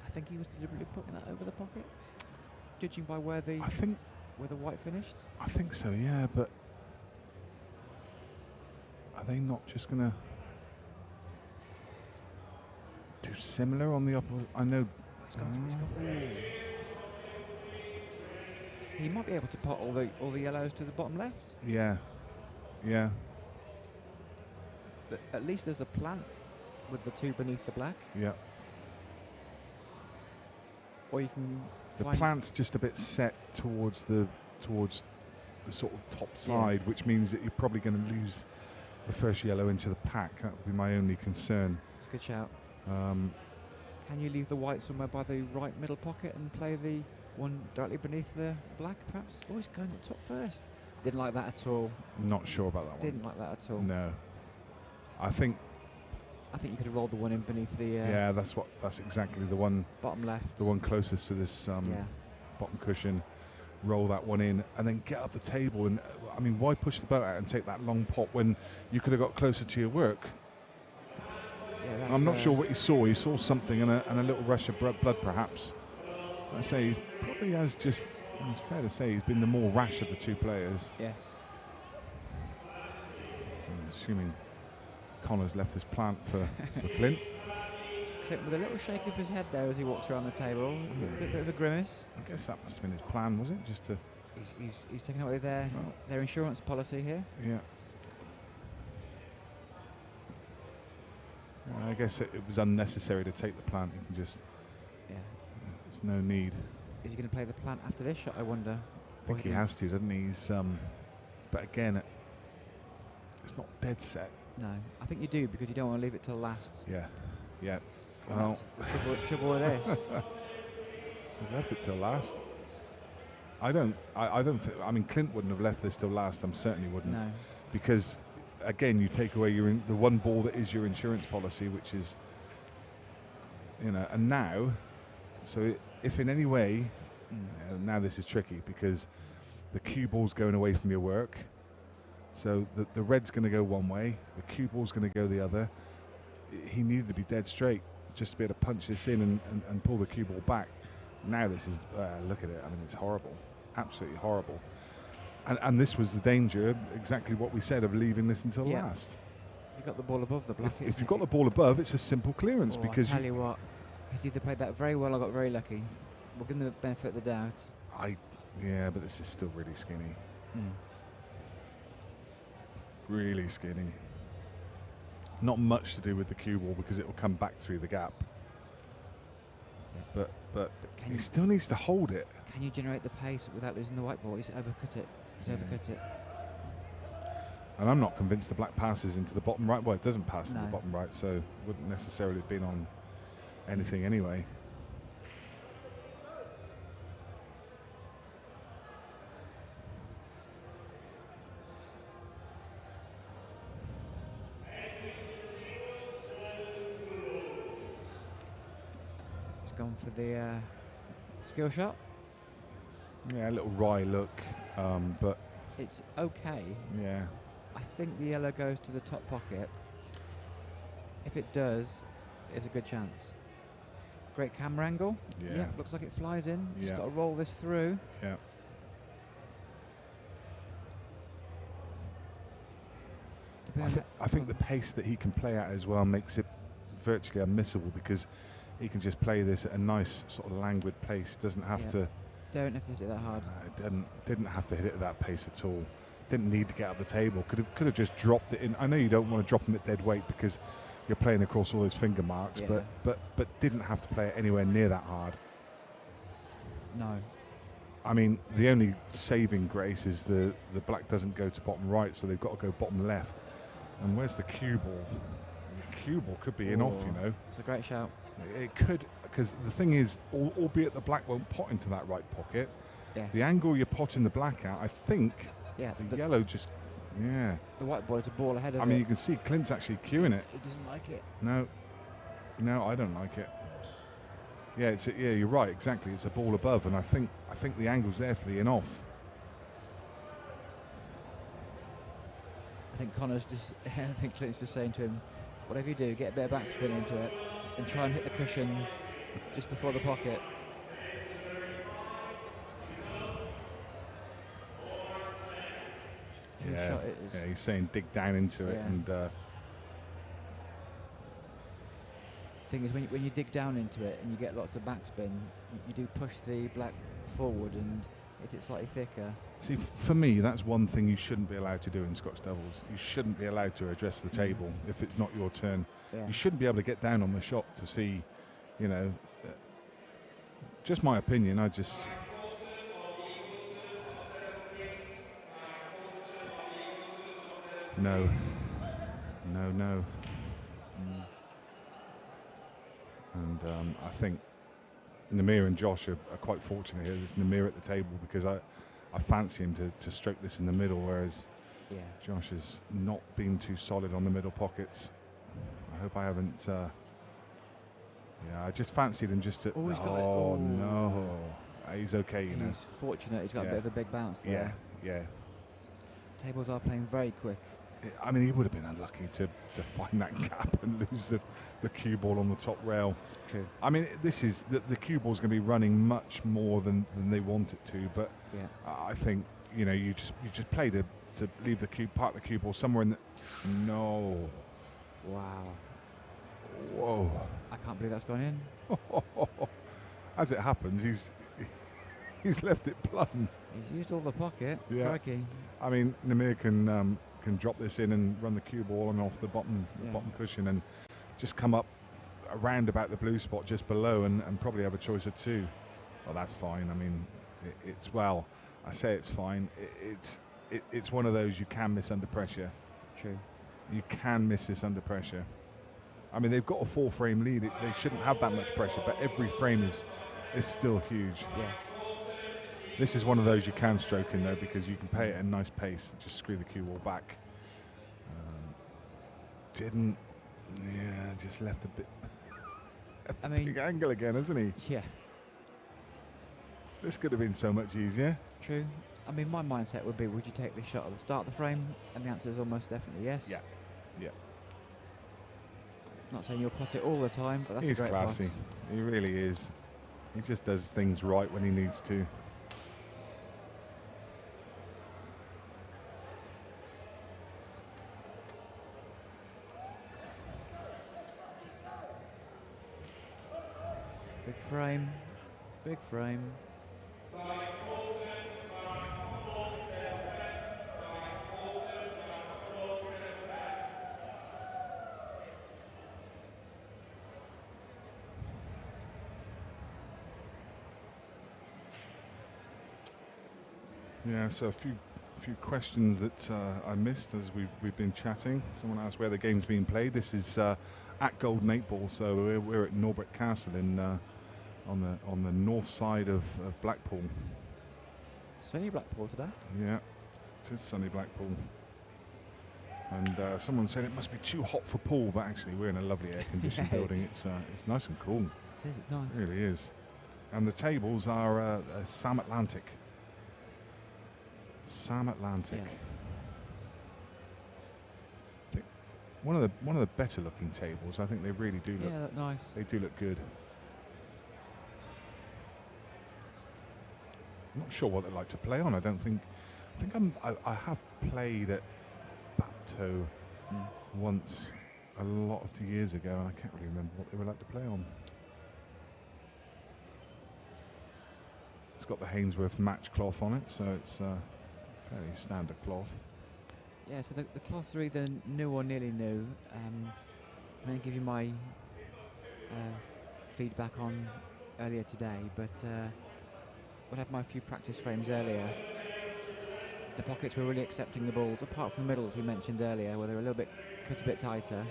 Speaker 3: I think he was deliberately putting that over the pocket, judging by where the white finished.
Speaker 2: I think so, yeah, but are they not just going to do similar on the upper? I know.
Speaker 3: He might be able to pot all the yellows to the bottom left.
Speaker 2: Yeah, yeah.
Speaker 3: But at least there's a plant with the two beneath the black.
Speaker 2: Yeah.
Speaker 3: Or you can.
Speaker 2: The plant's just a bit set towards the sort of top side, which means that you're probably going to lose the first yellow into the pack. That would be my only concern.
Speaker 3: It's a good shout. Can you leave the white somewhere by the right middle pocket and play the one directly beneath the black, perhaps? Oh, he's going up top first. Didn't like that at all.
Speaker 2: Not sure about that one.
Speaker 3: Didn't like that at all.
Speaker 2: No. I think
Speaker 3: you could have rolled the one in beneath the.
Speaker 2: Yeah, that's exactly the one.
Speaker 3: Bottom left.
Speaker 2: The one closest to this bottom cushion. Roll that one in and then get up the table. And I mean, why push the boat out and take that long pot when you could have got closer to your work? Yeah, I'm not sure what he saw. He saw something and a little rush of blood, perhaps. I say he probably has just. It's fair to say he's been the more rash of the two players.
Speaker 3: Yes.
Speaker 2: So assuming Connor's left this plant for Clint.
Speaker 3: Clint with a little shake of his head there as he walks around the table. A bit of a grimace.
Speaker 2: I guess that must have been his plan, was it? Just to.
Speaker 3: He's taking away their insurance policy here.
Speaker 2: Yeah. I guess it was unnecessary to take the plant. You can just.
Speaker 3: Yeah.
Speaker 2: There's no need.
Speaker 3: Is he going to play the plant after this shot, I wonder?
Speaker 2: I think he has to, doesn't he? He's, but again, it's not dead set.
Speaker 3: No, I think you do because you don't want to leave it till last.
Speaker 2: Yeah, yeah. Well,
Speaker 3: trouble with this.
Speaker 2: He's left it till last. I don't think. I mean, Clint wouldn't have left this till last. I certainly wouldn't.
Speaker 3: No. Because
Speaker 2: again, you take away the one ball that is your insurance policy, which is, and now, so if in any way, now this is tricky because the cue ball's going away from your work. So the red's going to go one way, the cue ball's going to go the other. He needed to be dead straight just to be able to punch this in and pull the cue ball back. Now this is, look at it, I mean, it's horrible, absolutely horrible. And this was the danger, exactly what we said, of leaving this until last.
Speaker 3: You got the ball above the black.
Speaker 2: If you've got the ball above, it's a simple clearance because
Speaker 3: I tell you what, he's either played that very well or got very lucky. We'll give him the benefit of the doubt.
Speaker 2: Yeah, but this is still really skinny. Really skinny. Not much to do with the cue ball because it will come back through the gap. Yeah. But he still needs to hold it.
Speaker 3: Can you generate the pace without losing the white ball? He's overcut it. Overcut it.
Speaker 2: And I'm not convinced the black passes into the bottom right. Well, it doesn't pass into the bottom right, so wouldn't necessarily have been on anything anyway.
Speaker 3: He's gone for the skill shot.
Speaker 2: Yeah, a little wry look, but
Speaker 3: it's okay.
Speaker 2: Yeah.
Speaker 3: I think the yellow goes to the top pocket. If it does, it's a good chance. Great camera angle.
Speaker 2: Yeah.
Speaker 3: Looks like it flies in.
Speaker 2: Yeah.
Speaker 3: Just got to roll this through.
Speaker 2: Yeah. I think the pace that he can play at as well makes it virtually unmissable because he can just play this at a nice sort of languid pace. Doesn't have to.
Speaker 3: Don't have to hit it that hard.
Speaker 2: Didn't have to hit it at that pace at all. Didn't need to get up the table. Could have just dropped it in. I know you don't want to drop him at dead weight because you're playing across all those finger marks, but didn't have to play it anywhere near that hard.
Speaker 3: No.
Speaker 2: I mean, the only saving grace is the black doesn't go to bottom right, so they've got to go bottom left. And where's the cue ball? The cue ball could be in off, you know.
Speaker 3: It's a great shout.
Speaker 2: It could, because the thing is, albeit the black won't pot into that right pocket,
Speaker 3: Yes.
Speaker 2: the angle you're potting the black out, I think
Speaker 3: Yeah.
Speaker 2: the yellow just, yeah.
Speaker 3: The white ball is a ball ahead of
Speaker 2: I mean,
Speaker 3: it.
Speaker 2: you can see Clint's actually cueing it.
Speaker 3: It doesn't like it.
Speaker 2: No, I don't like it. Yeah, yeah, you're right, exactly. It's a ball above, and I think the angle's there for the in off.
Speaker 3: I think Connor's just. I think Clint's just saying to him, whatever you do, get a bit of backspin into it, and try and hit the cushion just before the pocket. Whose
Speaker 2: Yeah,
Speaker 3: shot it is.
Speaker 2: yeah, he's saying dig down into it,
Speaker 3: Yeah.
Speaker 2: and
Speaker 3: Thing is, when you dig down into it and you get lots of backspin, you do push the black forward and hit it slightly thicker.
Speaker 2: see, for me, that's one thing you shouldn't be allowed to do in Scotch doubles. You shouldn't be allowed to address the table if it's not your turn.
Speaker 3: Yeah.
Speaker 2: You shouldn't be able to get down on the shot to see, you know. Just my opinion. I just. No. And I think Namir and Josh are quite fortunate here. There's Namir at the table because I fancy him to stroke this in the middle, whereas
Speaker 3: Yeah.
Speaker 2: Josh has not been too solid on the middle pockets. I hope I haven't. Yeah, I just fancied him just to.
Speaker 3: Oh, he's got it.
Speaker 2: Oh
Speaker 3: Oh.
Speaker 2: no, he's okay, you know.
Speaker 3: He's fortunate. He's got a
Speaker 2: Yeah.
Speaker 3: bit of a big bounce
Speaker 2: Yeah,
Speaker 3: there.
Speaker 2: yeah.
Speaker 3: Tables are playing very quick.
Speaker 2: I mean, he would have been unlucky to find that gap and lose the cue ball on the top rail.
Speaker 3: True.
Speaker 2: I mean, this is the cue ball's going to be running much more than they want it to, but
Speaker 3: Yeah.
Speaker 2: I think you know you just play to leave the park the cue ball somewhere in the. No.
Speaker 3: Wow.
Speaker 2: Whoa.
Speaker 3: I can't believe that's gone in.
Speaker 2: As it happens, he's left it plumb.
Speaker 3: He's used all the pocket.
Speaker 2: Yeah.
Speaker 3: Crikey.
Speaker 2: I mean, Namir can drop this in and run the cue ball and off the bottom cushion and just come up around about the blue spot just below and probably have a choice of two. Well, that's fine. I mean, I say it's fine. It's one of those you can miss under pressure.
Speaker 3: True.
Speaker 2: You can miss this under pressure. I mean, they've got a 4-frame lead. They shouldn't have that much pressure, but every frame is still huge.
Speaker 3: Yes.
Speaker 2: This is one of those you can stroke in though, because you can play it at a nice pace. Just screw the cue ball back. Just left a bit.
Speaker 3: I mean,
Speaker 2: Big angle again, hasn't he?
Speaker 3: yeah.
Speaker 2: This could have been so much easier.
Speaker 3: True. I mean, my mindset would be, would you take this shot at the start of the frame? And the answer is almost definitely yes.
Speaker 2: Yeah, yeah.
Speaker 3: Not saying you'll pot it all the time, but that's
Speaker 2: He's
Speaker 3: a great
Speaker 2: classy.
Speaker 3: pot.
Speaker 2: He really is. He just does things right when he needs to.
Speaker 3: Big frame. Big frame.
Speaker 2: Yeah, so a few questions that I missed as we've been chatting. Someone asked where the game's being played. This is at Golden 8 Ball, so we're at Norbert Castle in on the north side of Blackpool.
Speaker 3: Sunny Blackpool today.
Speaker 2: Yeah, it is sunny Blackpool. And someone said it must be too hot for pool, but actually we're in a lovely air-conditioned building. It's nice and cool.
Speaker 3: It is nice.
Speaker 2: It really is. And the tables are Sam Atlantic. Sam Atlantic.
Speaker 3: Yeah.
Speaker 2: I think one of the better looking tables. I think they really do look.
Speaker 3: Yeah, that's nice.
Speaker 2: They do look good. I'm not sure what they like to play on. I think I have played at Bapto once a lot of years ago, and I can't really remember what they were like to play on. It's got the Hainsworth match cloth on it, so it's fairly standard cloth.
Speaker 3: Yeah, so the cloths are either new or nearly new. And I give you my when I had my few practice frames earlier, the pockets were really accepting the balls, apart from the middles we mentioned earlier, where they were cut a bit tighter.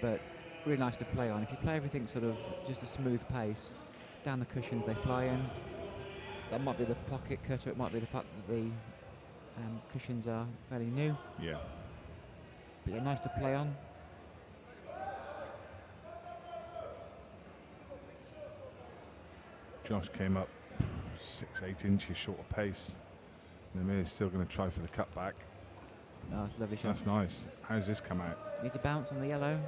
Speaker 3: But really nice to play on. If you play everything sort of just a smooth pace, down the cushions they fly in. That might be the pocket cutter, it might be the fact that the cushions are fairly new.
Speaker 2: Yeah.
Speaker 3: But yeah, nice to play on.
Speaker 2: Josh came up 6-8 inches short of pace. Namir's still going to try for the cutback.
Speaker 3: Oh, that's a lovely shot.
Speaker 2: That's nice. How's this come out?
Speaker 3: Needs a bounce on the yellow.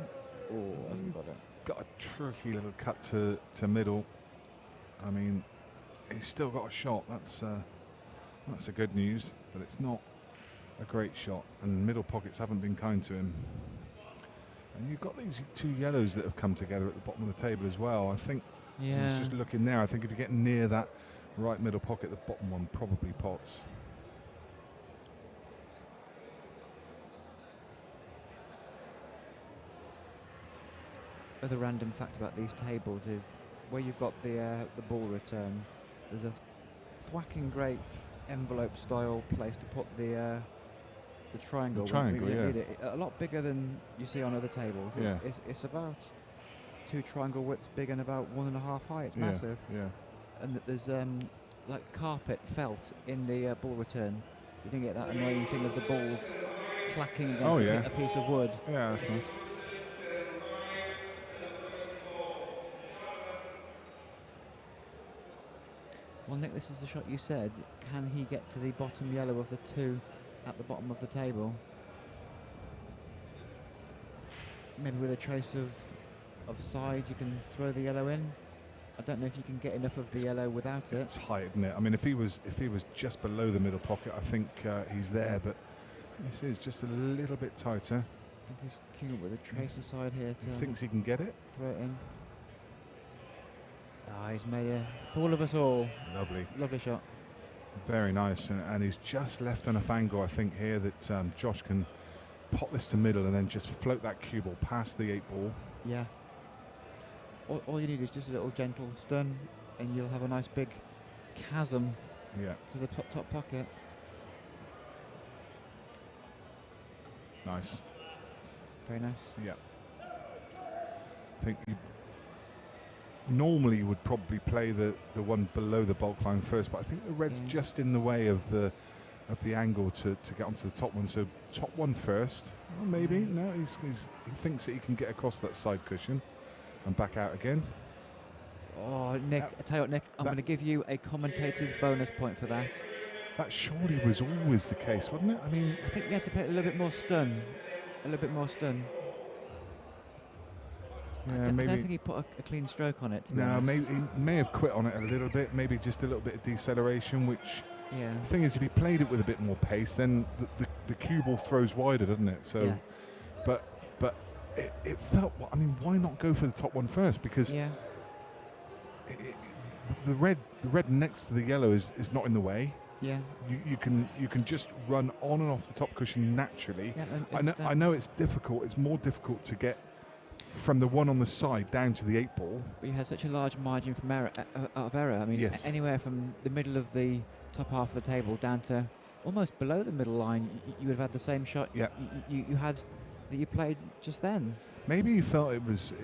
Speaker 3: Oh, hasn't got it.
Speaker 2: Got a tricky little cut to middle. I mean, he's still got a shot. That's the good news, but it's not a great shot. And middle pockets haven't been kind to him. And you've got these two yellows that have come together at the bottom of the table as well. I think.
Speaker 3: Yeah.
Speaker 2: I was just looking there. I think if you get near that right middle pocket, the bottom one probably pots.
Speaker 3: Other random fact about these tables is where you've got the ball return, there's a thwacking great envelope style place to put the triangle.
Speaker 2: The triangle,
Speaker 3: when you
Speaker 2: yeah.
Speaker 3: need it. A lot bigger than you see on other tables.
Speaker 2: Yeah.
Speaker 3: It's about 2 triangle widths big and about 1.5 high. It's massive.
Speaker 2: Yeah.
Speaker 3: And there's like carpet felt in the ball return. You don't get that annoying thing of the balls clacking against a piece of wood.
Speaker 2: Yeah, that's nice.
Speaker 3: Well, Nick, this is the shot you said. Can he get to the bottom yellow of the 2 at the bottom of the table? Maybe with a trace of side, you can throw the yellow in. I don't know if you can get enough of the yellow without it.
Speaker 2: It's tight, isn't it? I mean, if he was just below the middle pocket, I think he's there. But this is just a little bit tighter.
Speaker 3: I think he's queuing up with a trace of side here to
Speaker 2: He thinks he can get it.
Speaker 3: throw it in. Ah, he's made a fool of us all.
Speaker 2: Lovely.
Speaker 3: Lovely shot.
Speaker 2: Very nice. And he's just left enough angle, I think, here that Josh can pot this to middle and then just float that cue ball past the 8 ball.
Speaker 3: Yeah. All you need is just a little gentle stun and you'll have a nice big chasm to the top pocket.
Speaker 2: Nice.
Speaker 3: Very nice.
Speaker 2: Yeah. I think normally you would probably play the one below the bulk line first, but I think the red's just in the way of the angle to get onto the top one. So top one first. Well, maybe. No, he thinks that he can get across that side cushion and back out again.
Speaker 3: Oh, Nick, I tell you what, Nick, I'm going to give you a commentator's bonus point for that.
Speaker 2: That surely was always the case, wasn't it? I mean,
Speaker 3: I think you had to play a little bit more stun. A little bit more stun.
Speaker 2: Yeah,
Speaker 3: I
Speaker 2: maybe.
Speaker 3: don't think he put a clean stroke on it. To be
Speaker 2: No,
Speaker 3: honest.
Speaker 2: maybe he may have quit on it a little bit. Maybe just a little bit of deceleration. Which
Speaker 3: Yeah.
Speaker 2: the thing is, if he played it with a bit more pace, then the cue ball throws wider, doesn't it? So,
Speaker 3: Yeah.
Speaker 2: but it felt. I mean, why not go for the top one first? Because the red next to the yellow is not in the way.
Speaker 3: Yeah.
Speaker 2: You can just run on and off the top cushion naturally.
Speaker 3: Yeah,
Speaker 2: I know it's difficult. It's more difficult to get from the one on the side down to the 8 ball.
Speaker 3: But you had such a large margin from of error. I mean,
Speaker 2: Yes.
Speaker 3: anywhere from the middle of the top half of the table down to almost below the middle line, you would have had the same shot.
Speaker 2: Yeah.
Speaker 3: You had that you played just then.
Speaker 2: Maybe you felt it was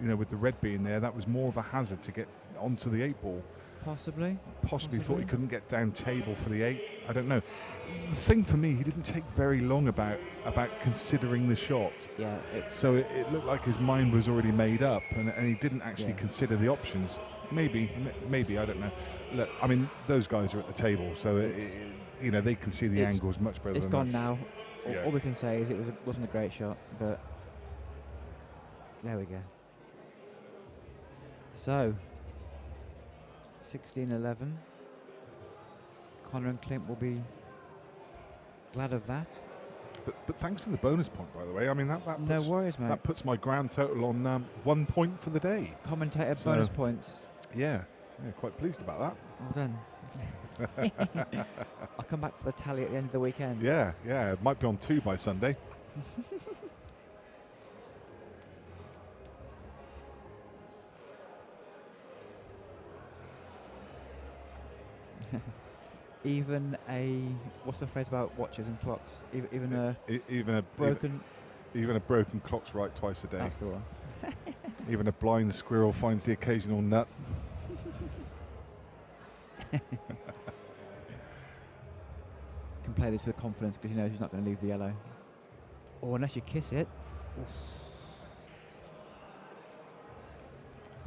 Speaker 2: with the red being there, that was more of a hazard to get onto the 8 ball.
Speaker 3: Possibly.
Speaker 2: Thought he couldn't get down table for the 8. I don't know. The thing for me, he didn't take very long about considering the shot.
Speaker 3: Yeah.
Speaker 2: So it looked like his mind was already made up, and he didn't actually consider the options. Maybe I don't know. Look, I mean, those guys are at the table, so they can see the angles much better.
Speaker 3: It's
Speaker 2: than
Speaker 3: gone
Speaker 2: us.
Speaker 3: now.
Speaker 2: Yeah.
Speaker 3: All we can say is it wasn't a great shot, but there we go. So 16-11. Connor and Clint will be glad of that.
Speaker 2: But thanks for the bonus point, by the way. I mean, that puts,
Speaker 3: no worries, mate.
Speaker 2: that puts my grand total on 1 point for the day.
Speaker 3: Commentator bonus points.
Speaker 2: Yeah, quite pleased about that.
Speaker 3: Well done. I'll come back for the tally at the end of the weekend.
Speaker 2: Yeah, it might be on 2 by Sunday.
Speaker 3: Even a, what's the phrase about watches and clocks? Even a
Speaker 2: Even a
Speaker 3: broken.
Speaker 2: even a broken clock's right twice a day.
Speaker 3: That's the one.
Speaker 2: Even a blind squirrel finds the occasional nut.
Speaker 3: Can play this with confidence because he knows he's not going to leave the yellow. Or unless you kiss it. Oof.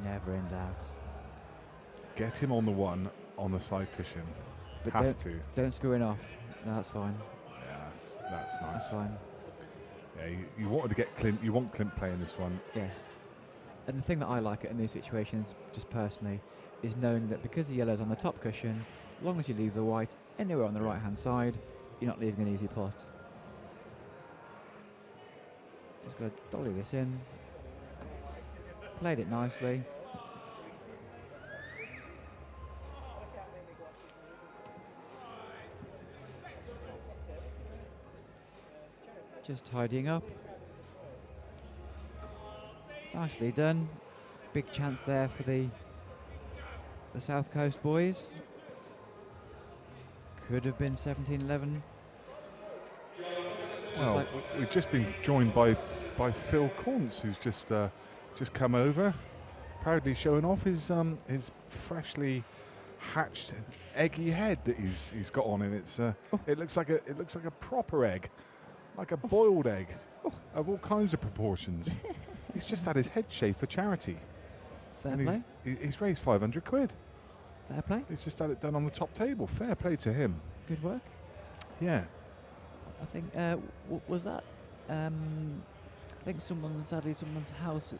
Speaker 3: Never in doubt.
Speaker 2: Get him on the one on the side cushion.
Speaker 3: But
Speaker 2: Have to.
Speaker 3: don't screw it off. No, that's fine.
Speaker 2: Yeah, that's nice.
Speaker 3: That's fine.
Speaker 2: Yeah, you wanted to get Clint. You want Clint playing this one.
Speaker 3: Yes. And the thing that I like in these situations, just personally, is knowing that because the yellow's on the top cushion, as long as you leave the white anywhere on the right-hand side, you're not leaving an easy pot. Just got to dolly this in. Played it nicely. Just tidying up. Nicely done. Big chance there for the South Coast boys. Could have been 17-11.
Speaker 2: Well, we've just been joined by Phil Corns, who's just come over, proudly showing off his freshly hatched eggy head that he's got on, and it looks like a proper egg, like a boiled egg, of all kinds of proportions. He's just had his head shaved for charity.
Speaker 3: Fair play.
Speaker 2: He's raised 500 quid.
Speaker 3: Fair play.
Speaker 2: He's just had it done on the top table. Fair play to him.
Speaker 3: Good work.
Speaker 2: Yeah.
Speaker 3: I think was that? I think someone's house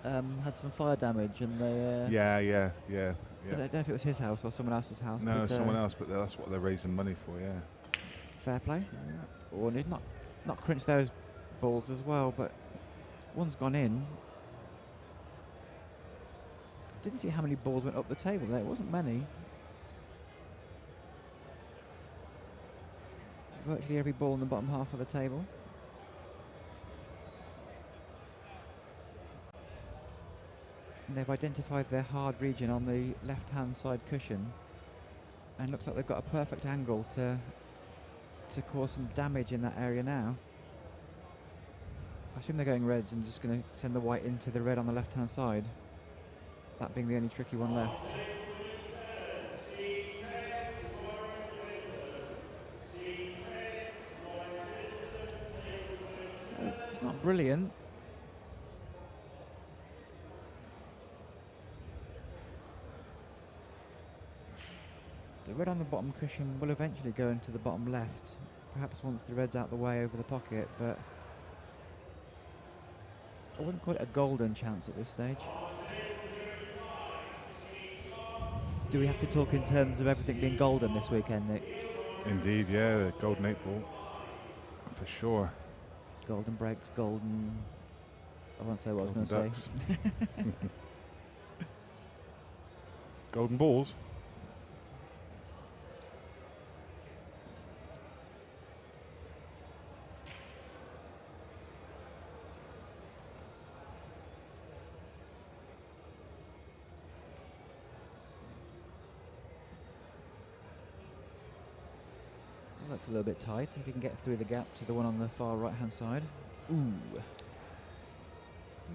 Speaker 3: had some fire damage, and they.
Speaker 2: Yeah.
Speaker 3: I don't know if it was his house or someone else's house.
Speaker 2: No,
Speaker 3: but,
Speaker 2: someone else, but that's what they're raising money for. Yeah.
Speaker 3: Fair play. Or not crunch those balls as well, but one's gone in. Didn't see how many balls went up the table there. It wasn't many. Virtually every ball in the bottom half of the table. And they've identified their hard region on the left-hand side cushion, and looks like they've got a perfect angle to cause some damage in that area now. I assume they're going reds and just going to send the white into the red on the left-hand side. That being the only tricky one left. It's not brilliant. The red on the bottom cushion will eventually go into the bottom left, perhaps once the red's out the way over the pocket, but I wouldn't call it a golden chance at this stage. Do we have to talk in terms of everything being golden this weekend, Nick?
Speaker 2: Indeed, yeah, the golden 8 ball, for sure.
Speaker 3: Golden breaks, golden... I won't say what I was going to say.
Speaker 2: Golden balls.
Speaker 3: Looks a little bit tight. If you can get through the gap to the one on the far right-hand side. Ooh.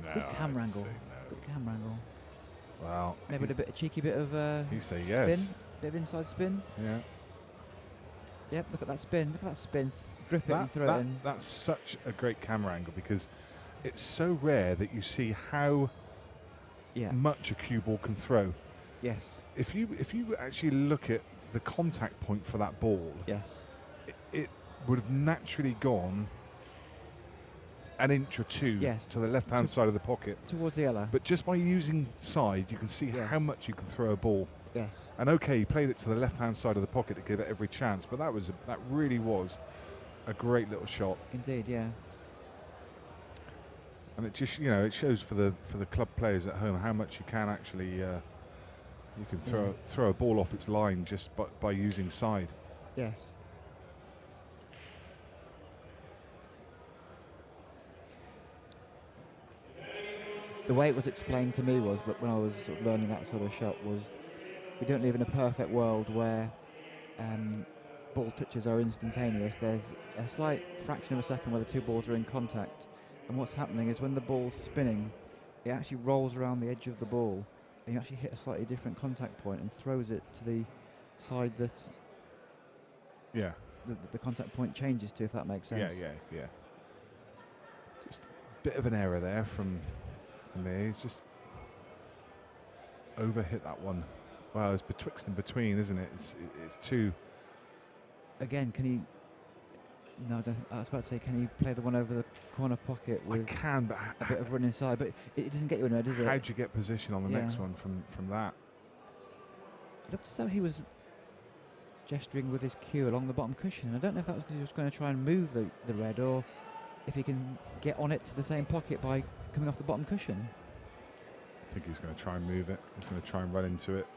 Speaker 2: No,
Speaker 3: Good camera
Speaker 2: I'd
Speaker 3: angle.
Speaker 2: say no.
Speaker 3: Good camera angle.
Speaker 2: Wow.
Speaker 3: Maybe with a cheeky bit of
Speaker 2: He say
Speaker 3: spin.
Speaker 2: yes.
Speaker 3: Bit of inside spin.
Speaker 2: Yeah.
Speaker 3: Yep, look at that spin. Look at that spin. Grip it and throw it in.
Speaker 2: That's such a great camera angle because it's so rare that you see how much a cue ball can throw.
Speaker 3: Yes.
Speaker 2: If you actually look at the contact point for that ball,
Speaker 3: yes,
Speaker 2: it would have naturally gone an inch or two to the left-hand side of the pocket.
Speaker 3: Towards the yellow.
Speaker 2: But just by using side, you can see how much you can throw a ball.
Speaker 3: Yes.
Speaker 2: And okay, he played it to the left-hand side of the pocket to give it every chance, but that really was a great little shot.
Speaker 3: Indeed, yeah.
Speaker 2: And it just, it shows for the club players at home how much you can actually you can throw a ball off its line just by using side.
Speaker 3: Yes. The way it was explained to me was, but when I was sort of learning that sort of shot, was we don't live in a perfect world where ball touches are instantaneous. There's a slight fraction of a second where the two balls are in contact, and what's happening is when the ball's spinning, it actually rolls around the edge of the ball, and you actually hit a slightly different contact point and throws it to the side that the contact point changes to, if that makes sense.
Speaker 2: Yeah. Just a bit of an error there from Amir. He's just overhit that one. Well, it's betwixt and between, isn't it? It's too.
Speaker 3: Again, can he? No, I don't. I was about to say, can he play the one over the corner pocket with
Speaker 2: I can, but
Speaker 3: a bit of run inside? But it doesn't get you anywhere, does it?
Speaker 2: how do you get position on the next one from that?
Speaker 3: It looked as though he was gesturing with his cue along the bottom cushion. I don't know if that was because he was going to try and move the red, or if he can get on it to the same pocket by coming off the bottom cushion.
Speaker 2: I think he's going to try and move it. He's going to try and run into it.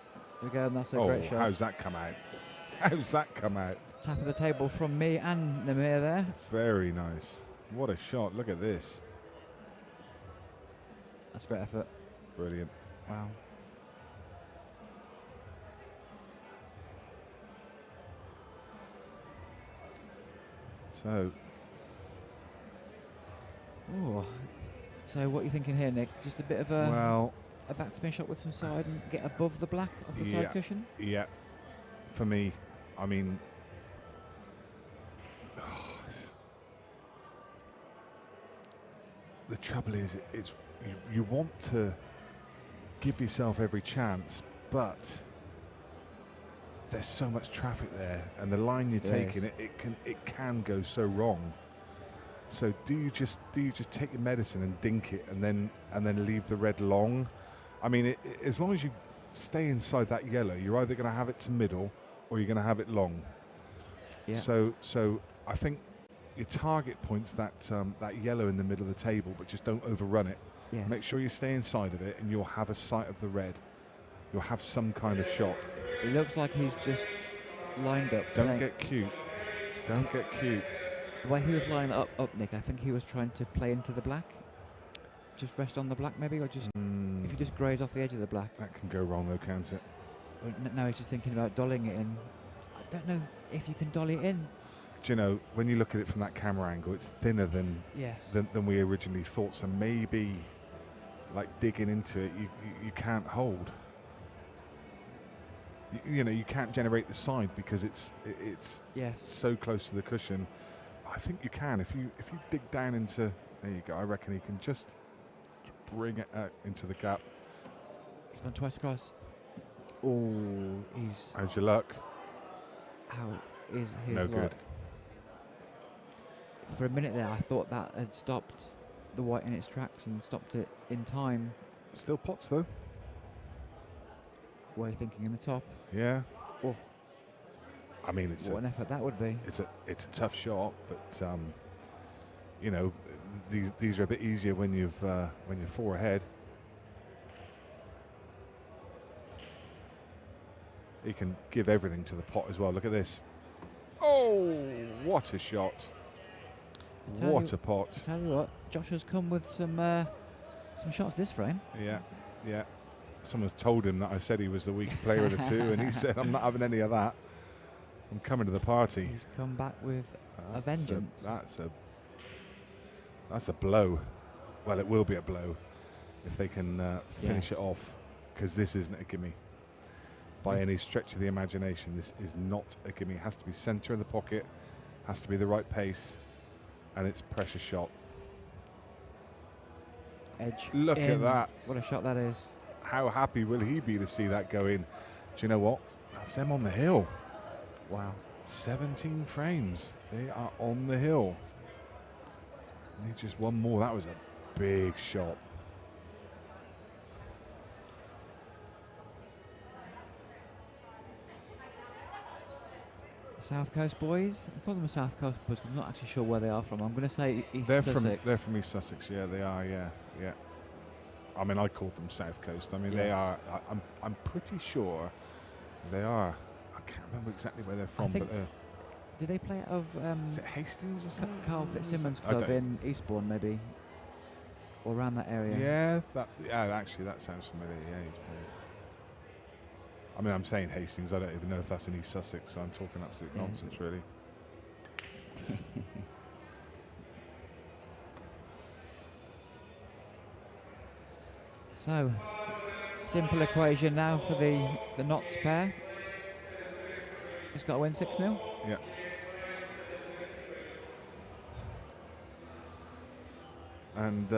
Speaker 3: There we go, and that's a great shot.
Speaker 2: How's that come out? How's that come out?
Speaker 3: Tap of the table from me and Namir there.
Speaker 2: Very nice. What a shot. Look at this.
Speaker 3: That's a great effort.
Speaker 2: Brilliant.
Speaker 3: Wow.
Speaker 2: So.
Speaker 3: Ooh. So what are you thinking here, Nick? Just a bit of a backspin shot with some side and get above the black of the side cushion?
Speaker 2: Yeah. For me, I mean, the trouble is, it's you want to give yourself every chance, but there's so much traffic there, and the line you're taking, it can go so wrong. So do you just take your medicine and dink it, and then leave the red long? I mean, as long as you stay inside that yellow, you're either going to have it to middle or you're going to have it long.
Speaker 3: Yeah.
Speaker 2: So I think your target point's that yellow in the middle of the table, but just don't overrun it.
Speaker 3: Yes.
Speaker 2: Make sure you stay inside of it, and you'll have a sight of the red. You'll have some kind of shot.
Speaker 3: It looks like he's just lined up.
Speaker 2: Don't get cute. Don't get cute.
Speaker 3: The way he was lining up, Nick, I think he was trying to play into the black. Just rest on the black, maybe, or just if you just graze off the edge of the black.
Speaker 2: That can go wrong, though, can't it?
Speaker 3: Now he's just thinking about dollying it in. I don't know if you can dolly it in.
Speaker 2: Do you know, when you look at it from that camera angle, it's thinner than we originally thought. So maybe, like digging into it, you can't hold. You know, you can't generate the side because it's so close to the cushion. I think you can if you dig down into. There you go. I reckon he can just bring it out into the gap.
Speaker 3: He's gone twice across. Oh, he's.
Speaker 2: How's your luck?
Speaker 3: How is his
Speaker 2: no
Speaker 3: luck?
Speaker 2: Good.
Speaker 3: For a minute there, I thought that had stopped the white in its tracks and stopped it in time.
Speaker 2: Still pots though.
Speaker 3: What are you thinking in the top?
Speaker 2: Yeah.
Speaker 3: Oh.
Speaker 2: I mean, it's
Speaker 3: what an effort that would be.
Speaker 2: It's a tough shot, but you know, these are a bit easier when you're 4 ahead. He can give everything to the pot as well. Look at this. Oh, what a shot! What a pot!
Speaker 3: I tell you what, Josh has come with some shots this frame.
Speaker 2: Yeah. Someone's told him that I said he was the weaker player of the two, and he said, "I'm not having any of that. I'm coming to the party."
Speaker 3: He's come back with a vengeance.
Speaker 2: That's a blow. Well, it will be a blow if they can finish it off, because this isn't a gimme by any stretch of the imagination. This is not a gimme. It has to be centre in the pocket, has to be the right pace, and it's pressure shot.
Speaker 3: Edge.
Speaker 2: Look at that.
Speaker 3: What a shot that is.
Speaker 2: How happy will he be to see that go in? Do you know what? That's them on the hill.
Speaker 3: Wow.
Speaker 2: 17 frames. They are on the hill. Need just one more. That was a big shot.
Speaker 3: South Coast boys. I call them South Coast boys. I'm not actually sure where they are from. I'm going to say East
Speaker 2: Sussex.
Speaker 3: Sussex.
Speaker 2: They're from East Sussex. Yeah, they are. Yeah. I mean, I called them South Coast. I mean, they are. I'm pretty sure they are. I can't remember exactly where they're from, but they're.
Speaker 3: Do they play out of?
Speaker 2: Is it Hastings or something?
Speaker 3: Carl Fitzsimmons Club in Eastbourne, maybe, or around that area.
Speaker 2: Yeah. Actually, that sounds familiar. Yeah, he's played. I mean, I'm saying Hastings. I don't even know if that's in East Sussex, so I'm talking absolute nonsense, really.
Speaker 3: So, simple equation now for the Notts pair. He's got to win 6-0.
Speaker 2: Yeah. And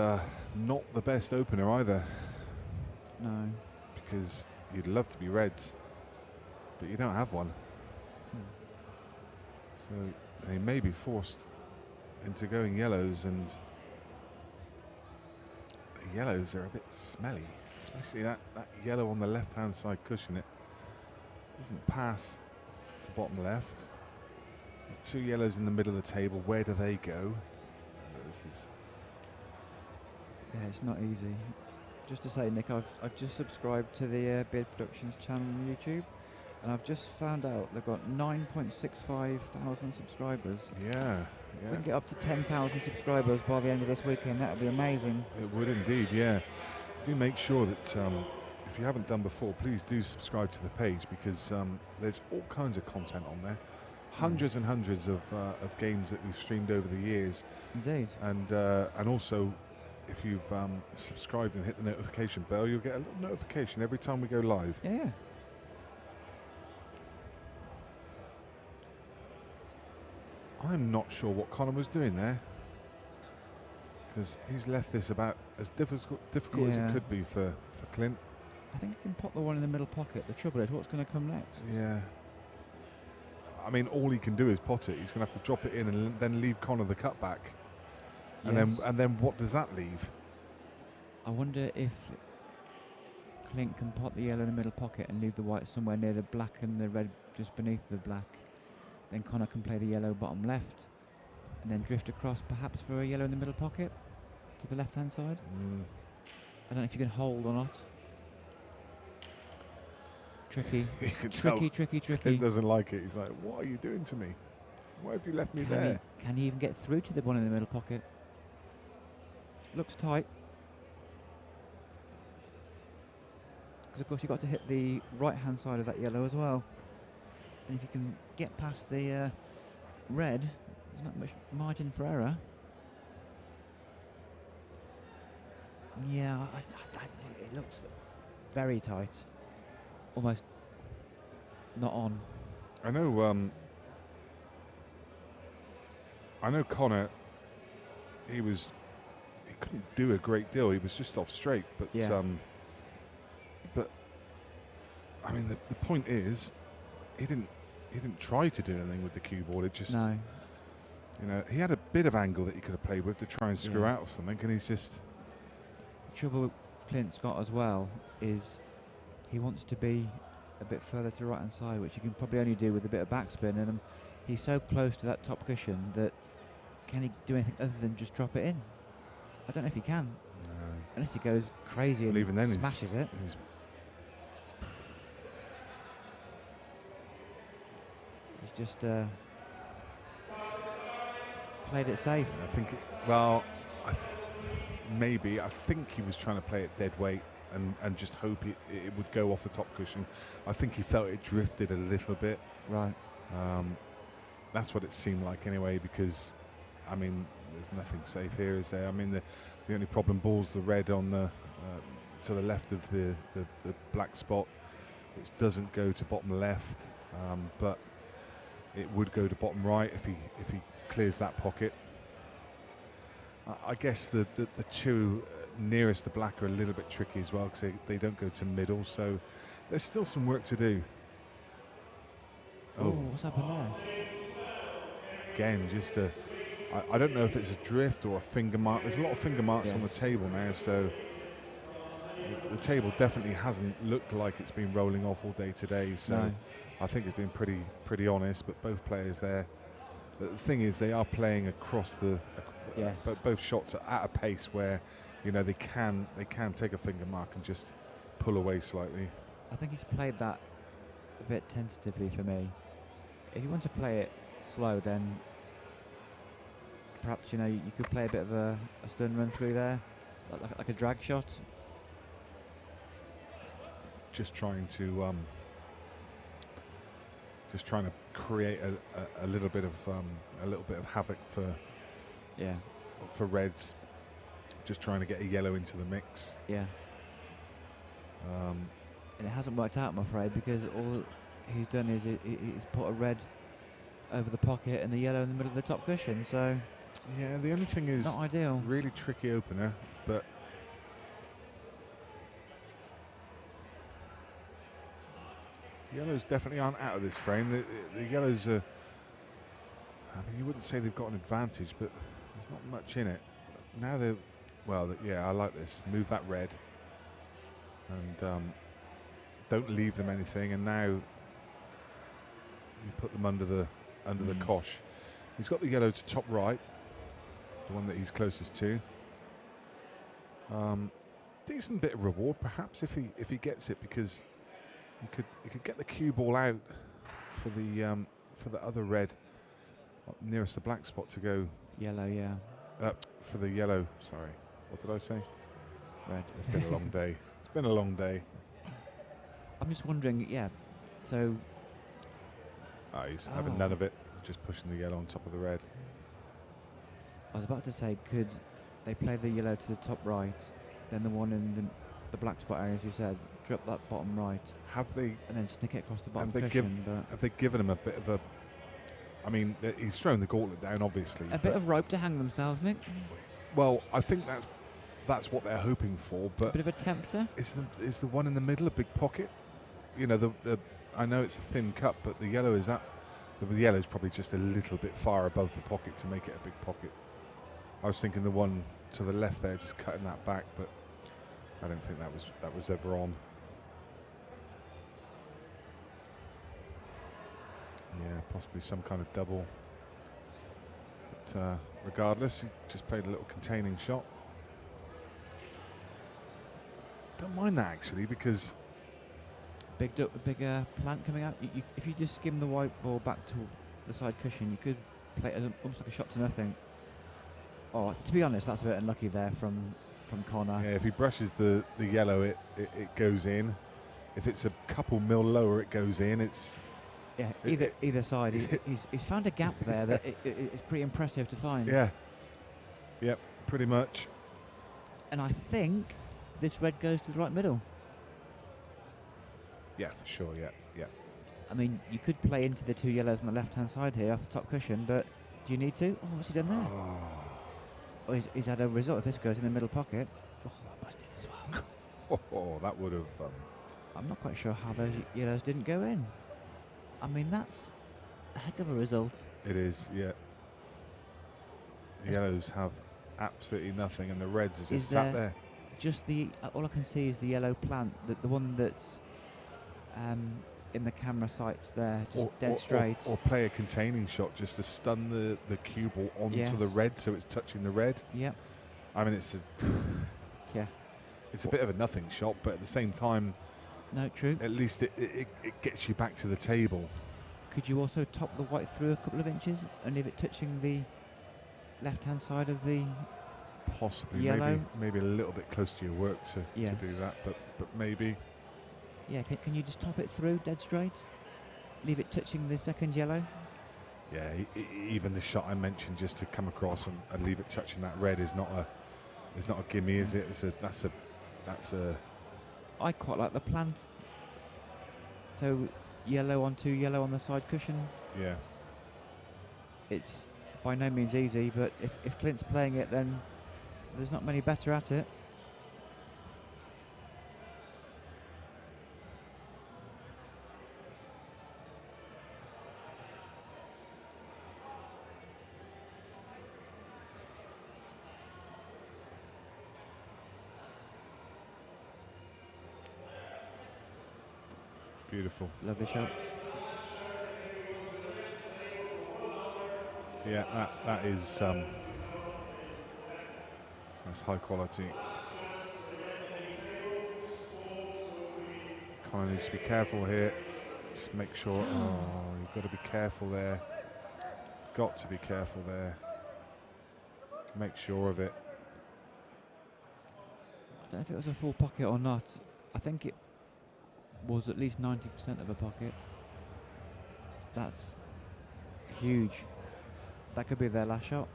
Speaker 2: not the best opener either.
Speaker 3: No.
Speaker 2: Because you'd love to be Reds, but you don't have one. So they may be forced into going yellows, and the yellows are a bit smelly, especially that yellow on the left-hand side cushion. It doesn't pass to bottom left. There's 2 yellows in the middle of the table. Where do they go? This is...
Speaker 3: Yeah, it's not easy. Just to say, Nick, I've just subscribed to the Beard Productions channel on YouTube, and I've just found out they've got 9.65 thousand subscribers.
Speaker 2: Yeah.
Speaker 3: If we can get up to 10,000 subscribers by the end of this weekend, that would be amazing.
Speaker 2: It would indeed, yeah. Do make sure that if you haven't done before, please do subscribe to the page, because there's all kinds of content on there. Hundreds and hundreds of games that we've streamed over the years.
Speaker 3: Indeed.
Speaker 2: And also, if you've subscribed and hit the notification bell, you'll get a little notification every time we go live.
Speaker 3: Yeah.
Speaker 2: I'm not sure what Connor was doing there, because he's left this about as difficult as it could be for Clint.
Speaker 3: I think he can pop the one in the middle pocket. The trouble is, what's going to come next?
Speaker 2: Yeah. I mean, all he can do is pot it. He's going to have to drop it in and then leave Connor the cutback.
Speaker 3: Yes.
Speaker 2: And then what does that leave?
Speaker 3: I wonder if Clint can pot the yellow in the middle pocket and leave the white somewhere near the black and the red just beneath the black. Then Connor can play the yellow bottom left and then drift across perhaps for a yellow in the middle pocket to the left-hand side. I don't know if you can hold or not. Tricky. Tricky.
Speaker 2: Clint doesn't like it. He's like, what are you doing to me? Why have you left me there?
Speaker 3: Can he even get through to the one in the middle pocket? Looks tight. Because of course you've got to hit the right-hand side of that yellow as well. And if you can get past the red, there's not much margin for error. Yeah, it looks very tight. Almost not on.
Speaker 2: I know Connor, he couldn't do a great deal. He was just off straight, but I mean the point is he didn't try to do anything with the cue ball. It just he had a bit of angle that he could have played with to try and screw out or something, and he's just...
Speaker 3: The trouble with Clint's got as well is he wants to be a bit further to the right hand side, which you can probably only do with a bit of backspin, and he's so close to that top cushion that can he do anything other than just drop it in? I don't know if he can.
Speaker 2: No.
Speaker 3: Unless he goes crazy and
Speaker 2: even then
Speaker 3: smashes it. He's just played it safe.
Speaker 2: I think, I think he was trying to play it dead weight and just hope it would go off the top cushion. I think he felt it drifted a little bit.
Speaker 3: Right.
Speaker 2: That's what it seemed like anyway, because, I mean, there's nothing safe here, is there? I mean, the only problem ball's the red on the to the left of the black spot, which doesn't go to bottom left, but it would go to bottom right if he clears that pocket. I guess the two nearest the black are a little bit tricky as well, because they don't go to middle, so there's still some work to do.
Speaker 3: Oh, what's happened there?
Speaker 2: Again, just I don't know if it's a drift or a finger mark. There's a lot of finger marks on the table now, so the table definitely hasn't looked like it's been rolling off all day today, so I think it's been pretty honest, but both players there. The thing is, they are playing across the both shots are at a pace where, you know, they can take a finger mark and just pull away slightly.
Speaker 3: I think he's played that a bit tentatively for me. If you want to play it slow, then perhaps, you know, you could play a bit of a stun run through there, like a drag shot.
Speaker 2: Just trying to just trying to create a little bit of havoc
Speaker 3: Yeah.
Speaker 2: for reds. Just trying to get a yellow into the mix.
Speaker 3: Yeah. And it hasn't worked out, I'm afraid, because all he's done is he's put a red over the pocket and the yellow in the middle of the top cushion. So
Speaker 2: yeah, the only thing is
Speaker 3: not ideal.
Speaker 2: really tricky opener, but yellows definitely aren't out of this frame. The yellows are. I mean, you wouldn't say they've got an advantage, but there's not much in it. Now they're. Well, yeah, I like this. Move that red, and don't leave them anything. And now you put them under the cosh. He's got the yellow to top right, the one that he's closest to. Decent bit of reward, perhaps, if he gets it, because he could get the cue ball out for the other red nearest the black spot to go.
Speaker 3: Yellow, yeah.
Speaker 2: For the yellow. Sorry, what did I say?
Speaker 3: Red.
Speaker 2: It's been a long day. It's been a long day.
Speaker 3: I'm just wondering, yeah. So
Speaker 2: He's having none of it. Just pushing the yellow on top of the red.
Speaker 3: I was about to say, could they play the yellow to the top right, then the one in the black spot area, as you said, drop that bottom right?
Speaker 2: Have they?
Speaker 3: And then snick it across the bottom
Speaker 2: Have they
Speaker 3: cushion. But
Speaker 2: have they given him a bit of a? I mean, he's thrown the gauntlet down, obviously.
Speaker 3: a bit of rope to hang themselves, Nick.
Speaker 2: Well, I think that's what they're hoping for. But
Speaker 3: A bit of a tempter.
Speaker 2: is the one in the middle a big pocket? You know, the I know it's a thin cut, but the yellow is that. The yellow is probably just a little bit far above the pocket to make it a big pocket. I was thinking the one to the left there, just cutting that back, but I don't think that was ever on. Yeah, possibly some kind of double. But regardless, he just played a little containing shot. Don't mind that actually, because
Speaker 3: Big plant coming out. If you just skim the white ball back to the side cushion, you could play it as almost like a shot to nothing. Oh, to be honest, that's a bit unlucky there from Connor.
Speaker 2: yeah, if he brushes the yellow, it goes in. If it's a couple mil lower, it goes in. It's
Speaker 3: Yeah, either side. He's found a gap there that it's pretty impressive to find.
Speaker 2: yeah, yep, pretty much.
Speaker 3: And I think this red goes to the right middle.
Speaker 2: Yeah, for sure. Yeah.
Speaker 3: I mean, you could play into the two yellows on the left-hand side here off the top cushion, but do you need to? Oh, what's he done there? Oh, he's had a result. If this goes in the middle pocket, oh, that must did as well.
Speaker 2: Oh, that would have.
Speaker 3: I'm not quite sure how those yellows didn't go in. I mean, that's a heck of a result.
Speaker 2: It is, yeah. The yellows have absolutely nothing, and the reds are just sat there.
Speaker 3: Just all I can see is the yellow plant, the one that's in the camera sights there, just dead straight.
Speaker 2: Or play a containing shot just to stun the cue ball onto the red, so it's touching the red.
Speaker 3: Yep.
Speaker 2: I mean, it's a bit of a nothing shot, but at the same time,
Speaker 3: no, true.
Speaker 2: At least it gets you back to the table.
Speaker 3: Could you also top the white through a couple of inches and leave it touching the left-hand side of the
Speaker 2: possibly
Speaker 3: yellow?
Speaker 2: Maybe a little bit close to your work to do that, but maybe.
Speaker 3: Yeah, can you just top it through dead straight? Leave it touching the second yellow?
Speaker 2: Yeah, even the shot I mentioned, just to come across and leave it touching that red is not a gimme, is it? That's a.
Speaker 3: I quite like the plant. So yellow onto yellow on the side cushion.
Speaker 2: Yeah.
Speaker 3: It's by no means easy, but if Clint's playing it, then there's not many better at it.
Speaker 2: Beautiful.
Speaker 3: Lovely shot.
Speaker 2: Yeah, that is that's high quality. Connolly needs to be careful here. Just make sure. Oh, you've got to be careful there. Got to be careful there. Make sure of it.
Speaker 3: I don't know if it was a full pocket or not. I think it was at least 90% of a pocket. That's huge. That could be their last shot.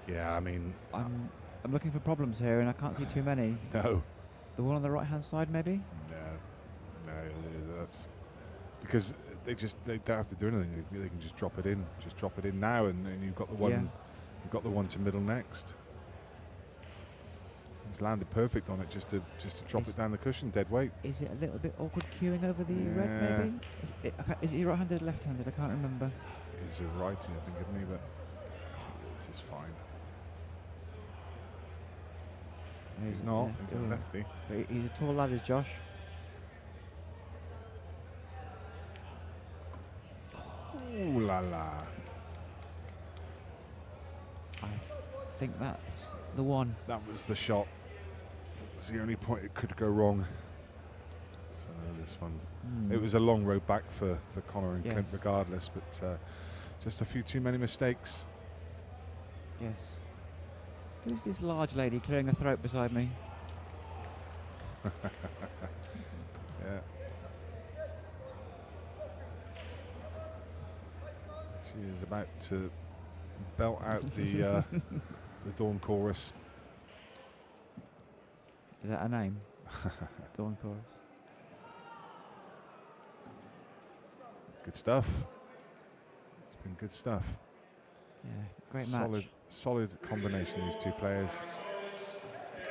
Speaker 2: Yeah, I mean,
Speaker 3: I'm looking for problems here, and I can't see too many.
Speaker 2: no,
Speaker 3: The one on the right-hand side, maybe.
Speaker 2: no, that's because they don't have to do anything. They can just drop it in, now, and you've got the one,
Speaker 3: Yeah.
Speaker 2: you've got the one to middle next. He's landed perfect on it, just to drop it down the cushion, dead weight.
Speaker 3: Is it a little bit awkward queuing over the red,
Speaker 2: Yeah.
Speaker 3: maybe? Is he right-handed or left-handed? I can't remember.
Speaker 2: He's a righty, I think, isn't he? But this is fine. He's not. He's a lefty.
Speaker 3: But he's a tall lad, is Josh.
Speaker 2: Ooh la la.
Speaker 3: I think that's the one.
Speaker 2: That was the shot. It was the only point it could go wrong. So this one, it was a long road back for Connor and Clint,
Speaker 3: Yes.
Speaker 2: regardless. But just a few too many mistakes.
Speaker 3: Yes. Who's this large lady clearing her throat beside me?
Speaker 2: Yeah. She is about to belt out the the Dawn Chorus.
Speaker 3: Is that her name? Dawn Chorus.
Speaker 2: Good stuff. It's been good stuff.
Speaker 3: Yeah, great match.
Speaker 2: Solid combination, these two players.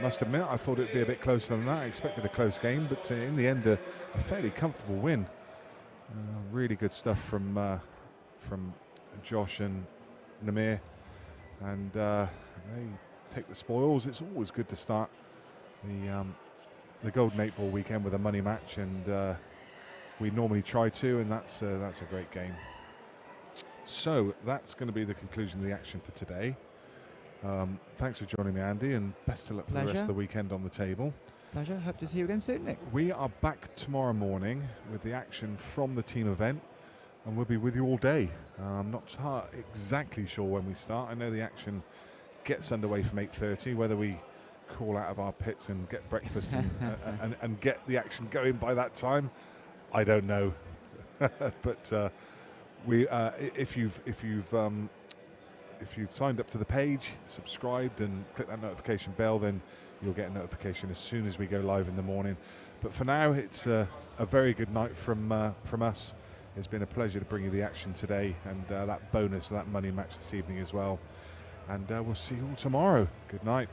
Speaker 2: Must admit, I thought it'd be a bit closer than that. I expected a close game, but in the end, a fairly comfortable win. Really good stuff from Josh and Namir, and they take the spoils. It's always good to start the Golden 8 Ball weekend with a money match, and we normally try to, and that's a great game. So that's going to be the conclusion of the action for today. Thanks for joining me, Andy, and best of luck for the rest of the weekend on the table.
Speaker 3: Pleasure. Hope to see you again soon, Nick.
Speaker 2: We are back tomorrow morning with the action from the team event, and we'll be with you all day. I'm not exactly sure when we start. I know the action gets underway from 8:30. Whether we crawl out of our pits and get breakfast and get the action going by that time, I don't know. But we, if you've signed up to the page, subscribed, and click that notification bell, then you'll get a notification as soon as we go live in the morning. But for now, it's a very good night from us. It's been a pleasure to bring you the action today, and that bonus, that money match this evening as well. And we'll see you all tomorrow. Good night.